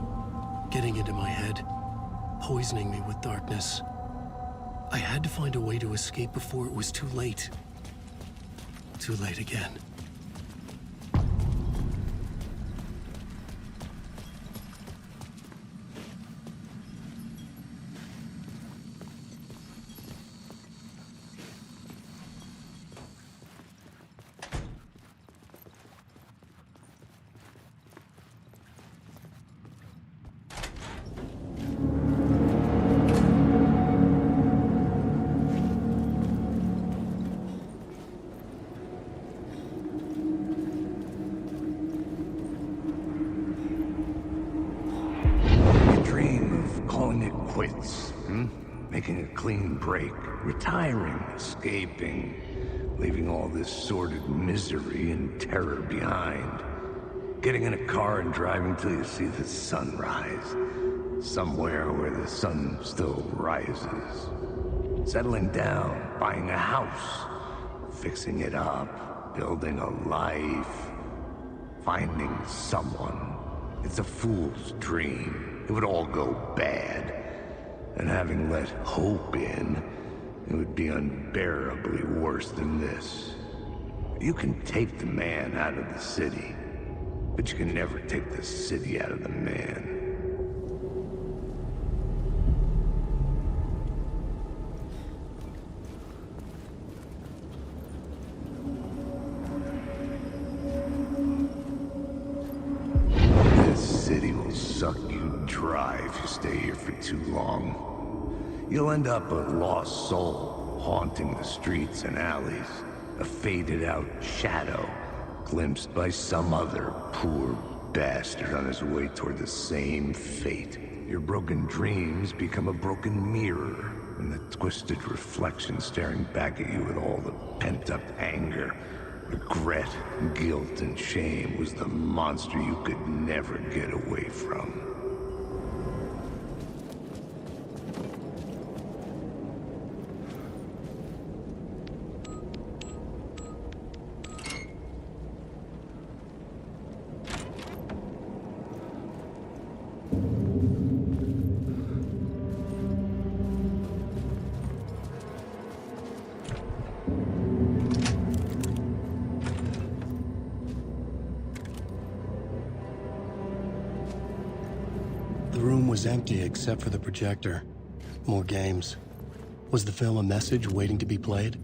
getting into my head, poisoning me with darkness. I had to find a way to escape before it was too late. Too late again. clean break, retiring, escaping, leaving all this sordid misery and terror behind. Getting in a car and driving till you see the sun rise, somewhere where the sun still rises. Settling down, buying a house, fixing it up, building a life, finding someone. It's a fool's dream. It would all go bad. And having let hope in, it would be unbearably worse than this. You can take the man out of the city, but you can never take the city out of the man. This city will suck you dry if you stay here for too long. You'll end up a lost soul, haunting the streets and alleys. A faded-out shadow, glimpsed by some other poor bastard on his way toward the same fate. Your broken dreams become a broken mirror, and the twisted reflection staring back at you with all the pent-up anger, regret, guilt, and shame was the monster you could never get away from. The room was empty except for the projector. More games. Was the film a message waiting to be played?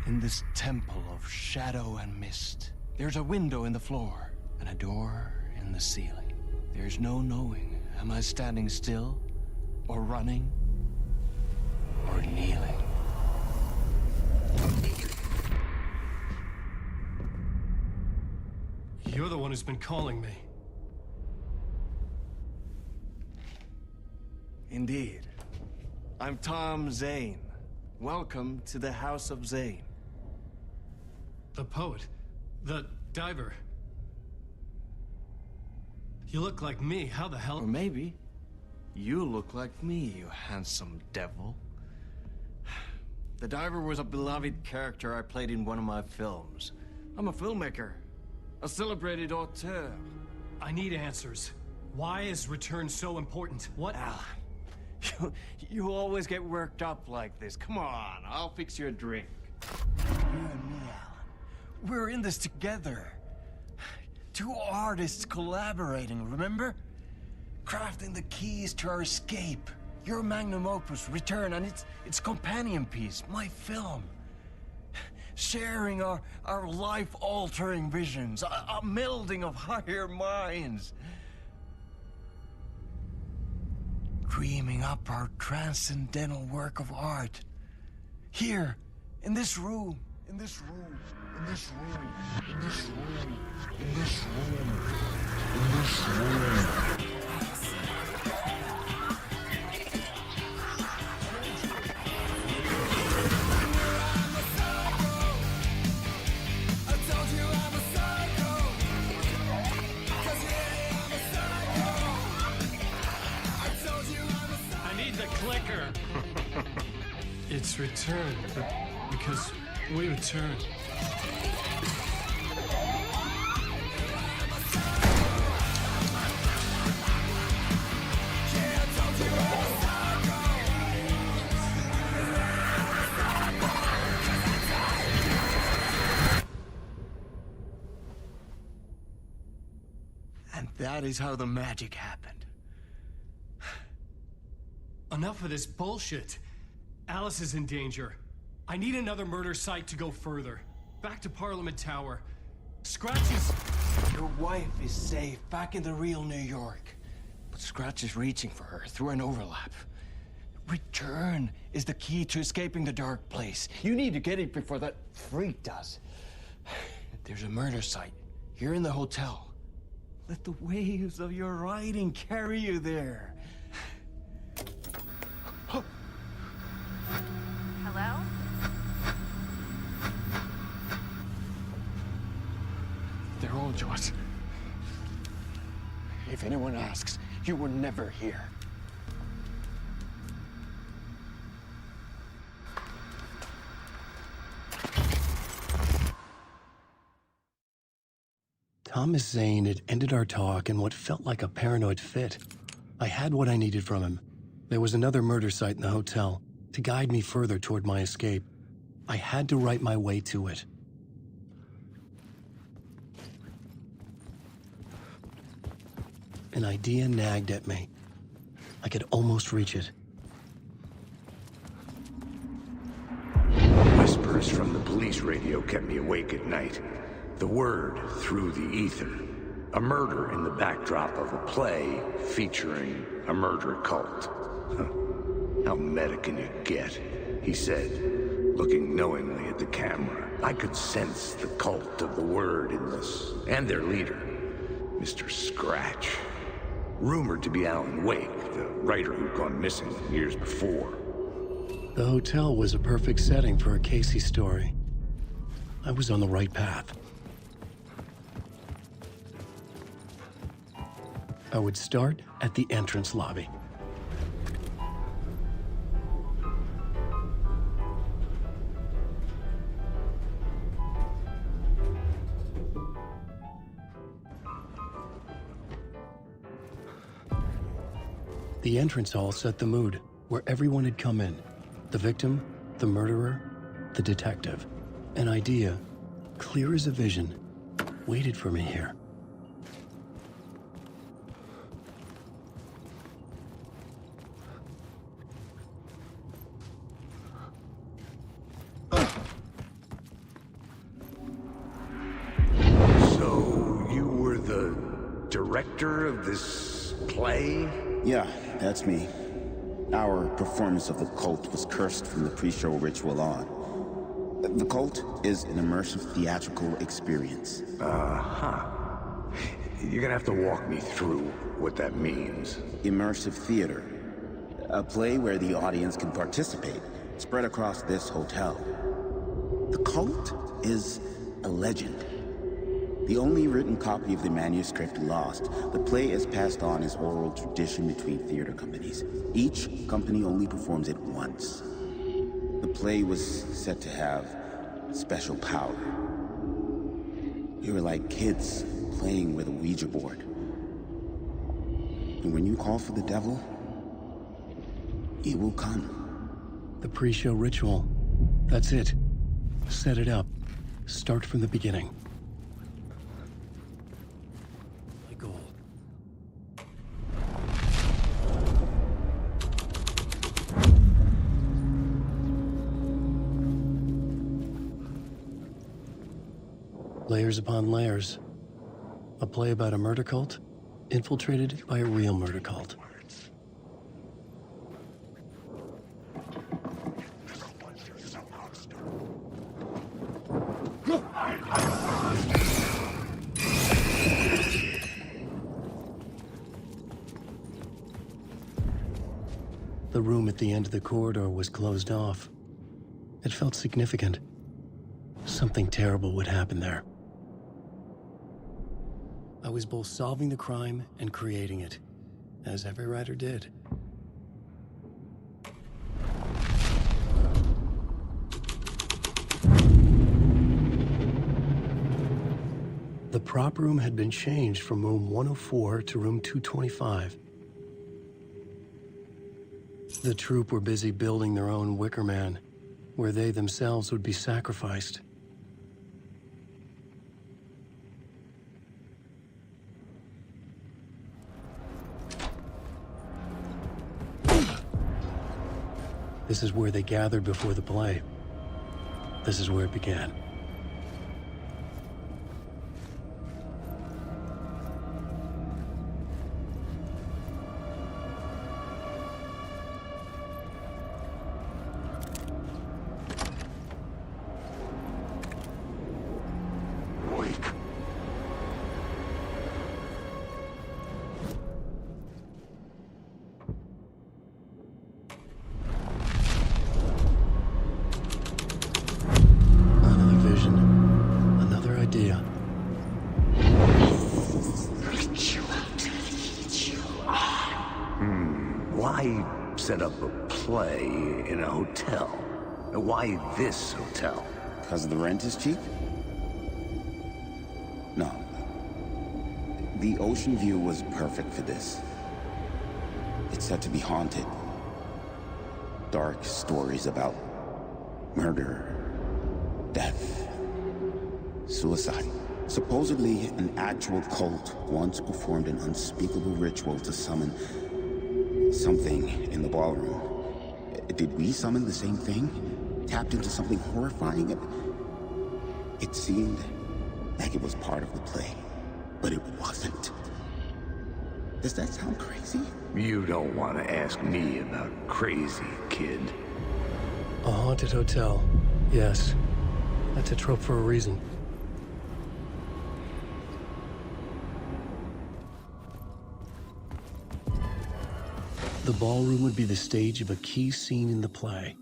In this temple of shadow and mist, there's a window in the floor and a door in the ceiling. There's no knowing, am I standing still, or running, or kneeling? You're the one who's been calling me. Indeed. I'm Tom Zane. Welcome to the House of Zane. The poet. The diver. You look like me. How the hell? Or maybe you look like me, you handsome devil. The diver was a beloved character I played in one of my films. I'm a filmmaker. A celebrated auteur. I need answers. Why is Return so important? What? Alan, you always get worked up like this. Come on, I'll fix you a drink. You and me, Alan. We're in this together. Two artists collaborating, remember? Crafting the keys to our escape. Your magnum opus, Return, and its companion piece, my film. Sharing our life-altering visions, a melding of higher minds. Dreaming up our transcendental work of art. Here, in this room, in this room, in this room, in this room, in this room, in this room. must return, but because we return. And that is how the magic happened. Enough of this bullshit. Alice is in danger. I need another murder site to go further. Back to Parliament Tower. Scratch is... Your wife is safe, back in the real New York. But Scratch is reaching for her through an overlap. Return is the key to escaping the dark place. You need to get it before that freak does. There's a murder site here in the hotel. Let the waves of your writing carry you there. Hello? They're all to us. If anyone asks, you were never here. Thomas Zane had ended our talk in what felt like a paranoid fit. I had what I needed from him. There was another murder site in the hotel to guide me further toward my escape. I had to write my way to it. An idea nagged at me. I could almost reach it. Whispers from the police radio kept me awake at night. The word through the ether. A murder in the backdrop of a play featuring a murder cult. How meta can you get? He said, looking knowingly at the camera. I could sense the cult of the word in this, and their leader, Mr. Scratch. Rumored to be Alan Wake, the writer who'd gone missing years before. The hotel was a perfect setting for a Casey story. I was on the right path. I would start at the entrance lobby. The entrance hall set the mood, where everyone had come in. The victim, the murderer, the detective. An idea, clear as a vision, waited for me here. So, you were the director of this play? Yeah, that's me. Our performance of the cult was cursed from the pre-show ritual on. The cult is an immersive theatrical experience. Uh-huh. You're gonna have to walk me through what that means. Immersive theater. A play where the audience can participate, spread across this hotel. The cult is a legend. The only written copy of the manuscript lost, the play is passed on as oral tradition between theater companies. Each company only performs it once. The play was said to have special power. We were like kids playing with a Ouija board. And when you call for the devil, he will come. The pre-show ritual. That's it. Set it up. Start from the beginning. My goal. Layers upon layers. A play about a murder cult, infiltrated by a real murder cult. The room at the end of the corridor was closed off. It felt significant. Something terrible would happen there. I was both solving the crime and creating it, as every writer did. The prop room had been changed from room 104 to room 225. The troupe were busy building their own Wicker Man, where they themselves would be sacrificed. This is where they gathered before the play. This is where it began. Why set up a play in a hotel? Why this hotel? Because the rent is cheap? No. The ocean view was perfect for this. It's said to be haunted. Dark stories about murder, death, suicide. Supposedly, an actual cult once performed an unspeakable ritual to summon something in the ballroom. Did we summon the same thing? Tapped into something horrifying? It seemed like it was part of the play, but it wasn't. Does that sound crazy? You don't want to ask me about crazy, kid. A haunted hotel. Yes. That's a trope for a reason. The ballroom would be the stage of a key scene in the play.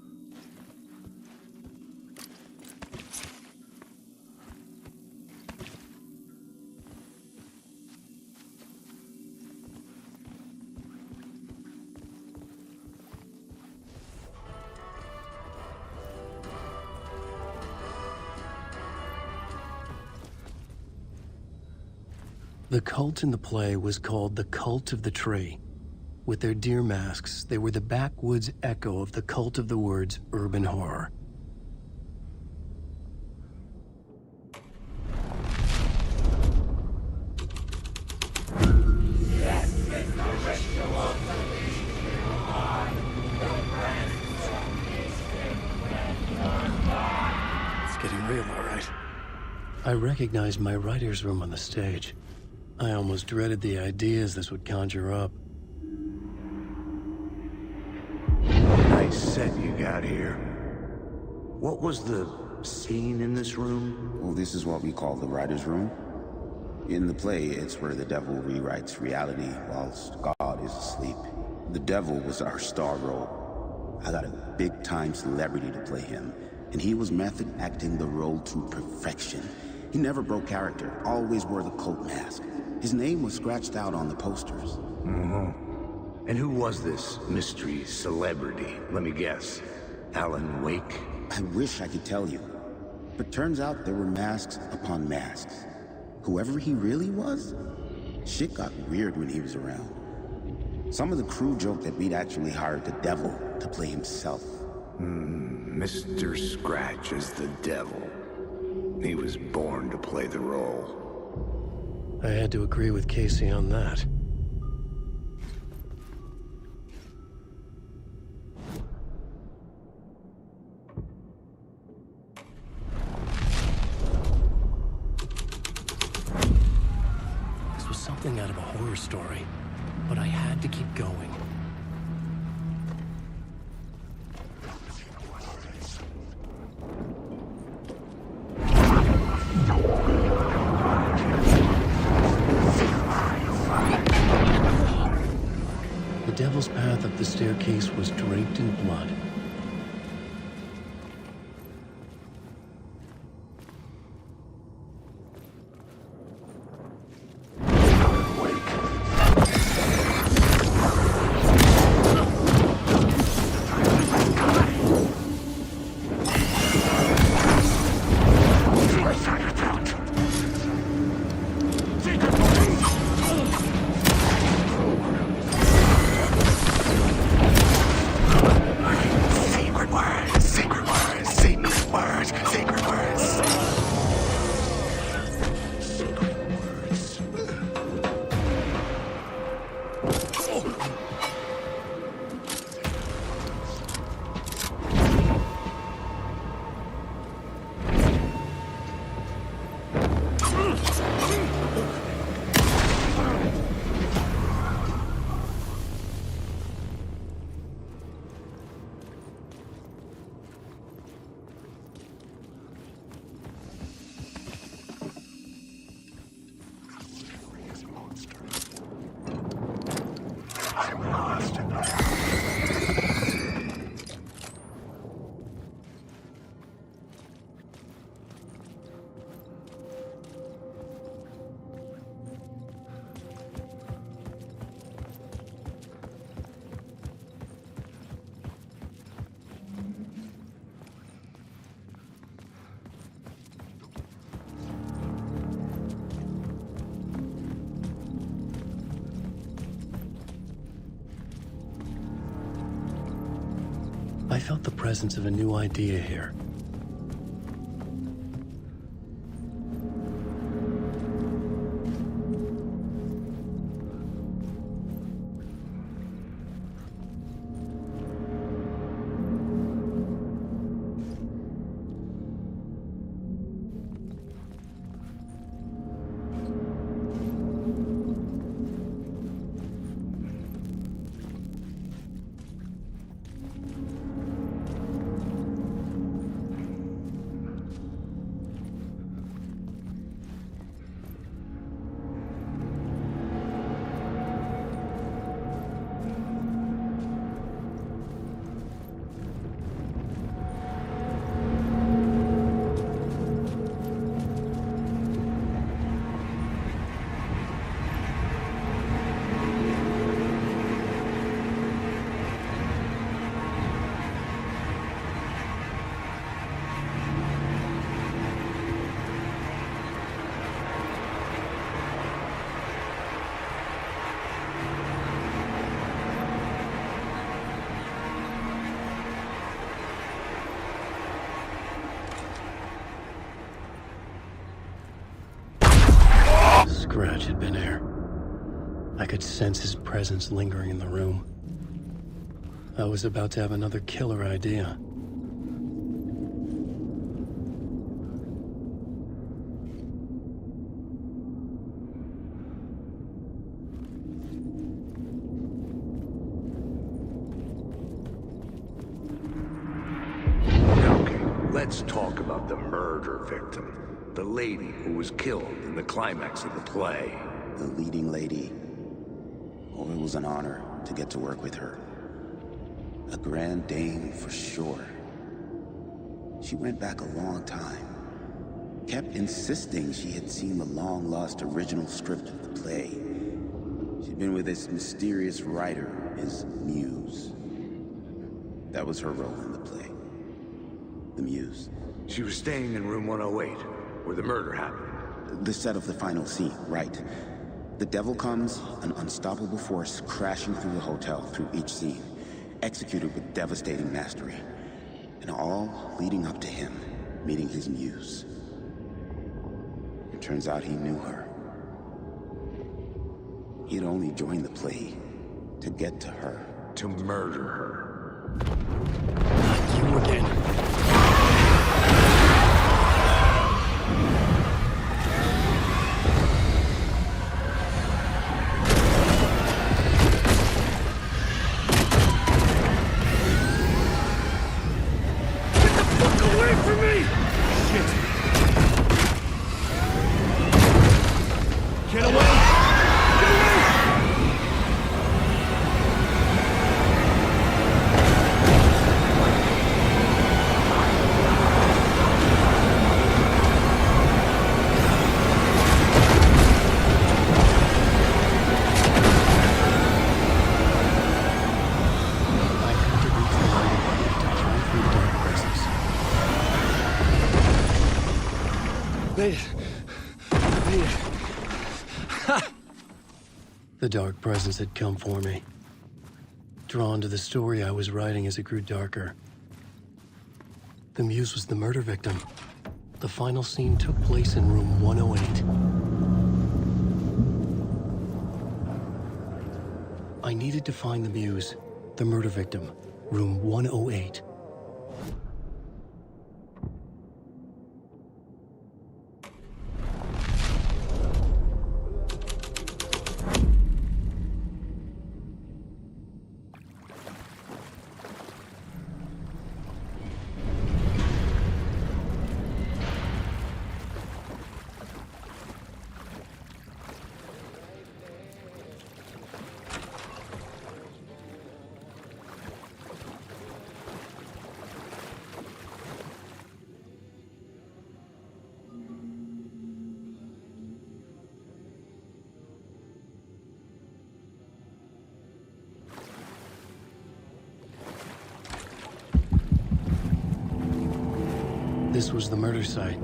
The cult in the play was called the Cult of the Tree. With their deer masks, they were the backwoods echo of the cult of the word's urban horror. It's getting real, all right. I recognized my writer's room on the stage. I almost dreaded the ideas this would conjure up. Nice set you got here. What was the scene in this room? Well, this is what we call the writer's room. In the play, it's where the devil rewrites reality whilst God is asleep. The devil was our star role. I got a big-time celebrity to play him, and he was method acting the role to perfection. He never broke character, always wore the cult mask. His name was scratched out on the posters. Mm-hmm. And who was this mystery celebrity? Let me guess. Alan Wake? I wish I could tell you. But turns out there were masks upon masks. Whoever he really was, shit got weird when he was around. Some of the crew joked that we'd actually hired the devil to play himself. Mr. Scratch is the devil. He was born to play the role. I had to agree with Casey on that. This was something out of a horror story, but I had to keep going. The devil's path up the staircase was draped in blood. felt the presence of a new idea here. Scratch had been here. I could sense his presence lingering in the room. I was about to have another killer idea. Okay, let's talk about the murder victim. The lady who was killed in the climax of the play. The leading lady. Oh, it was an honor to get to work with her. A grand dame for sure. She went back a long time. Kept insisting she had seen the long-lost original script of the play. She'd been with this mysterious writer, his muse. That was her role in the play. The muse. She was staying in room 108. Where the murder happened. The set of the final scene, right. The devil comes, an unstoppable force crashing through the hotel through each scene, executed with devastating mastery, and all leading up to him meeting his muse. It turns out he knew her. He had only joined the play to get to her. To murder her. You again. Made it. Made it. Ha! The dark presence had come for me. Drawn to the story I was writing as it grew darker. The muse was the murder victim. The final scene took place in room 108. I needed to find the muse, the murder victim, room 108. This was the murder site.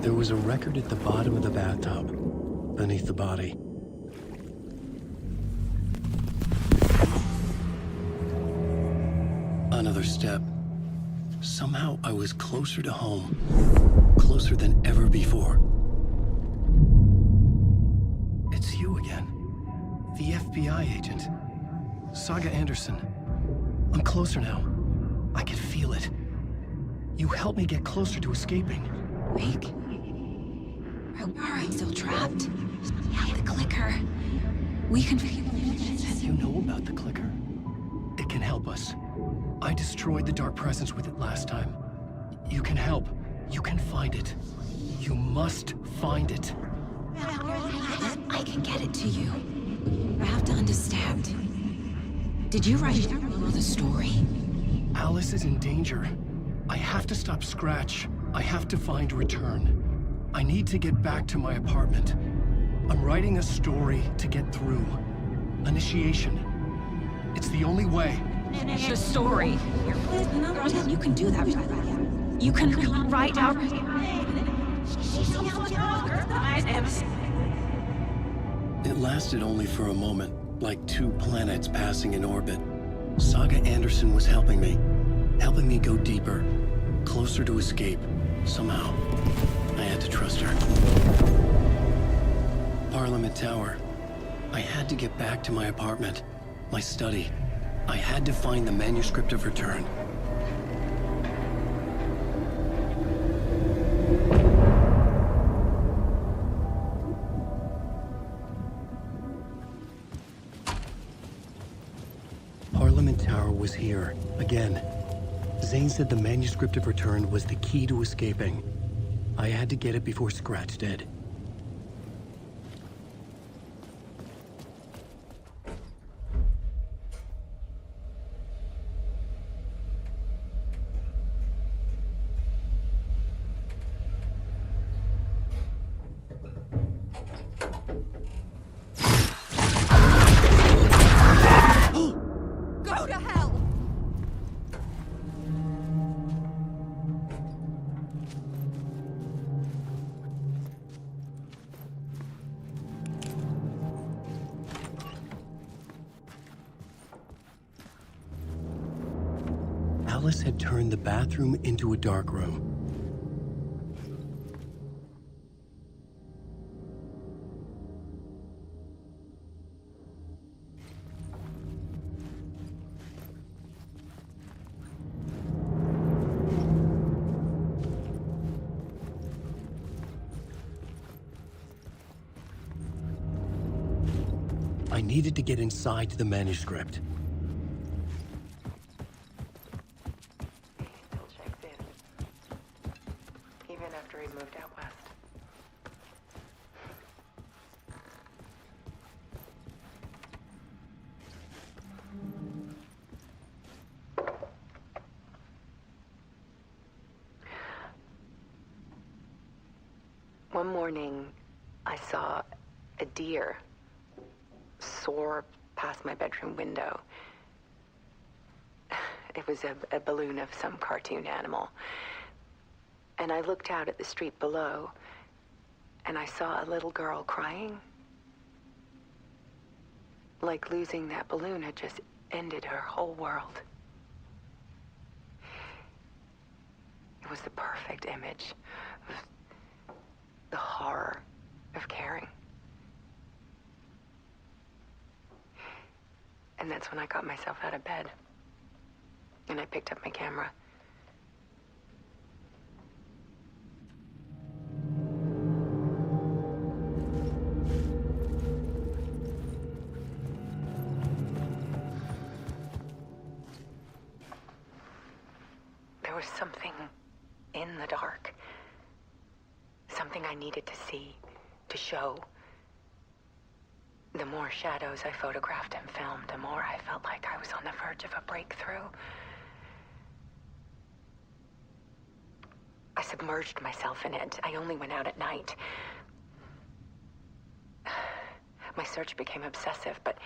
There was a record at the bottom of the bathtub, beneath the body. another step. Somehow I was closer to home. Closer than ever before. It's you again. The FBI agent. Saga Anderson. I'm closer now. I can feel it. You helped me get closer to escaping. Wake? Are I still trapped? Yeah, the clicker. We can... You know about the clicker? It can help us. I destroyed the dark presence with it last time. You can help. You can find it. You must find it. I can get it to you. I have to understand. Did you write the story? Alice is in danger. I have to stop Scratch. I have to find Return. I need to get back to my apartment. I'm writing a story to get through. Initiation. It's the only way. The story. You can do that. You can write out... It lasted only for a moment, like two planets passing in orbit. Saga Anderson was helping me go deeper, closer to escape. Somehow, I had to trust her. Parliament Tower. I had to get back to my apartment, my study. I had to find the manuscript of Return. Parliament Tower was here, again. Zane said the manuscript of Return was the key to escaping. I had to get it before Scratch did. Go to hell! Alice had turned the bathroom into a dark room. I needed to get inside the manuscript. Even after he moved out west. One morning, I saw a deer soar past my bedroom window. It was a balloon of some cartoon animal. And I looked out at the street below, and I saw a little girl crying. Like losing that balloon had just ended her whole world. It was the perfect image of the horror of caring. And that's when I got myself out of bed. And I picked up my camera. There was something in the dark. Something I needed to see, to show. The more shadows I photographed and filmed, the more I felt like I was on the verge of a breakthrough. I submerged myself in it. I only went out at night. My search became obsessive, but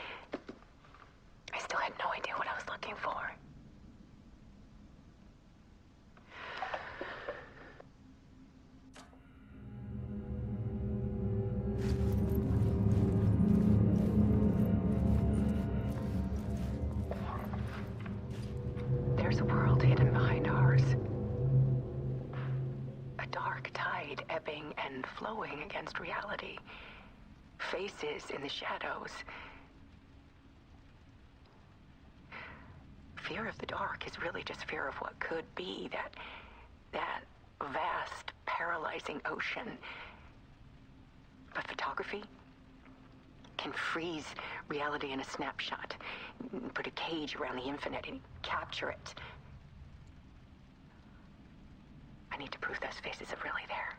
I still had no idea what I was looking for. There's a flowing against reality. Faces in the shadows. Fear of the dark is really just fear of what could be, that vast, paralyzing ocean. But photography can freeze reality in a snapshot, put a cage around the infinite and capture it. I need to prove those faces are really there.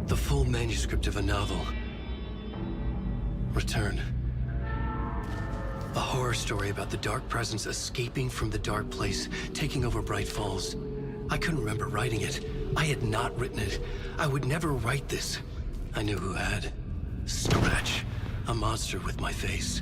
The full manuscript of a novel. Return. A horror story about the dark presence escaping from the dark place, taking over Bright Falls. I couldn't remember writing it. I had not written it. I would never write this. I knew who had. Scratch. A monster with my face.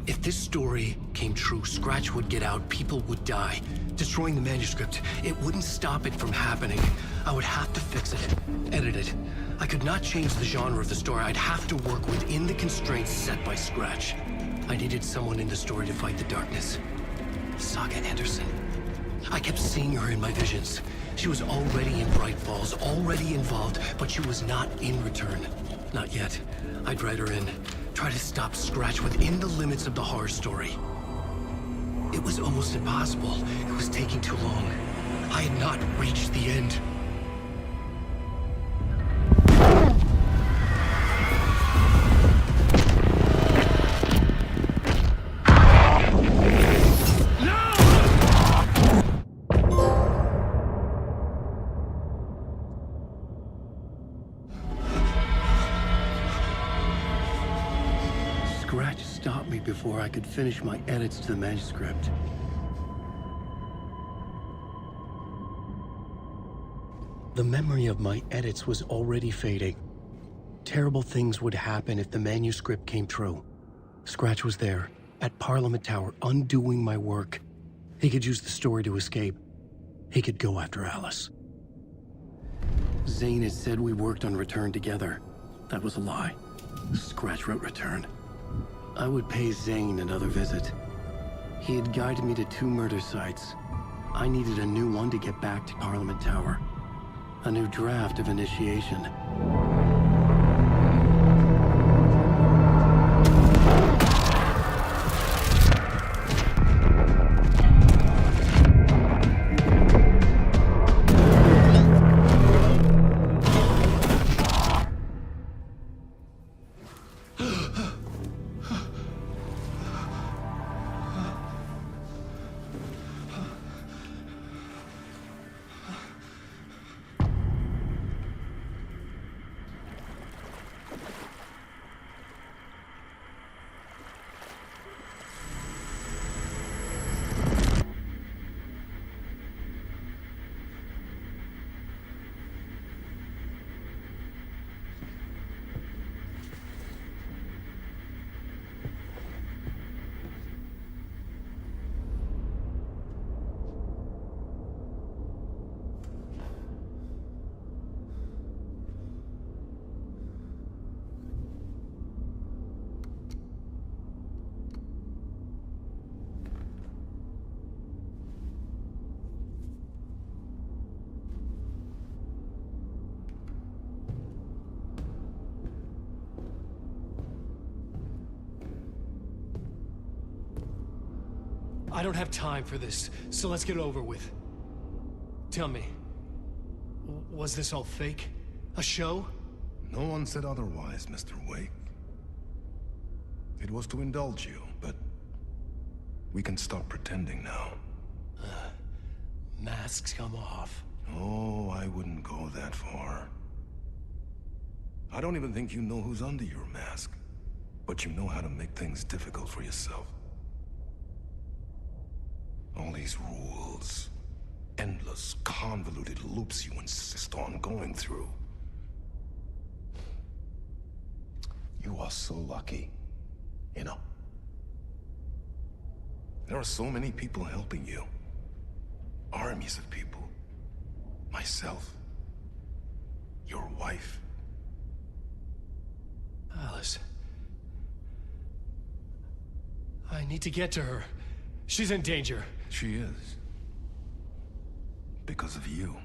If this story came true, Scratch would get out, people would die. Destroying the manuscript, it wouldn't stop it from happening. I would have to fix it, edit it. I could not change the genre of the story. I'd have to work within the constraints set by Scratch. I needed someone in the story to fight the darkness. Saga Anderson. I kept seeing her in my visions. She was already in Bright Falls, already involved, but she was not in Return. Not yet. I'd write her in, try to stop Scratch within the limits of the horror story. It was almost impossible. It was taking too long. I had not reached the end. Scratch stopped me before I could finish my edits to the manuscript. The memory of my edits was already fading. Terrible things would happen if the manuscript came true. Scratch was there, at Parliament Tower, undoing my work. He could use the story to escape. He could go after Alice. Zane had said we worked on Return together. That was a lie. Scratch wrote Return. I would pay Zane another visit. He had guided me to 2 murder sites. I needed a new one to get back to Parliament Tower. A new draft of initiation. I don't have time for this, so let's get it over with. Tell me, was this all fake? A show? No one said otherwise, Mr. Wake. It was to indulge you, but we can stop pretending now. Masks come off. Oh, I wouldn't go that far. I don't even think you know who's under your mask. But you know how to make things difficult for yourself. All these rules. Endless, convoluted loops you insist on going through. You are so lucky. You know? There are so many people helping you. Armies of people. Myself. Your wife. Alice. I need to get to her. She's in danger. She is. Because of you.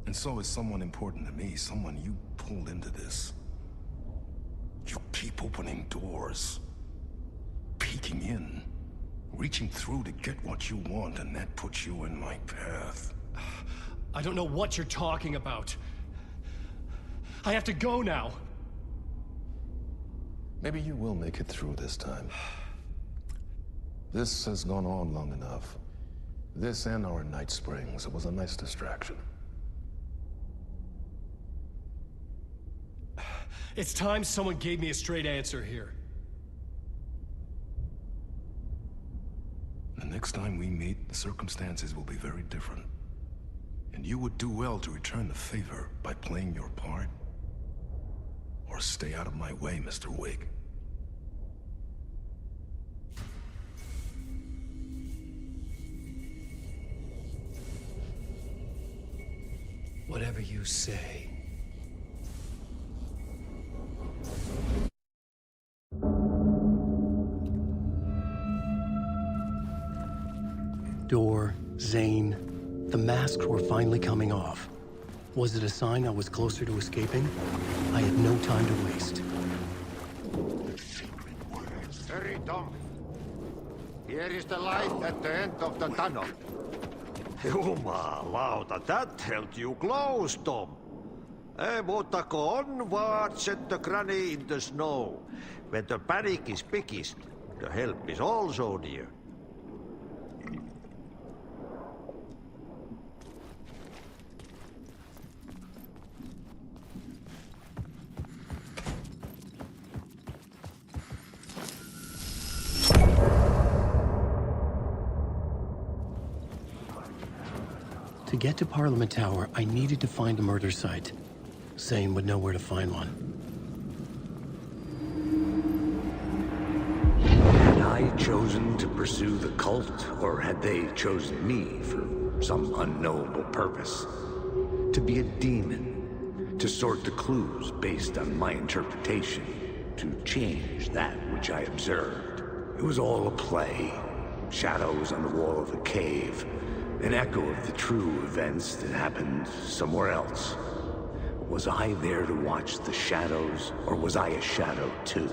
And so is someone important to me, someone you pulled into this. You keep opening doors. Peeking in. Reaching through to get what you want, and that puts you in my path. I don't know what you're talking about. I have to go now. Maybe you will make it through this time. This has gone on long enough. This and our Night Springs. It was a nice distraction. It's time someone gave me a straight answer here. The next time we meet, the circumstances will be very different. And you would do well to return the favor by playing your part. Or stay out of my way, Mr. Wake. Whatever you say. Door, Zane, the masks were finally coming off. Was it a sign I was closer to escaping? I had no time to waste. Hurry, Tom. Here is the light at the end of the tunnel. Jumalauta, that held you close, Tom. Mutta go onward, set the granny in the snow. When the panic is biggest, the help is also near. To get to Parliament Tower, I needed to find a murder site. Zane would know where to find one. Had I chosen to pursue the cult, or had they chosen me for some unknowable purpose? To be a demon, to sort the clues based on my interpretation, to change that which I observed. It was all a play. Shadows on the wall of a cave. An echo of the true events that happened somewhere else. Was I there to watch the shadows, or was I a shadow too?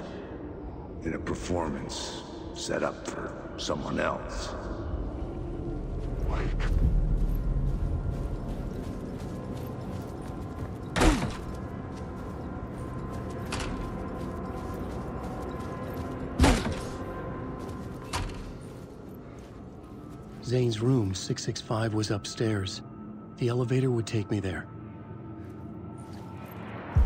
In a performance set up for someone else? Zane's room, 665, was upstairs. The elevator would take me there.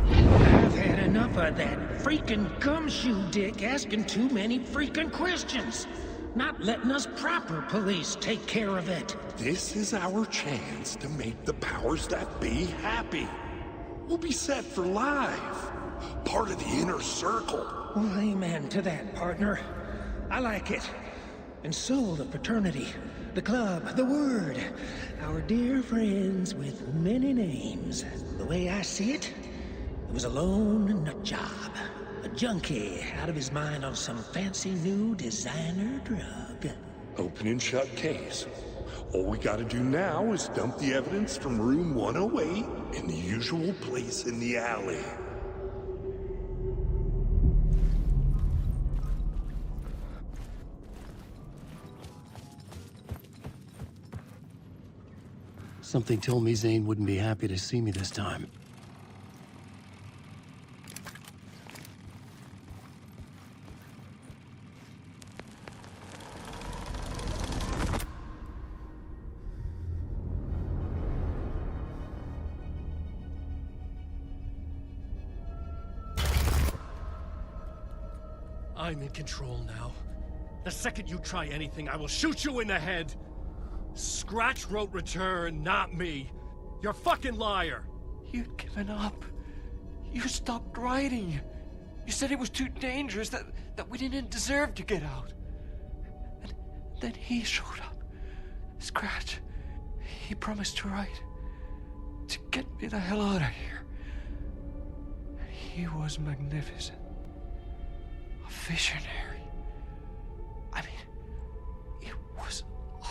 I've had enough of that freaking gumshoe dick asking too many freaking questions. Not letting us proper police take care of it. This is our chance to make the powers that be happy. We'll be set for life. Part of the inner circle. Well, amen to that, partner. I like it. And so the fraternity, the club, the word. Our dear friends with many names. The way I see it, it was a lone nut job. A junkie out of his mind on some fancy new designer drug. Open and shut case. All we gotta do now is dump the evidence from room 108 in the usual place in the alley. Something told me Zane wouldn't be happy to see me this time. I'm in control now. The second you try anything, I will shoot you in the head. Scratch wrote Return, not me. You're a fucking liar. You'd given up. You stopped writing. You said it was too dangerous, that we didn't deserve to get out. And then he showed up. Scratch. He promised to write. To get me the hell out of here. He was magnificent. A visionary. I mean, it was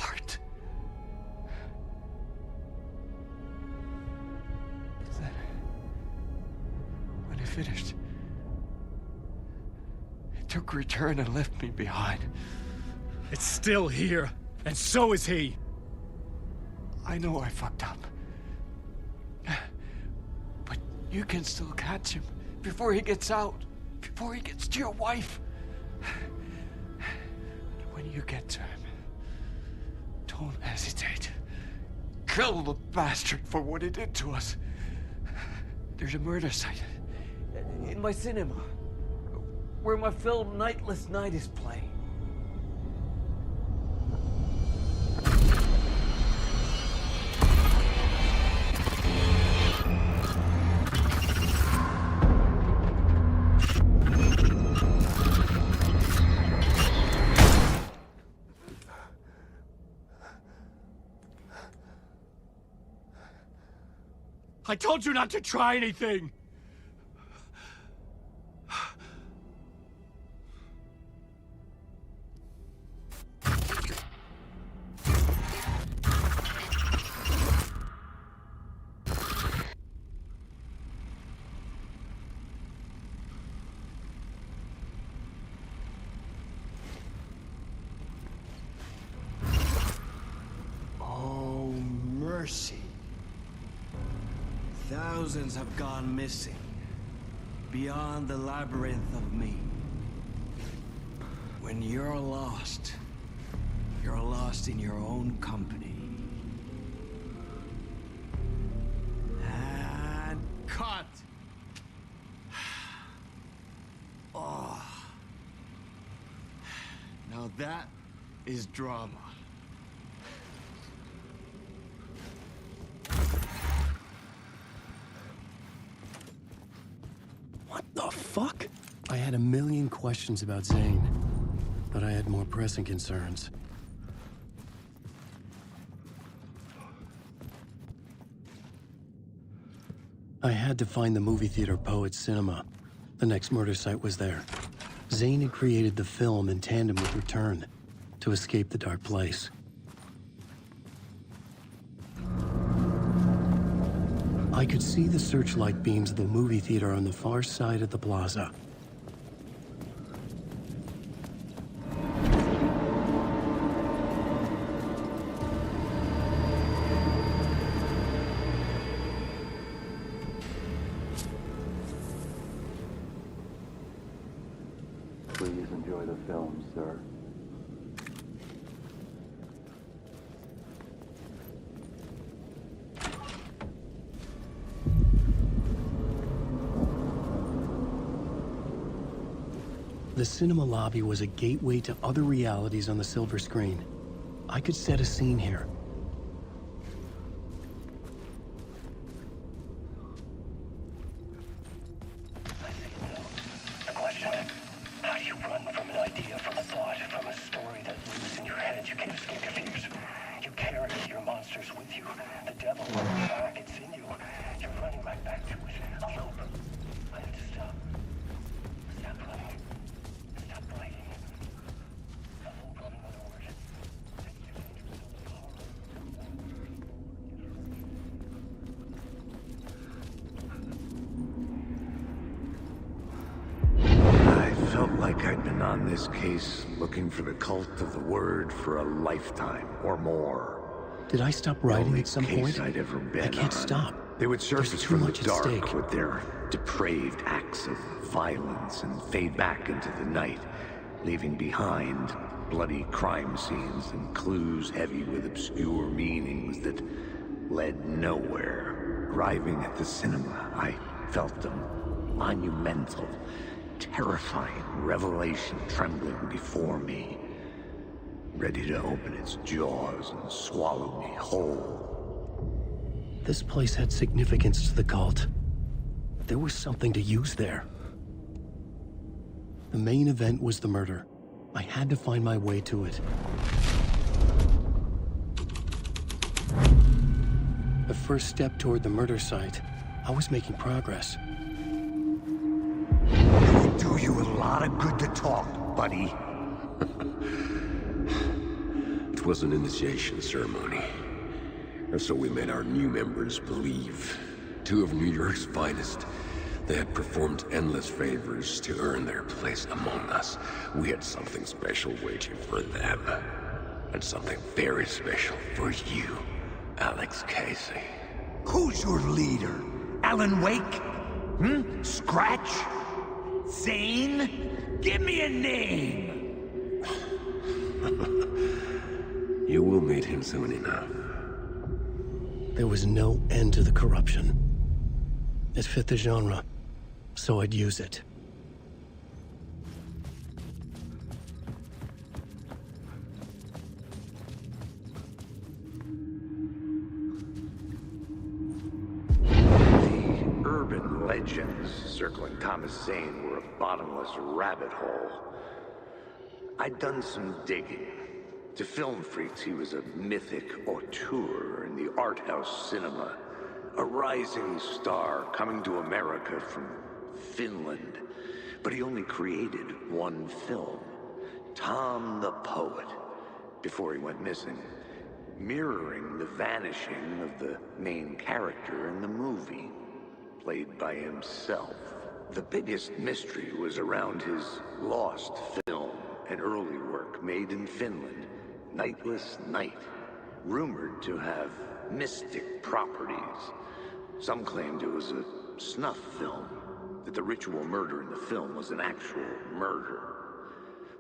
art. But then, when he finished, he took Return and left me behind. It's still here, and so is he. I know I fucked up. But you can still catch him before he gets out, before he gets to your wife. And when you get to him, don't hesitate. Kill the bastard for what he did to us. There's a murder site in my cinema where my film Nightless Night is playing. I told you not to try anything! Oh, mercy. Thousands have gone missing, beyond the labyrinth of me. When you're lost in your own company. And cut! Oh. Now that is drama. What the fuck? I had a million questions about Zane, but I had more pressing concerns. I had to find the movie theater Poet's Cinema. The next murder site was there. Zane had created the film in tandem with Return to escape the dark place. I could see the searchlight beams of the movie theater on the far side of the plaza. Please enjoy the film, sir. The cinema lobby was a gateway to other realities on the silver screen. I could set a scene here. The question, how do you run from an idea, from a thought, from a story that lives in your head? You can't escape your fears. You carry your monsters with you. The devil, back, it's in you. You're running right back to it. Alone. I have to stop. Stop running. Stop fighting. Alone running on the word. I felt like I'd been on this case looking for the cult of the word for a lifetime or more. Did I stop writing at some The only point? case I'd ever been I can't on. stop. They would surface There's too from the much at dark stake. with their depraved acts of violence and fade back into the night, leaving behind bloody crime scenes and clues heavy with obscure meanings that led nowhere. Arriving at the cinema, I felt them monumental, terrifying revelation trembling before me, ready to open its jaws and swallow me whole. This place had significance to the cult. There was something to use there. The main event was the murder. I had to find my way to it. The first step toward the murder site. I was making progress. It would do you a lot of good to talk, buddy. It was an initiation ceremony. Or so we made our new members believe. 2 of New York's finest. They had performed endless favors to earn their place among us. We had something special waiting for them. And something very special for you, Alex Casey. Who's your leader? Alan Wake? Scratch? Zane? Give me a name! You will meet him soon enough. There was no end to the corruption. It fit the genre, so I'd use it. Urban legends circling Thomas Zane were a bottomless rabbit hole. I'd done some digging. To film freaks, he was a mythic auteur in the art house cinema. A rising star coming to America from Finland. But he only created one film, Tom the Poet, before he went missing, mirroring the vanishing of the main character in the movie, played by himself. The biggest mystery was around his lost film, an early work made in Finland, Nightless Night, rumored to have mystic properties. Some claimed it was a snuff film, that the ritual murder in the film was an actual murder.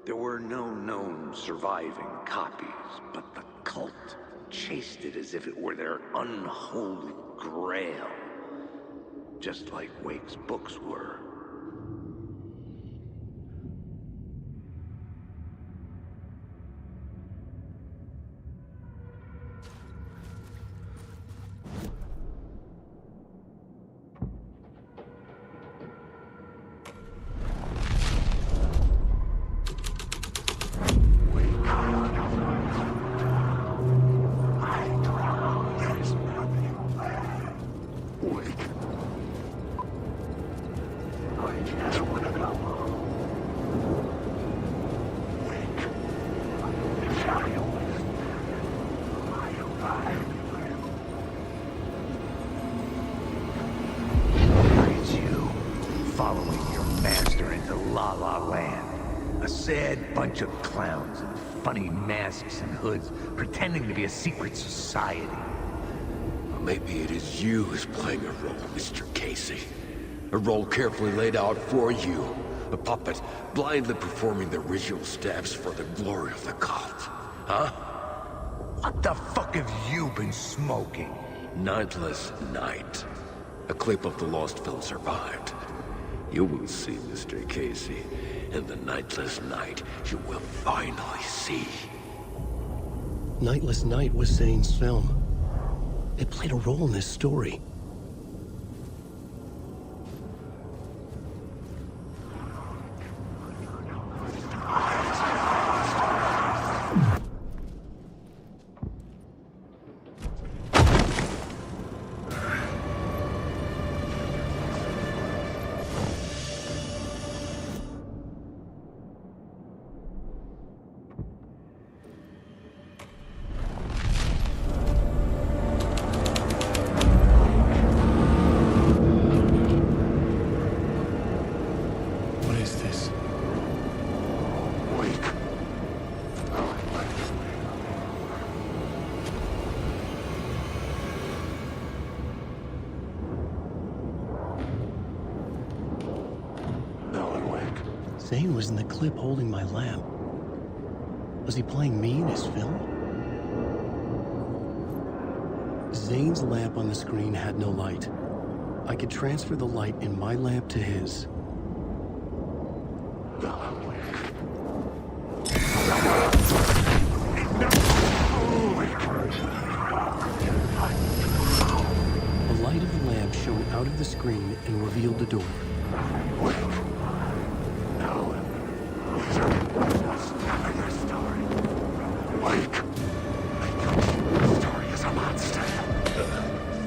There were no known surviving copies, but the cult chased it as if it were their unholy grail, just like Wake's books were. Following your master into La La Land. A sad bunch of clowns in funny masks and hoods, pretending to be a secret society. Or maybe it is you who's playing a role, Mr. Casey. A role carefully laid out for you. A puppet, blindly performing the ritual steps for the glory of the cult. Huh? What the fuck have you been smoking? Nightless Night. A clip of the lost film survived. You will see, Mr. Casey. In the Nightless Night, you will finally see. Nightless Night was Zane's film. It played a role in this story. Zane was in the clip holding my lamp. Was he playing me in his film? Zane's lamp on the screen had no light. I could transfer the light in my lamp to his. The light of the lamp shone out of the screen and revealed the door.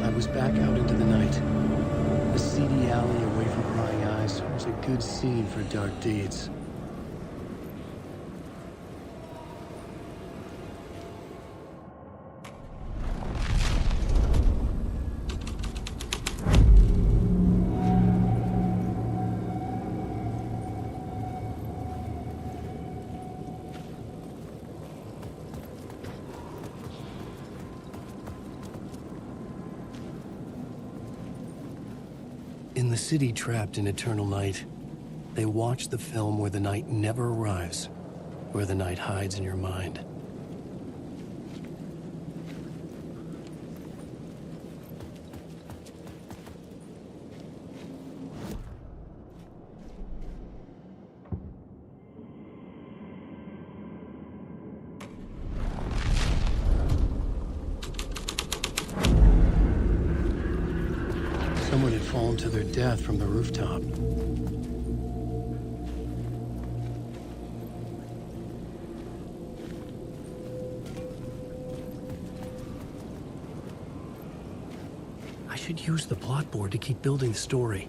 I was back out into the night. The seedy alley away from prying eyes was a good scene for dark deeds. In the city trapped in eternal night, they watch the film where the night never arrives, where the night hides in your mind. Someone had fallen to their death from the rooftop. I should use the plot board to keep building the story.